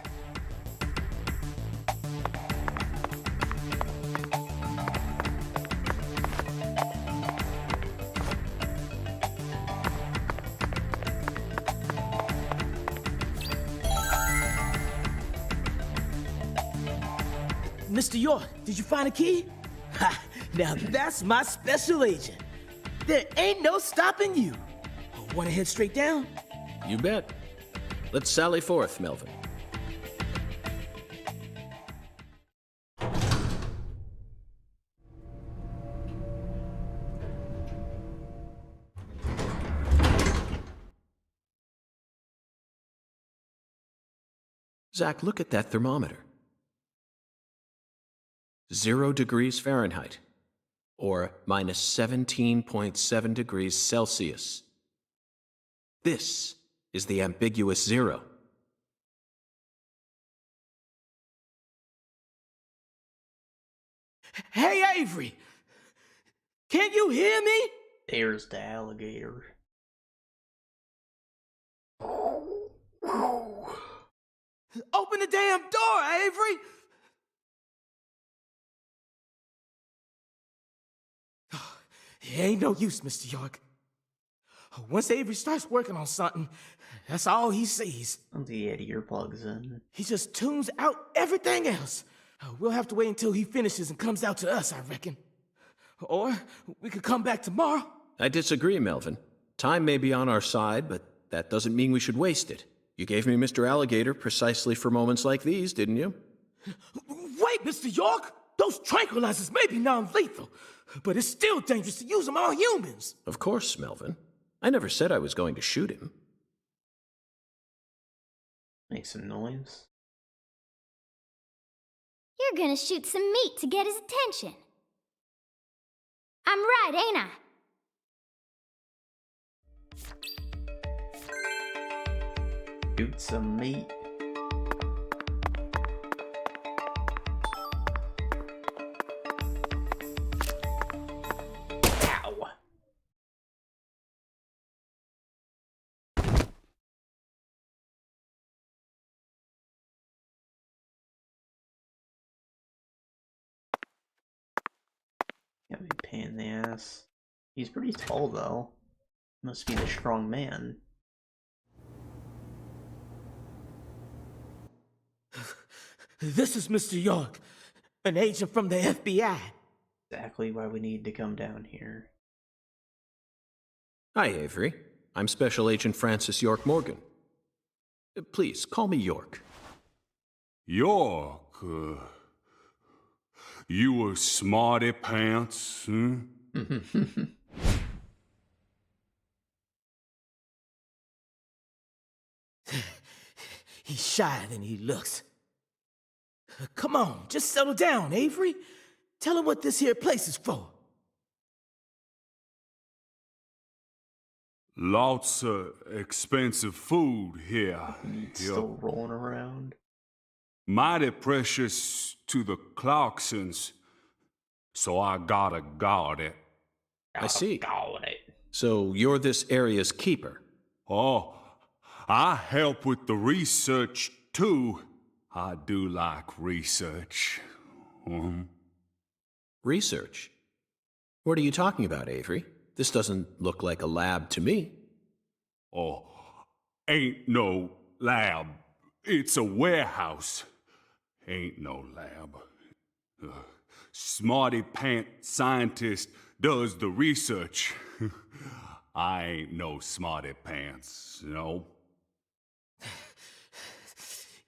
Mr. York, did you find a key? Ha! Now that's my special agent. There ain't no stopping you. Want to head straight down? You bet. Let's sally forth, Melvin. Zach, look at that thermometer. 0 degrees Fahrenheit, or minus 17.7 degrees Celsius. This is the ambiguous 0. Hey, Avery! Can you hear me? There's the alligator. Open the damn door, Avery! It ain't no use, Mr. York. Once Avery starts working on something, that's all he sees. He had earplugs in. He just tunes out everything else. We'll have to wait until he finishes and comes out to us, I reckon. Or we could come back tomorrow. I disagree, Melvin. Time may be on our side, but that doesn't mean we should waste it. You gave me Mr. Alligator precisely for moments like these, didn't you? Wait, Mr. York! Those tranquilizers may be non-lethal, but it's still dangerous to use them on humans. Of course, Melvin. I never said I was going to shoot him. Make some noise. You're gonna shoot some meat to get his attention. I'm right, ain't I? Shoot some meat. Ow. Got me a pain in the ass. He's pretty tall though. Must be a strong man. This is Mr. York, an agent from the FBI. Exactly why we need to come down here. Hi, Avery. I'm Special Agent Francis York Morgan. Please, call me York. York, you a smarty pants, huh? He's shyer than he looks. Come on, just settle down, Avery. Tell him what this here place is for. Lots of expensive food here. Still rolling around. Mighty precious to the Clarksons, so I gotta guard it. I see. Guard it. So you're this area's keeper? Oh, I help with the research too. I do like research. Research? What are you talking about, Avery? This doesn't look like a lab to me. Oh, ain't no lab. It's a warehouse. Ain't no lab. Smarty pant scientist does the research. I ain't no smarty pants, you know?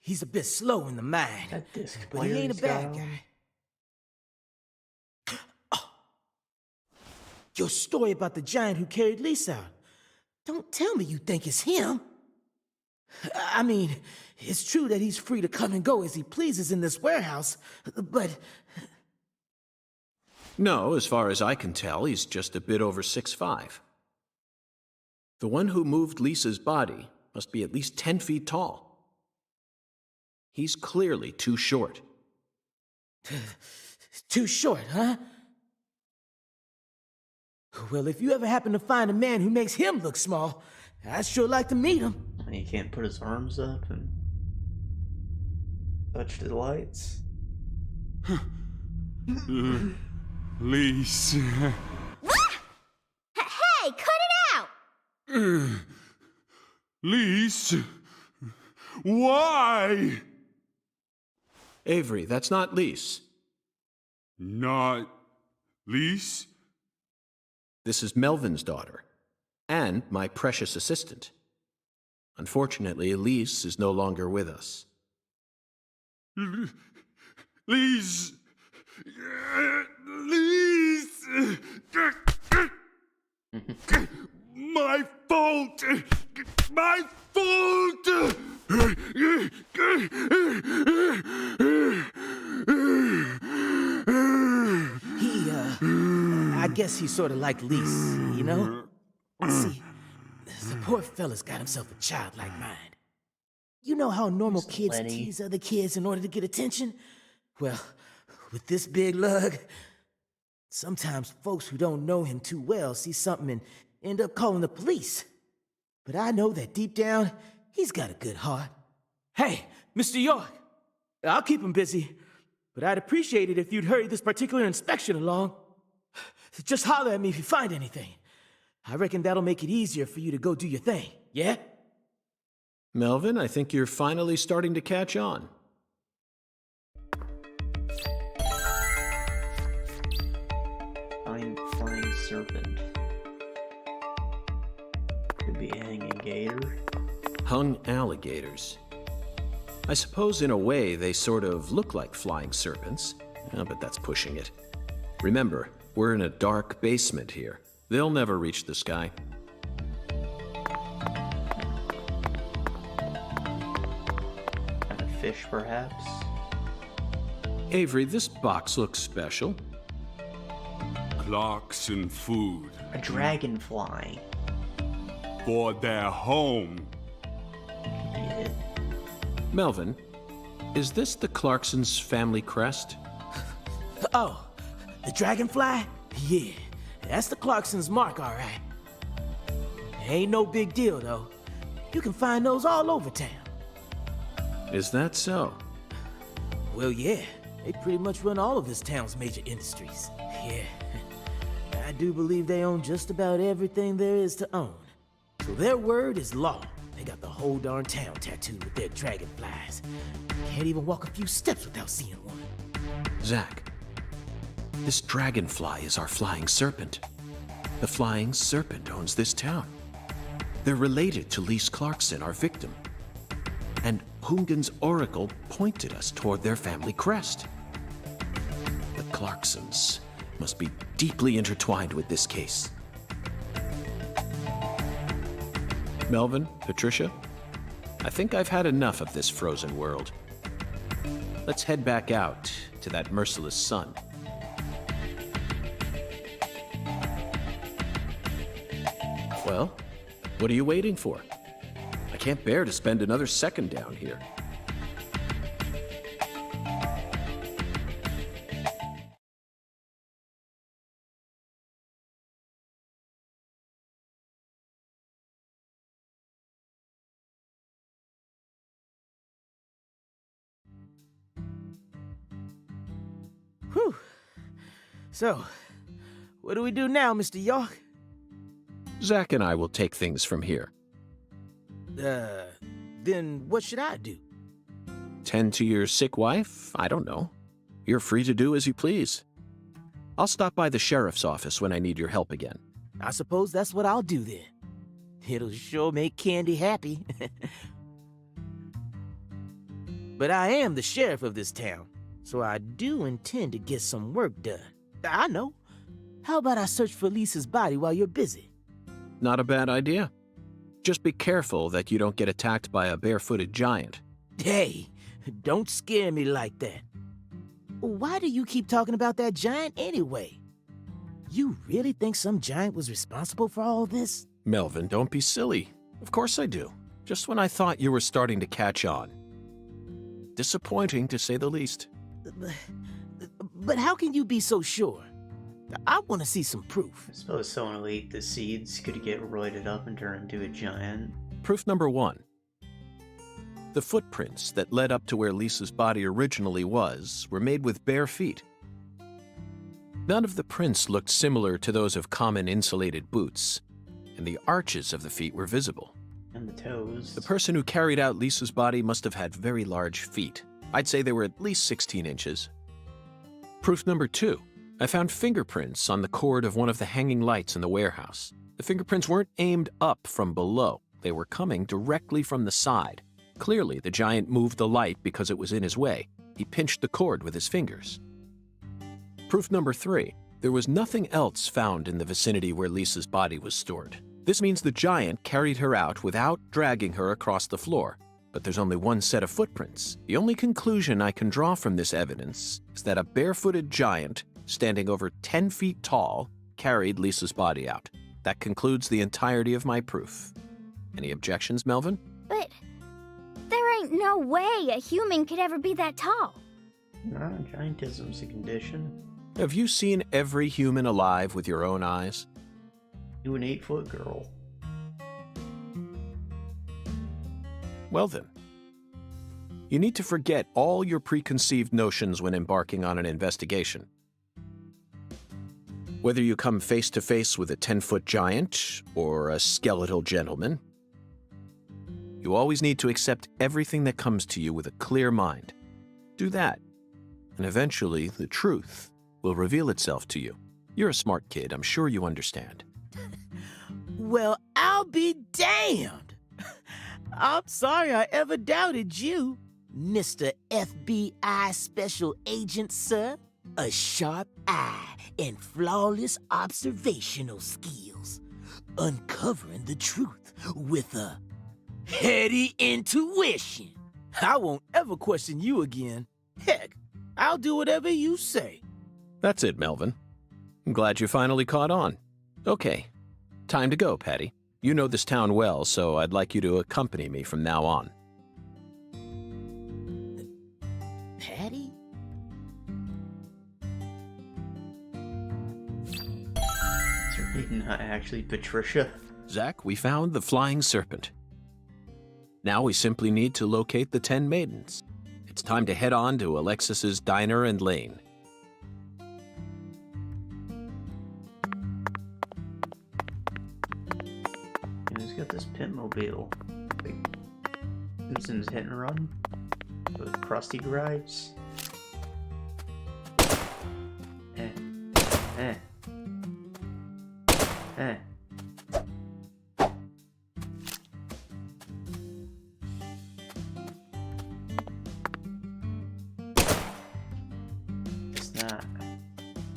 He's a bit slow in the mind, That disc but he ain't a player's bad got guy. Oh. Your story about the giant who carried Lisa out. Don't tell me you think it's him. I mean, it's true that he's free to come and go as he pleases in this warehouse, but... No, as far as I can tell, he's just a bit over 6'5". The one who moved Lisa's body must be at least 10 feet tall. He's clearly too short. Too short, huh? Well, if you ever happen to find a man who makes him look small, I'd sure like to meet him. And he can't put his arms up and touch the lights. Lise. Hey, cut it out! Lise. Why? Avery, that's not Lise. Not Lise? This is Melvin's daughter, and my precious assistant. Unfortunately, Elise is no longer with us. Lise! Lise! My fault! My fault! I guess he's sort of like Lise, you know? See, the poor fella's got himself a childlike mind. You know how normal kids tease other kids in order to get attention? Well, with this big lug, sometimes folks who don't know him too well see something and end up calling the police. But I know that deep down, he's got a good heart. Hey, Mr. York, I'll keep him busy, but I'd appreciate it if you'd hurry this particular inspection along. Just holler at me if you find anything. I reckon that'll make it easier for you to go do your thing, yeah? Melvin, I think you're finally starting to catch on. Flying serpent. Could be a hanging gator. Hung alligators. I suppose in a way they sort of look like flying serpents, but that's pushing it. Remember, we're in a dark basement here. They'll never reach the sky. And a fish, perhaps? Avery, this box looks special. Clarkson food. A dragonfly. For their home. Yeah. Melvin, is this the Clarkson's family crest? Oh, the dragonfly? Yeah, that's the Clarkson's mark, all right. Ain't no big deal, though. You can find those all over town. Is that so? Well, yeah. They pretty much run all of this town's major industries. Yeah. I do believe they own just about everything there is to own. So their word is law. They got the whole darn town tattooed with their dragonflies. Can't even walk a few steps without seeing one. Zach, this dragonfly is our flying serpent. The flying serpent owns this town. They're related to Lise Clarkson, our victim. And Hungan's oracle pointed us toward their family crest. The Clarksons must be deeply intertwined with this case. Melvin, Patricia, I think I've had enough of this frozen world. Let's head back out to that merciless sun. Well, what are you waiting for? I can't bear to spend another second down here. Whew. So, what do we do now, Mr. York? Zach and I will take things from here. Then what should I do? Tend to your sick wife? I don't know. You're free to do as you please. I'll stop by the sheriff's office when I need your help again. I suppose that's what I'll do then. It'll sure make Candy happy. But I am the sheriff of this town, so I do intend to get some work done. I know. How about I search for Lisa's body while you're busy? Not a bad idea. Just be careful that you don't get attacked by a barefooted giant. Hey, don't scare me like that. Why do you keep talking about that giant anyway? You really think some giant was responsible for all this? Melvin, don't be silly. Of course I do. Just when I thought you were starting to catch on. Disappointing, to say the least. But how can you be so sure? I want to see some proof. I suppose someone who ate the seeds could get roided up and turn into a giant. Proof number 1. The footprints that led up to where Lisa's body originally was were made with bare feet. None of the prints looked similar to those of common insulated boots, and the arches of the feet were visible. And the toes. The person who carried out Lisa's body must have had very large feet. I'd say they were at least 16 inches. Proof number 2. I found fingerprints on the cord of one of the hanging lights in the warehouse. The fingerprints weren't aimed up from below. They were coming directly from the side. Clearly, the giant moved the light because it was in his way. He pinched the cord with his fingers. Proof number 3. There was nothing else found in the vicinity where Lisa's body was stored. This means the giant carried her out without dragging her across the floor. But there's only one set of footprints. The only conclusion I can draw from this evidence is that a barefooted giant, standing over 10 feet tall, carried Lisa's body out. That concludes the entirety of my proof. Any objections, Melvin? But there ain't no way a human could ever be that tall. Nah, giantism's a condition. Have you seen every human alive with your own eyes? You an 8-foot girl. Well then, you need to forget all your preconceived notions when embarking on an investigation. Whether you come face to face with a 10-foot giant or a skeletal gentleman, you always need to accept everything that comes to you with a clear mind. Do that, and eventually the truth will reveal itself to you. You're a smart kid, I'm sure you understand. Well, I'll be damned. I'm sorry I ever doubted you, Mr. FBI Special Agent, sir. A sharp eye and flawless observational skills. Uncovering the truth with a heady intuition. I won't ever question you again. Heck, I'll do whatever you say. That's it, Melvin. I'm glad you finally caught on. Okay, time to go, Patty. You know this town well, so I'd like you to accompany me from now on. Patty? It's her name, not actually Patricia. Zach, we found the flying serpent. Now we simply need to locate the 10 maidens. It's time to head on to Alexis's Diner and Lane. And who's got this Pitmobile? Like, Simpsons Hit and Run? With Krusty drives? Eh. It's not.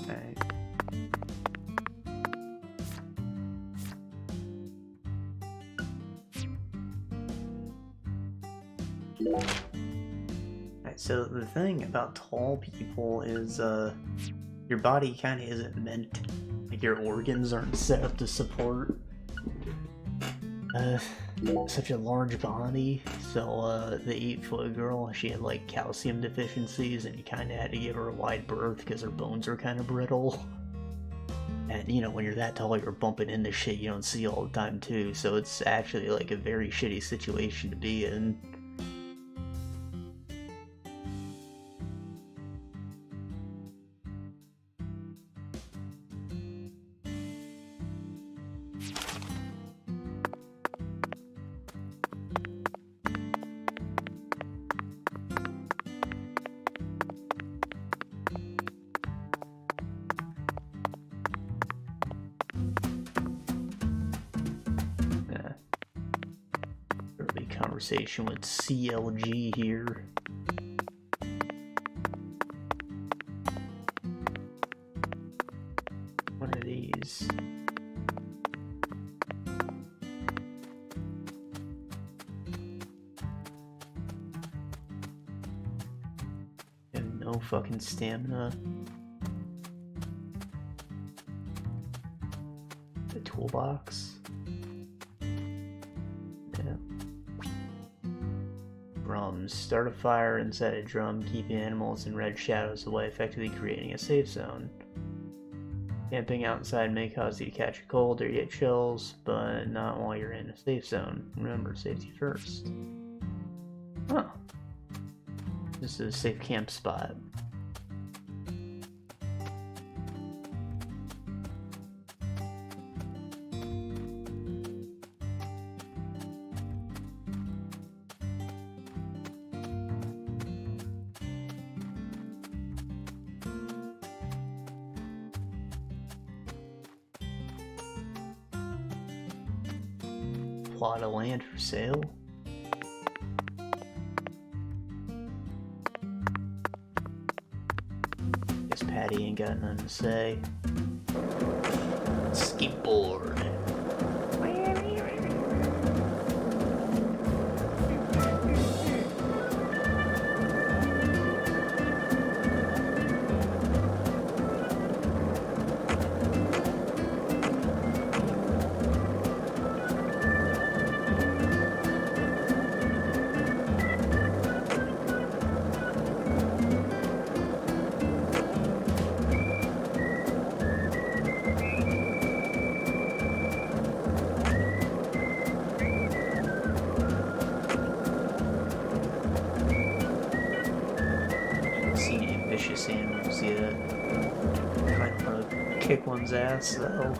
Right. Alright, so the thing about tall people is, your body kind of isn't meant, like your organs aren't set up to support such a large body. So the 8-foot girl, she had like calcium deficiencies, and you kind of had to give her a wide berth because her bones are kind of brittle. And you know, when you're that tall, you're bumping into shit you don't see all the time too. So it's actually like a very shitty situation to be in. Conversation with CLG here. One of these. I have no fucking stamina. The toolbox. Start a fire inside a drum, keeping animals and red shadows away, effectively creating a safe zone. Camping outside may cause you to catch a cold or get chills, but not while you're in a safe zone. Remember, safety first. Oh. This is a safe camp spot. plot of land for sale. Guess Patty ain't got nothing to say. Skateboard. Animals yet. Kind of want to kick one's ass though.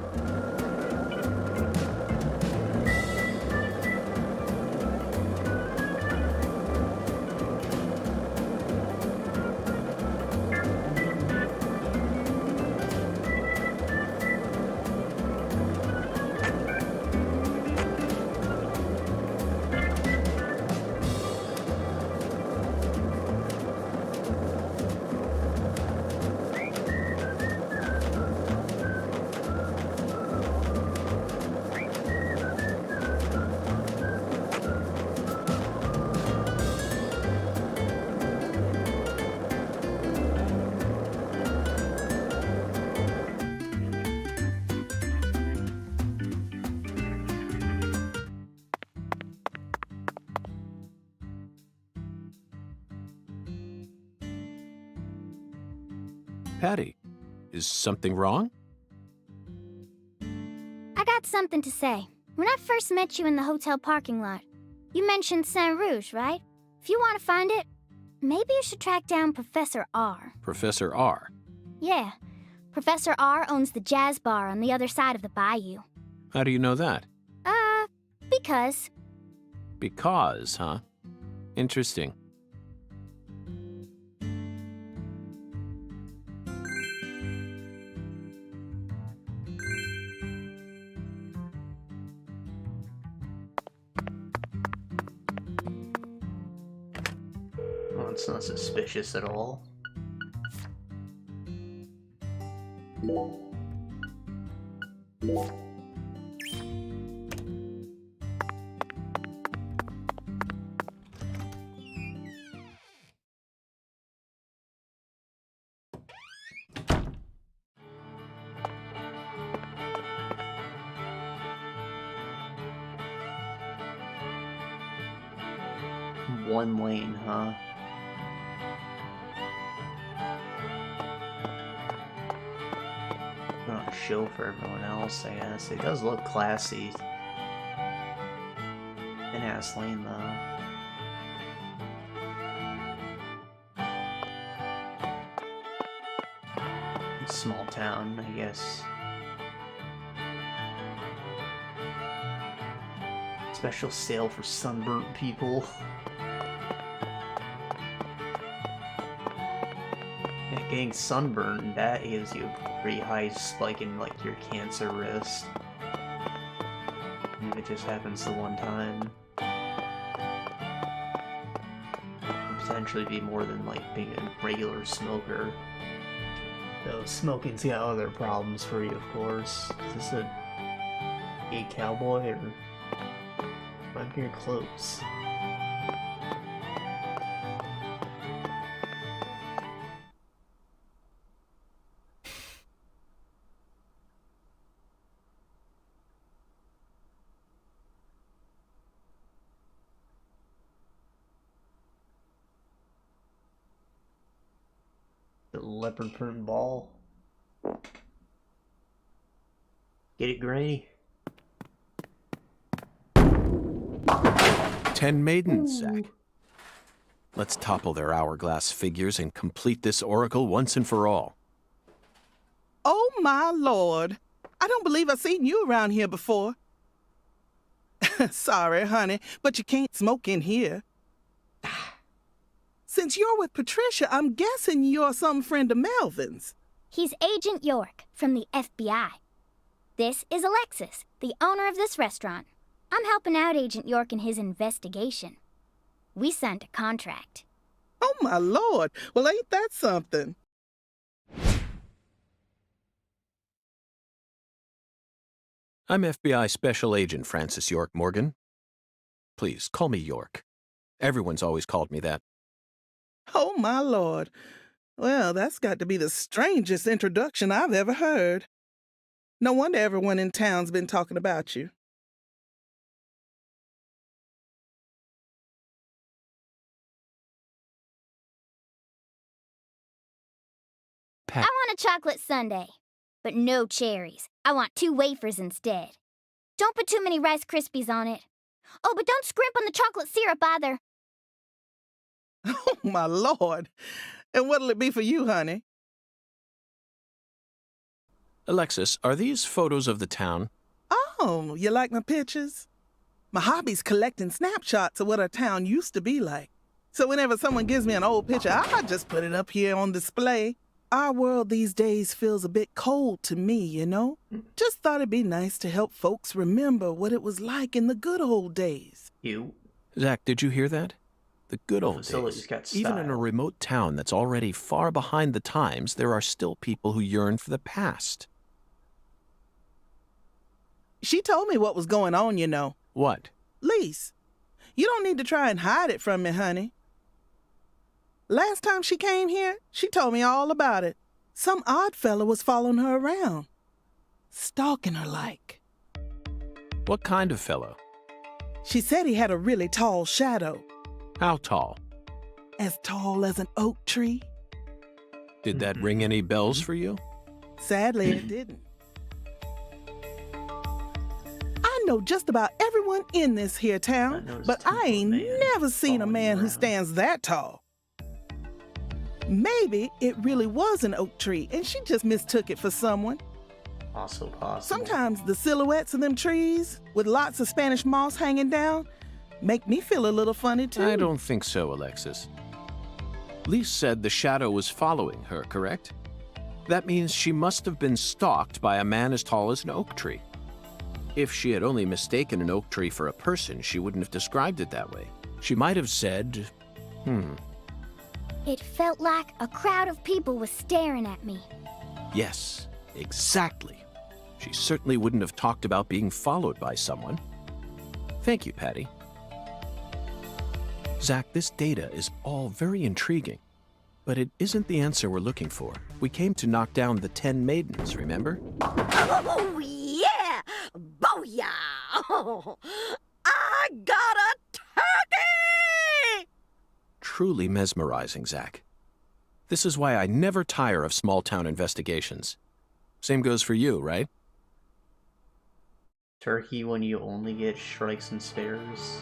Patty, is something wrong? I got something to say. When I first met you in the hotel parking lot, you mentioned Saint Rouge, right? If you want to find it, maybe you should track down Professor R. Professor R? Yeah. Professor R owns the jazz bar on the other side of the bayou. How do you know that? Because. Because, huh? Interesting. Well, it's not suspicious at all. One lane, huh? Not a show for everyone else, I guess. It does look classy. In-ass lane, though. Small town, I guess. Special sale for sunburnt people. Yeah, getting sunburned, that gives you a pretty high spike in like your cancer risk. If it just happens the one time. Could potentially be more than like being a regular smoker. Though smoking's got other problems for you, of course. Is this a gay cowboy or I'm here close? The leopard print ball. Get it, Gray? 10 maidens, Zach. Let's topple their hourglass figures and complete this oracle once and for all. Oh, my Lord. I don't believe I've seen you around here before. Sorry, honey, but you can't smoke in here. Since you're with Patricia, I'm guessing you're some friend of Melvin's. He's Agent York from the FBI. This is Alexis, the owner of this restaurant. I'm helping out Agent York in his investigation. We signed a contract. Oh, my Lord. Well, ain't that something? I'm FBI Special Agent Francis York Morgan. Please, call me York. Everyone's always called me that. Oh, my Lord. Well, that's got to be the strangest introduction I've ever heard. No wonder everyone in town's been talking about you. I want a chocolate sundae, but no cherries. I want 2 wafers instead. Don't put too many Rice Krispies on it. Oh, but don't scrimp on the chocolate syrup either. Oh, my Lord. And what'll it be for you, honey? Alexis, are these photos of the town? Oh, you like my pictures? My hobby's collecting snapshots of what our town used to be like. So whenever someone gives me an old picture, I just put it up here on display. Our world these days feels a bit cold to me, you know? Just thought it'd be nice to help folks remember what it was like in the good old days. You. Zach, did you hear that? The good old Facilities days. got Even in a style. remote town that's already far behind the times, there are still people who yearn for the past. She told me what was going on, you know. What? Lise, you don't need to try and hide it from me, honey. Last time she came here, she told me all about it. Some odd fella was following her around, stalking her like. What kind of fellow? She said he had a really tall shadow. How tall? As tall as an oak tree. Did that ring any bells for you? Sadly, it didn't. I know just about everyone in this here town, but I ain't never seen a man who stands that tall. Maybe it really was an oak tree, and she just mistook it for someone. Also possible. Sometimes the silhouettes of them trees, with lots of Spanish moss hanging down, make me feel a little funny, too. I don't think so, Alexis. Lise said the shadow was following her, correct? That means she must have been stalked by a man as tall as an oak tree. If she had only mistaken an oak tree for a person, she wouldn't have described it that way. She might have said, It felt like a crowd of people was staring at me. Yes, exactly. She certainly wouldn't have talked about being followed by someone. Thank you, Patty. Zach, this data is all very intriguing, but it isn't the answer we're looking for. We came to knock down the 10 maidens, remember? Oh, yeah! Booyah! Oh, I got a turkey! Truly mesmerizing, Zach. This is why I never tire of small-town investigations. Same goes for you, right? Turkey when you only get strikes and spares.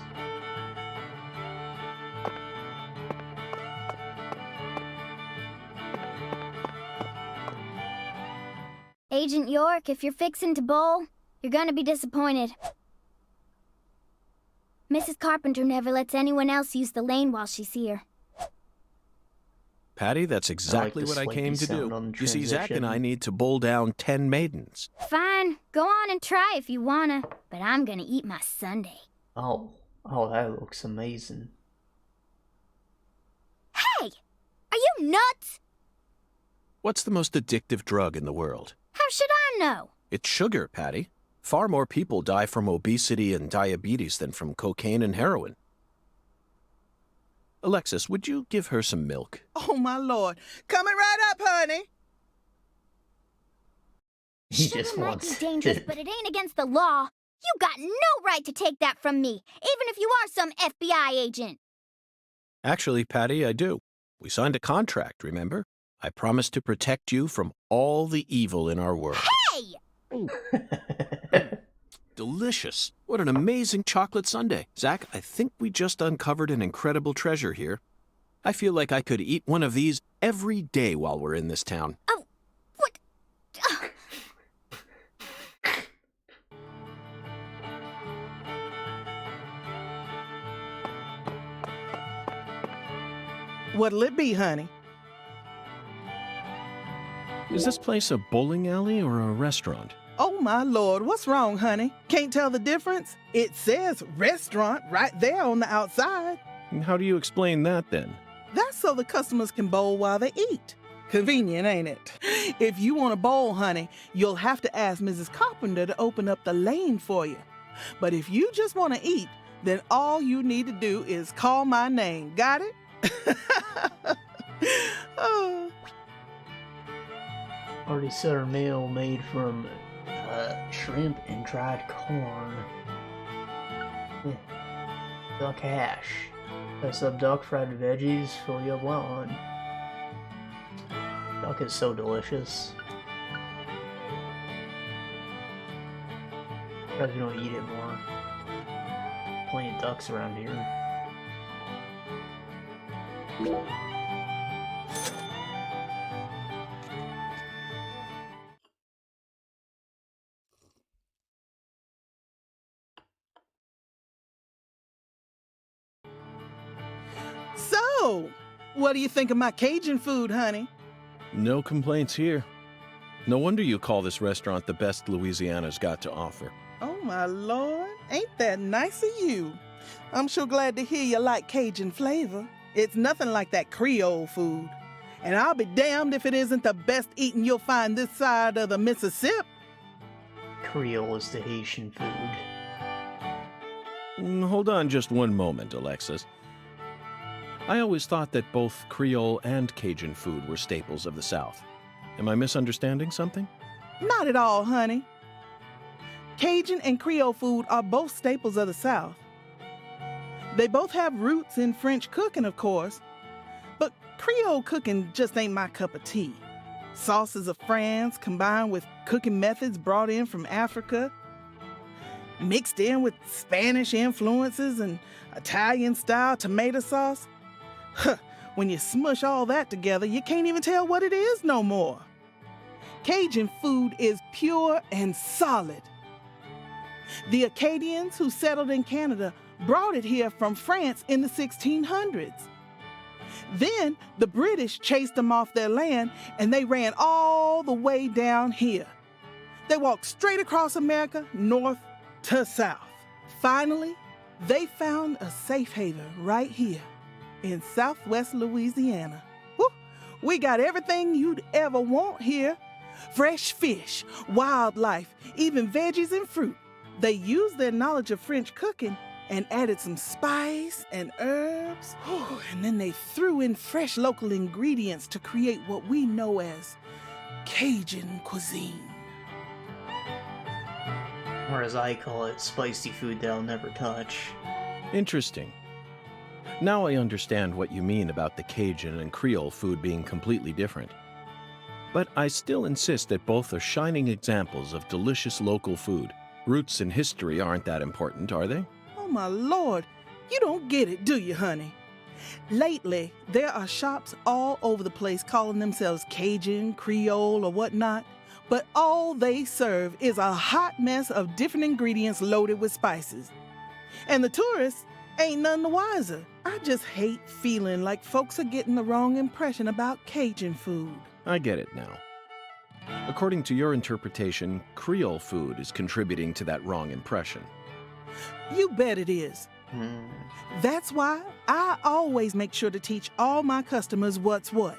Agent York, if you're fixing to bowl, you're gonna be disappointed. Mrs. Carpenter never lets anyone else use the lane while she's here. Patty, that's exactly what I came to do. You see, Zach and I need to bowl down 10 maidens. Fine, go on and try if you wanna, but I'm gonna eat my sundae. Oh, that looks amazing. Hey! Are you nuts? What's the most addictive drug in the world? How should I know? It's sugar, Patty. Far more people die from obesity and diabetes than from cocaine and heroin. Alexis, would you give her some milk? Oh, my Lord. Coming right up, honey. He Sugar just might wants be dangerous, but it ain't against the law. You got no right to take that from me, even if you are some FBI agent. Actually, Patty, I do. We signed a contract, remember? I promised to protect you from all the evil in our world. Hey! Delicious. What an amazing chocolate sundae. Zach, I think we just uncovered an incredible treasure here. I feel like I could eat one of these every day while we're in this town. Oh, what? What'll it be, honey? Is this place a bowling alley or a restaurant? Oh my lord, what's wrong, honey? Can't tell the difference? It says restaurant right there on the outside. How do you explain that then? That's so the customers can bowl while they eat. Convenient, ain't it? If you want to bowl, honey, you'll have to ask Mrs. Carpenter to open up the lane for you. But if you just want to eat, then all you need to do is call my name. Got it? Oh. Already set our meal made from shrimp and dried corn. Duck hash. Press up duck, fried veggies, fill you up well on. Duck is so delicious. Probably don't eat it more. Plenty of ducks around here. So, what do you think of my Cajun food, honey? No complaints here. No wonder you call this restaurant the best Louisiana's got to offer. Oh my lord, ain't that nice of you? I'm sure glad to hear you like Cajun flavor. It's nothing like that Creole food. And I'll be damned if it isn't the best eating you'll find this side of the Mississippi. Creole is the Haitian food. Hold on just one moment, Alexis. I always thought that both Creole and Cajun food were staples of the South. Am I misunderstanding something? Not at all, honey. Cajun and Creole food are both staples of the South. They both have roots in French cooking, of course, but Creole cooking just ain't my cup of tea. Sauces of France combined with cooking methods brought in from Africa, mixed in with Spanish influences and Italian-style tomato sauce. Huh, when you smush all that together, you can't even tell what it is no more. Cajun food is pure and solid. The Acadians who settled in Canada brought it here from France in the 1600s. Then the British chased them off their land and they ran all the way down here. They walked straight across America, north to south. Finally, they found a safe haven right here in southwest Louisiana. Woo, we got everything you'd ever want here. Fresh fish, wildlife, even veggies and fruit. They used their knowledge of French cooking and added some spice and herbs. And then they threw in fresh local ingredients to create what we know as Cajun cuisine. Or as I call it, spicy food they'll never touch. Interesting. Now I understand what you mean about the Cajun and Creole food being completely different. But I still insist that both are shining examples of delicious local food. Roots and history aren't that important, are they? Oh my lord, you don't get it, do you, honey? Lately, there are shops all over the place calling themselves Cajun, Creole, or whatnot, but all they serve is a hot mess of different ingredients loaded with spices. And the tourists ain't none the wiser. I just hate feeling like folks are getting the wrong impression about Cajun food. I get it now. According to your interpretation, Creole food is contributing to that wrong impression. You bet it is. That's why I always make sure to teach all my customers what's what.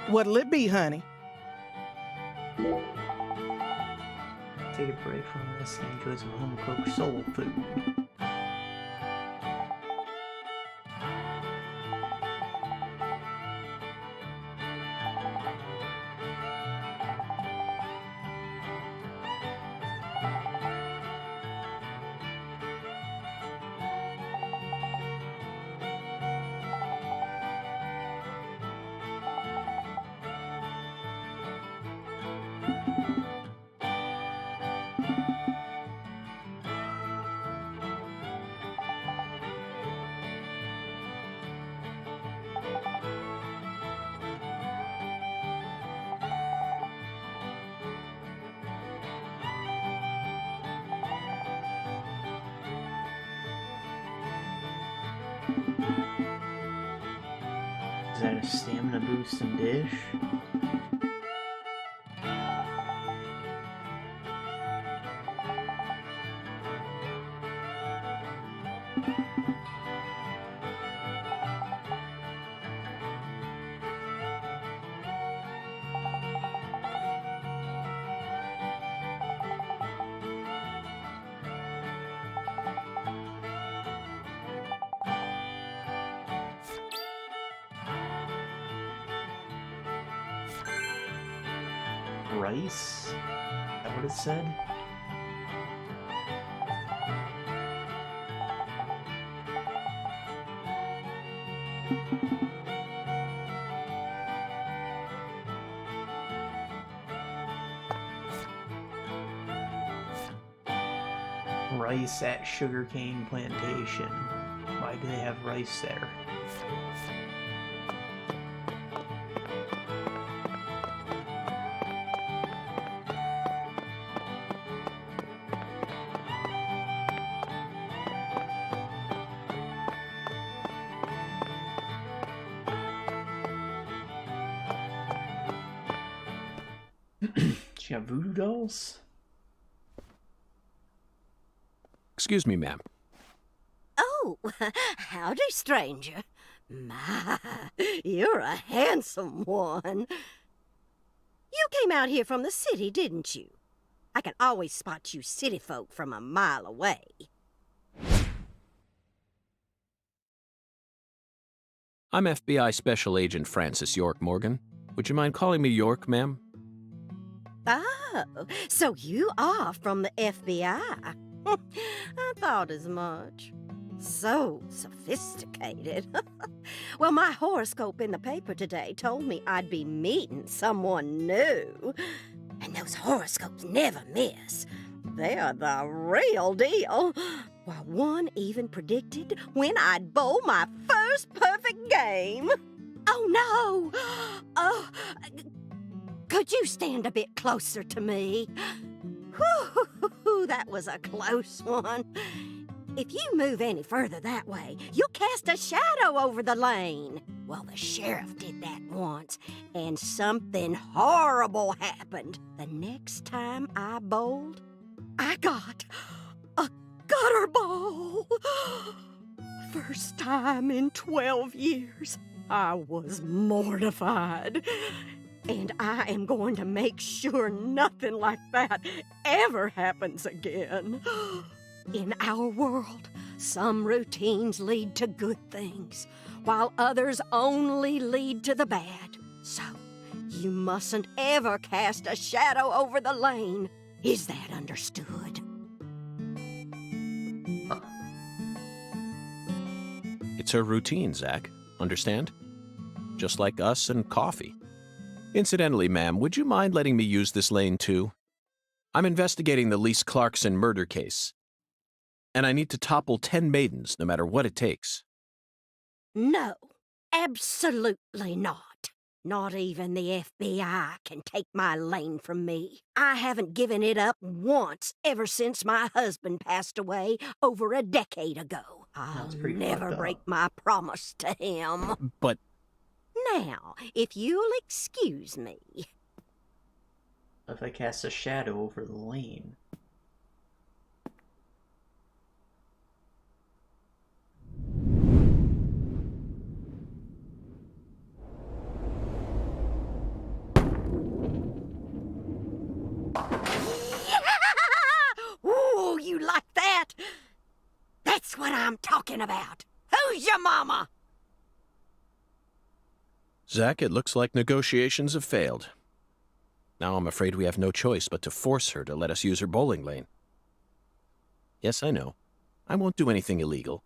What'll it be, honey? Take a break from this and enjoy some home-cooked soul food. Is that a stamina boosting dish? Rice? Is that what it said? Rice at sugarcane plantation. Why do they have rice there? She got voodoo dolls? Excuse me, ma'am. Oh, howdy, stranger. My, you're a handsome one. You came out here from the city, didn't you? I can always spot you city folk from a mile away. I'm FBI Special Agent Francis York Morgan. Would you mind calling me York, ma'am? Oh, so you are from the FBI. I thought as much. So sophisticated. Well, my horoscope in the paper today told me I'd be meeting someone new. And those horoscopes never miss. They're the real deal. Well, one even predicted when I'd bowl my first perfect game. Oh, no! Oh, could you stand a bit closer to me? Whew, that was a close one. If you move any further that way, you'll cast a shadow over the lane. Well, the sheriff did that once, and something horrible happened. The next time I bowled, I got a gutter ball. First time in 12 years. I was mortified. And I am going to make sure nothing like that ever happens again. In our world, some routines lead to good things, while others only lead to the bad. So, you mustn't ever cast a shadow over the lane. Is that understood? It's her routine, Zach. Understand? Just like us and coffee. Incidentally, ma'am, would you mind letting me use this lane too? I'm investigating the Lise Clarkson murder case. And I need to topple 10 maidens, no matter what it takes. No, absolutely not. Not even the FBI can take my lane from me. I haven't given it up once ever since my husband passed away over a decade ago. I'll never break my promise to him. But... Now, if you'll excuse me. If I cast a shadow over the lane. Ooh, you like that? That's what I'm talking about. Who's your mama? Zach, it looks like negotiations have failed. Now I'm afraid we have no choice but to force her to let us use her bowling lane. Yes, I know. I won't do anything illegal.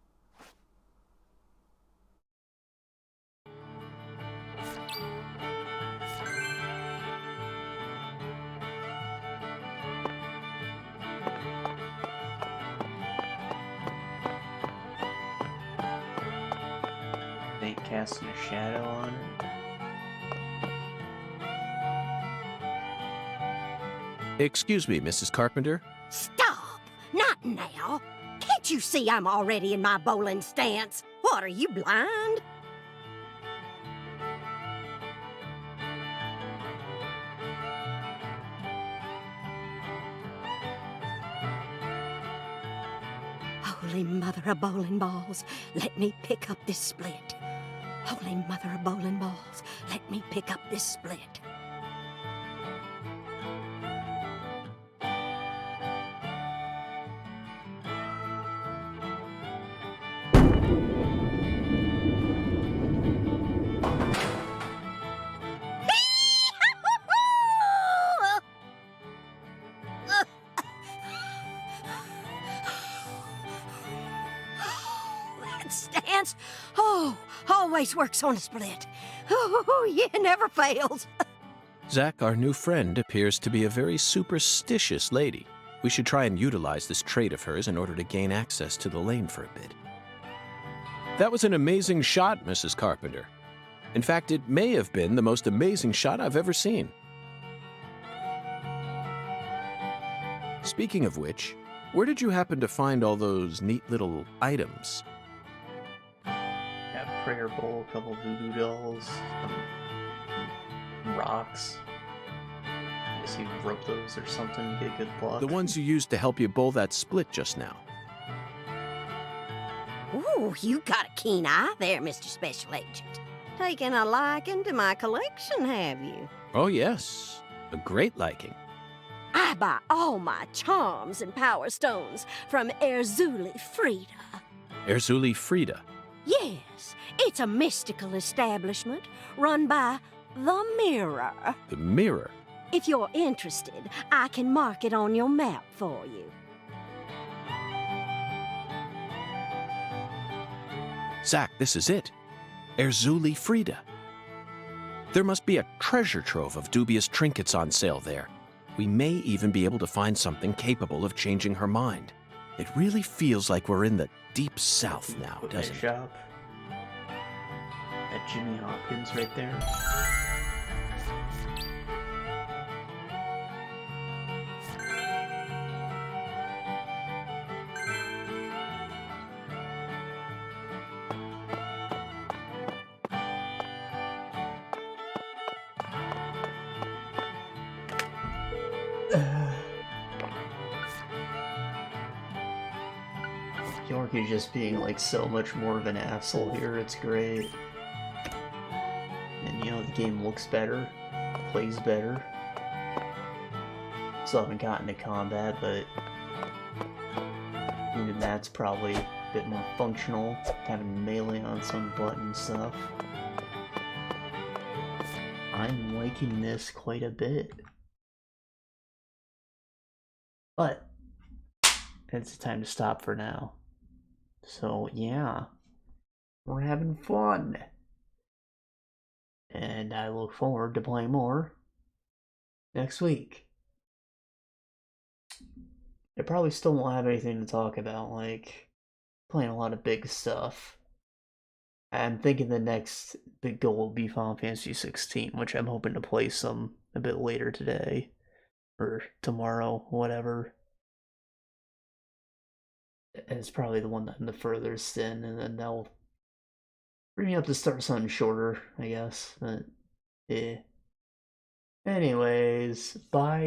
Ain't casting a shadow on her. Excuse me, Mrs. Carpenter? Stop! Not now! Can't you see I'm already in my bowling stance? What, are you blind? Oh, Holy mother of bowling balls, let me pick up this split. Holy mother of bowling balls, let me pick up this split. That stance, always works on a split. Oh, yeah, never fails. Zach, our new friend, appears to be a very superstitious lady. We should try and utilize this trait of hers in order to gain access to the lane for a bit. That was an amazing shot, Mrs. Carpenter. In fact, it may have been the most amazing shot I've ever seen. Speaking of which, where did you happen to find all those neat little items? Got a prayer bowl, a couple voodoo dolls, some rocks. I guess you broke those or something to get good luck. The ones you used to help you bowl that split just now. Ooh, you got a keen eye there, Mr. Special Agent. Taking a liking to my collection, have you? Oh, yes. A great liking. I buy all my charms and power stones from Erzuli Frida. Erzuli Frida. Yes, it's a mystical establishment run by the Mirror. The Mirror? If you're interested, I can mark it on your map for you. Zach, this is it. Erzuli Frida. There must be a treasure trove of dubious trinkets on sale there. We may even be able to find something capable of changing her mind. It really feels like we're in the deep south now, doesn't it? Shop. At Jimmy Hopkins right there. York is just being like so much more of an asshole here, it's great. And you know, the game looks better, plays better. Still haven't gotten to combat, but even that's probably a bit more functional, having melee on some button stuff. I'm liking this quite a bit. But it's time to stop for now. So yeah, we're having fun. And I look forward to playing more next week. I probably still won't have anything to talk about, like playing a lot of big stuff. I'm thinking the next big goal will be Final Fantasy 16, which I'm hoping to play some a bit later today. Or tomorrow, whatever. And it's probably the one that I'm the furthest in, and then that'll bring me up to start something shorter, I guess. But, yeah. Anyways, bye.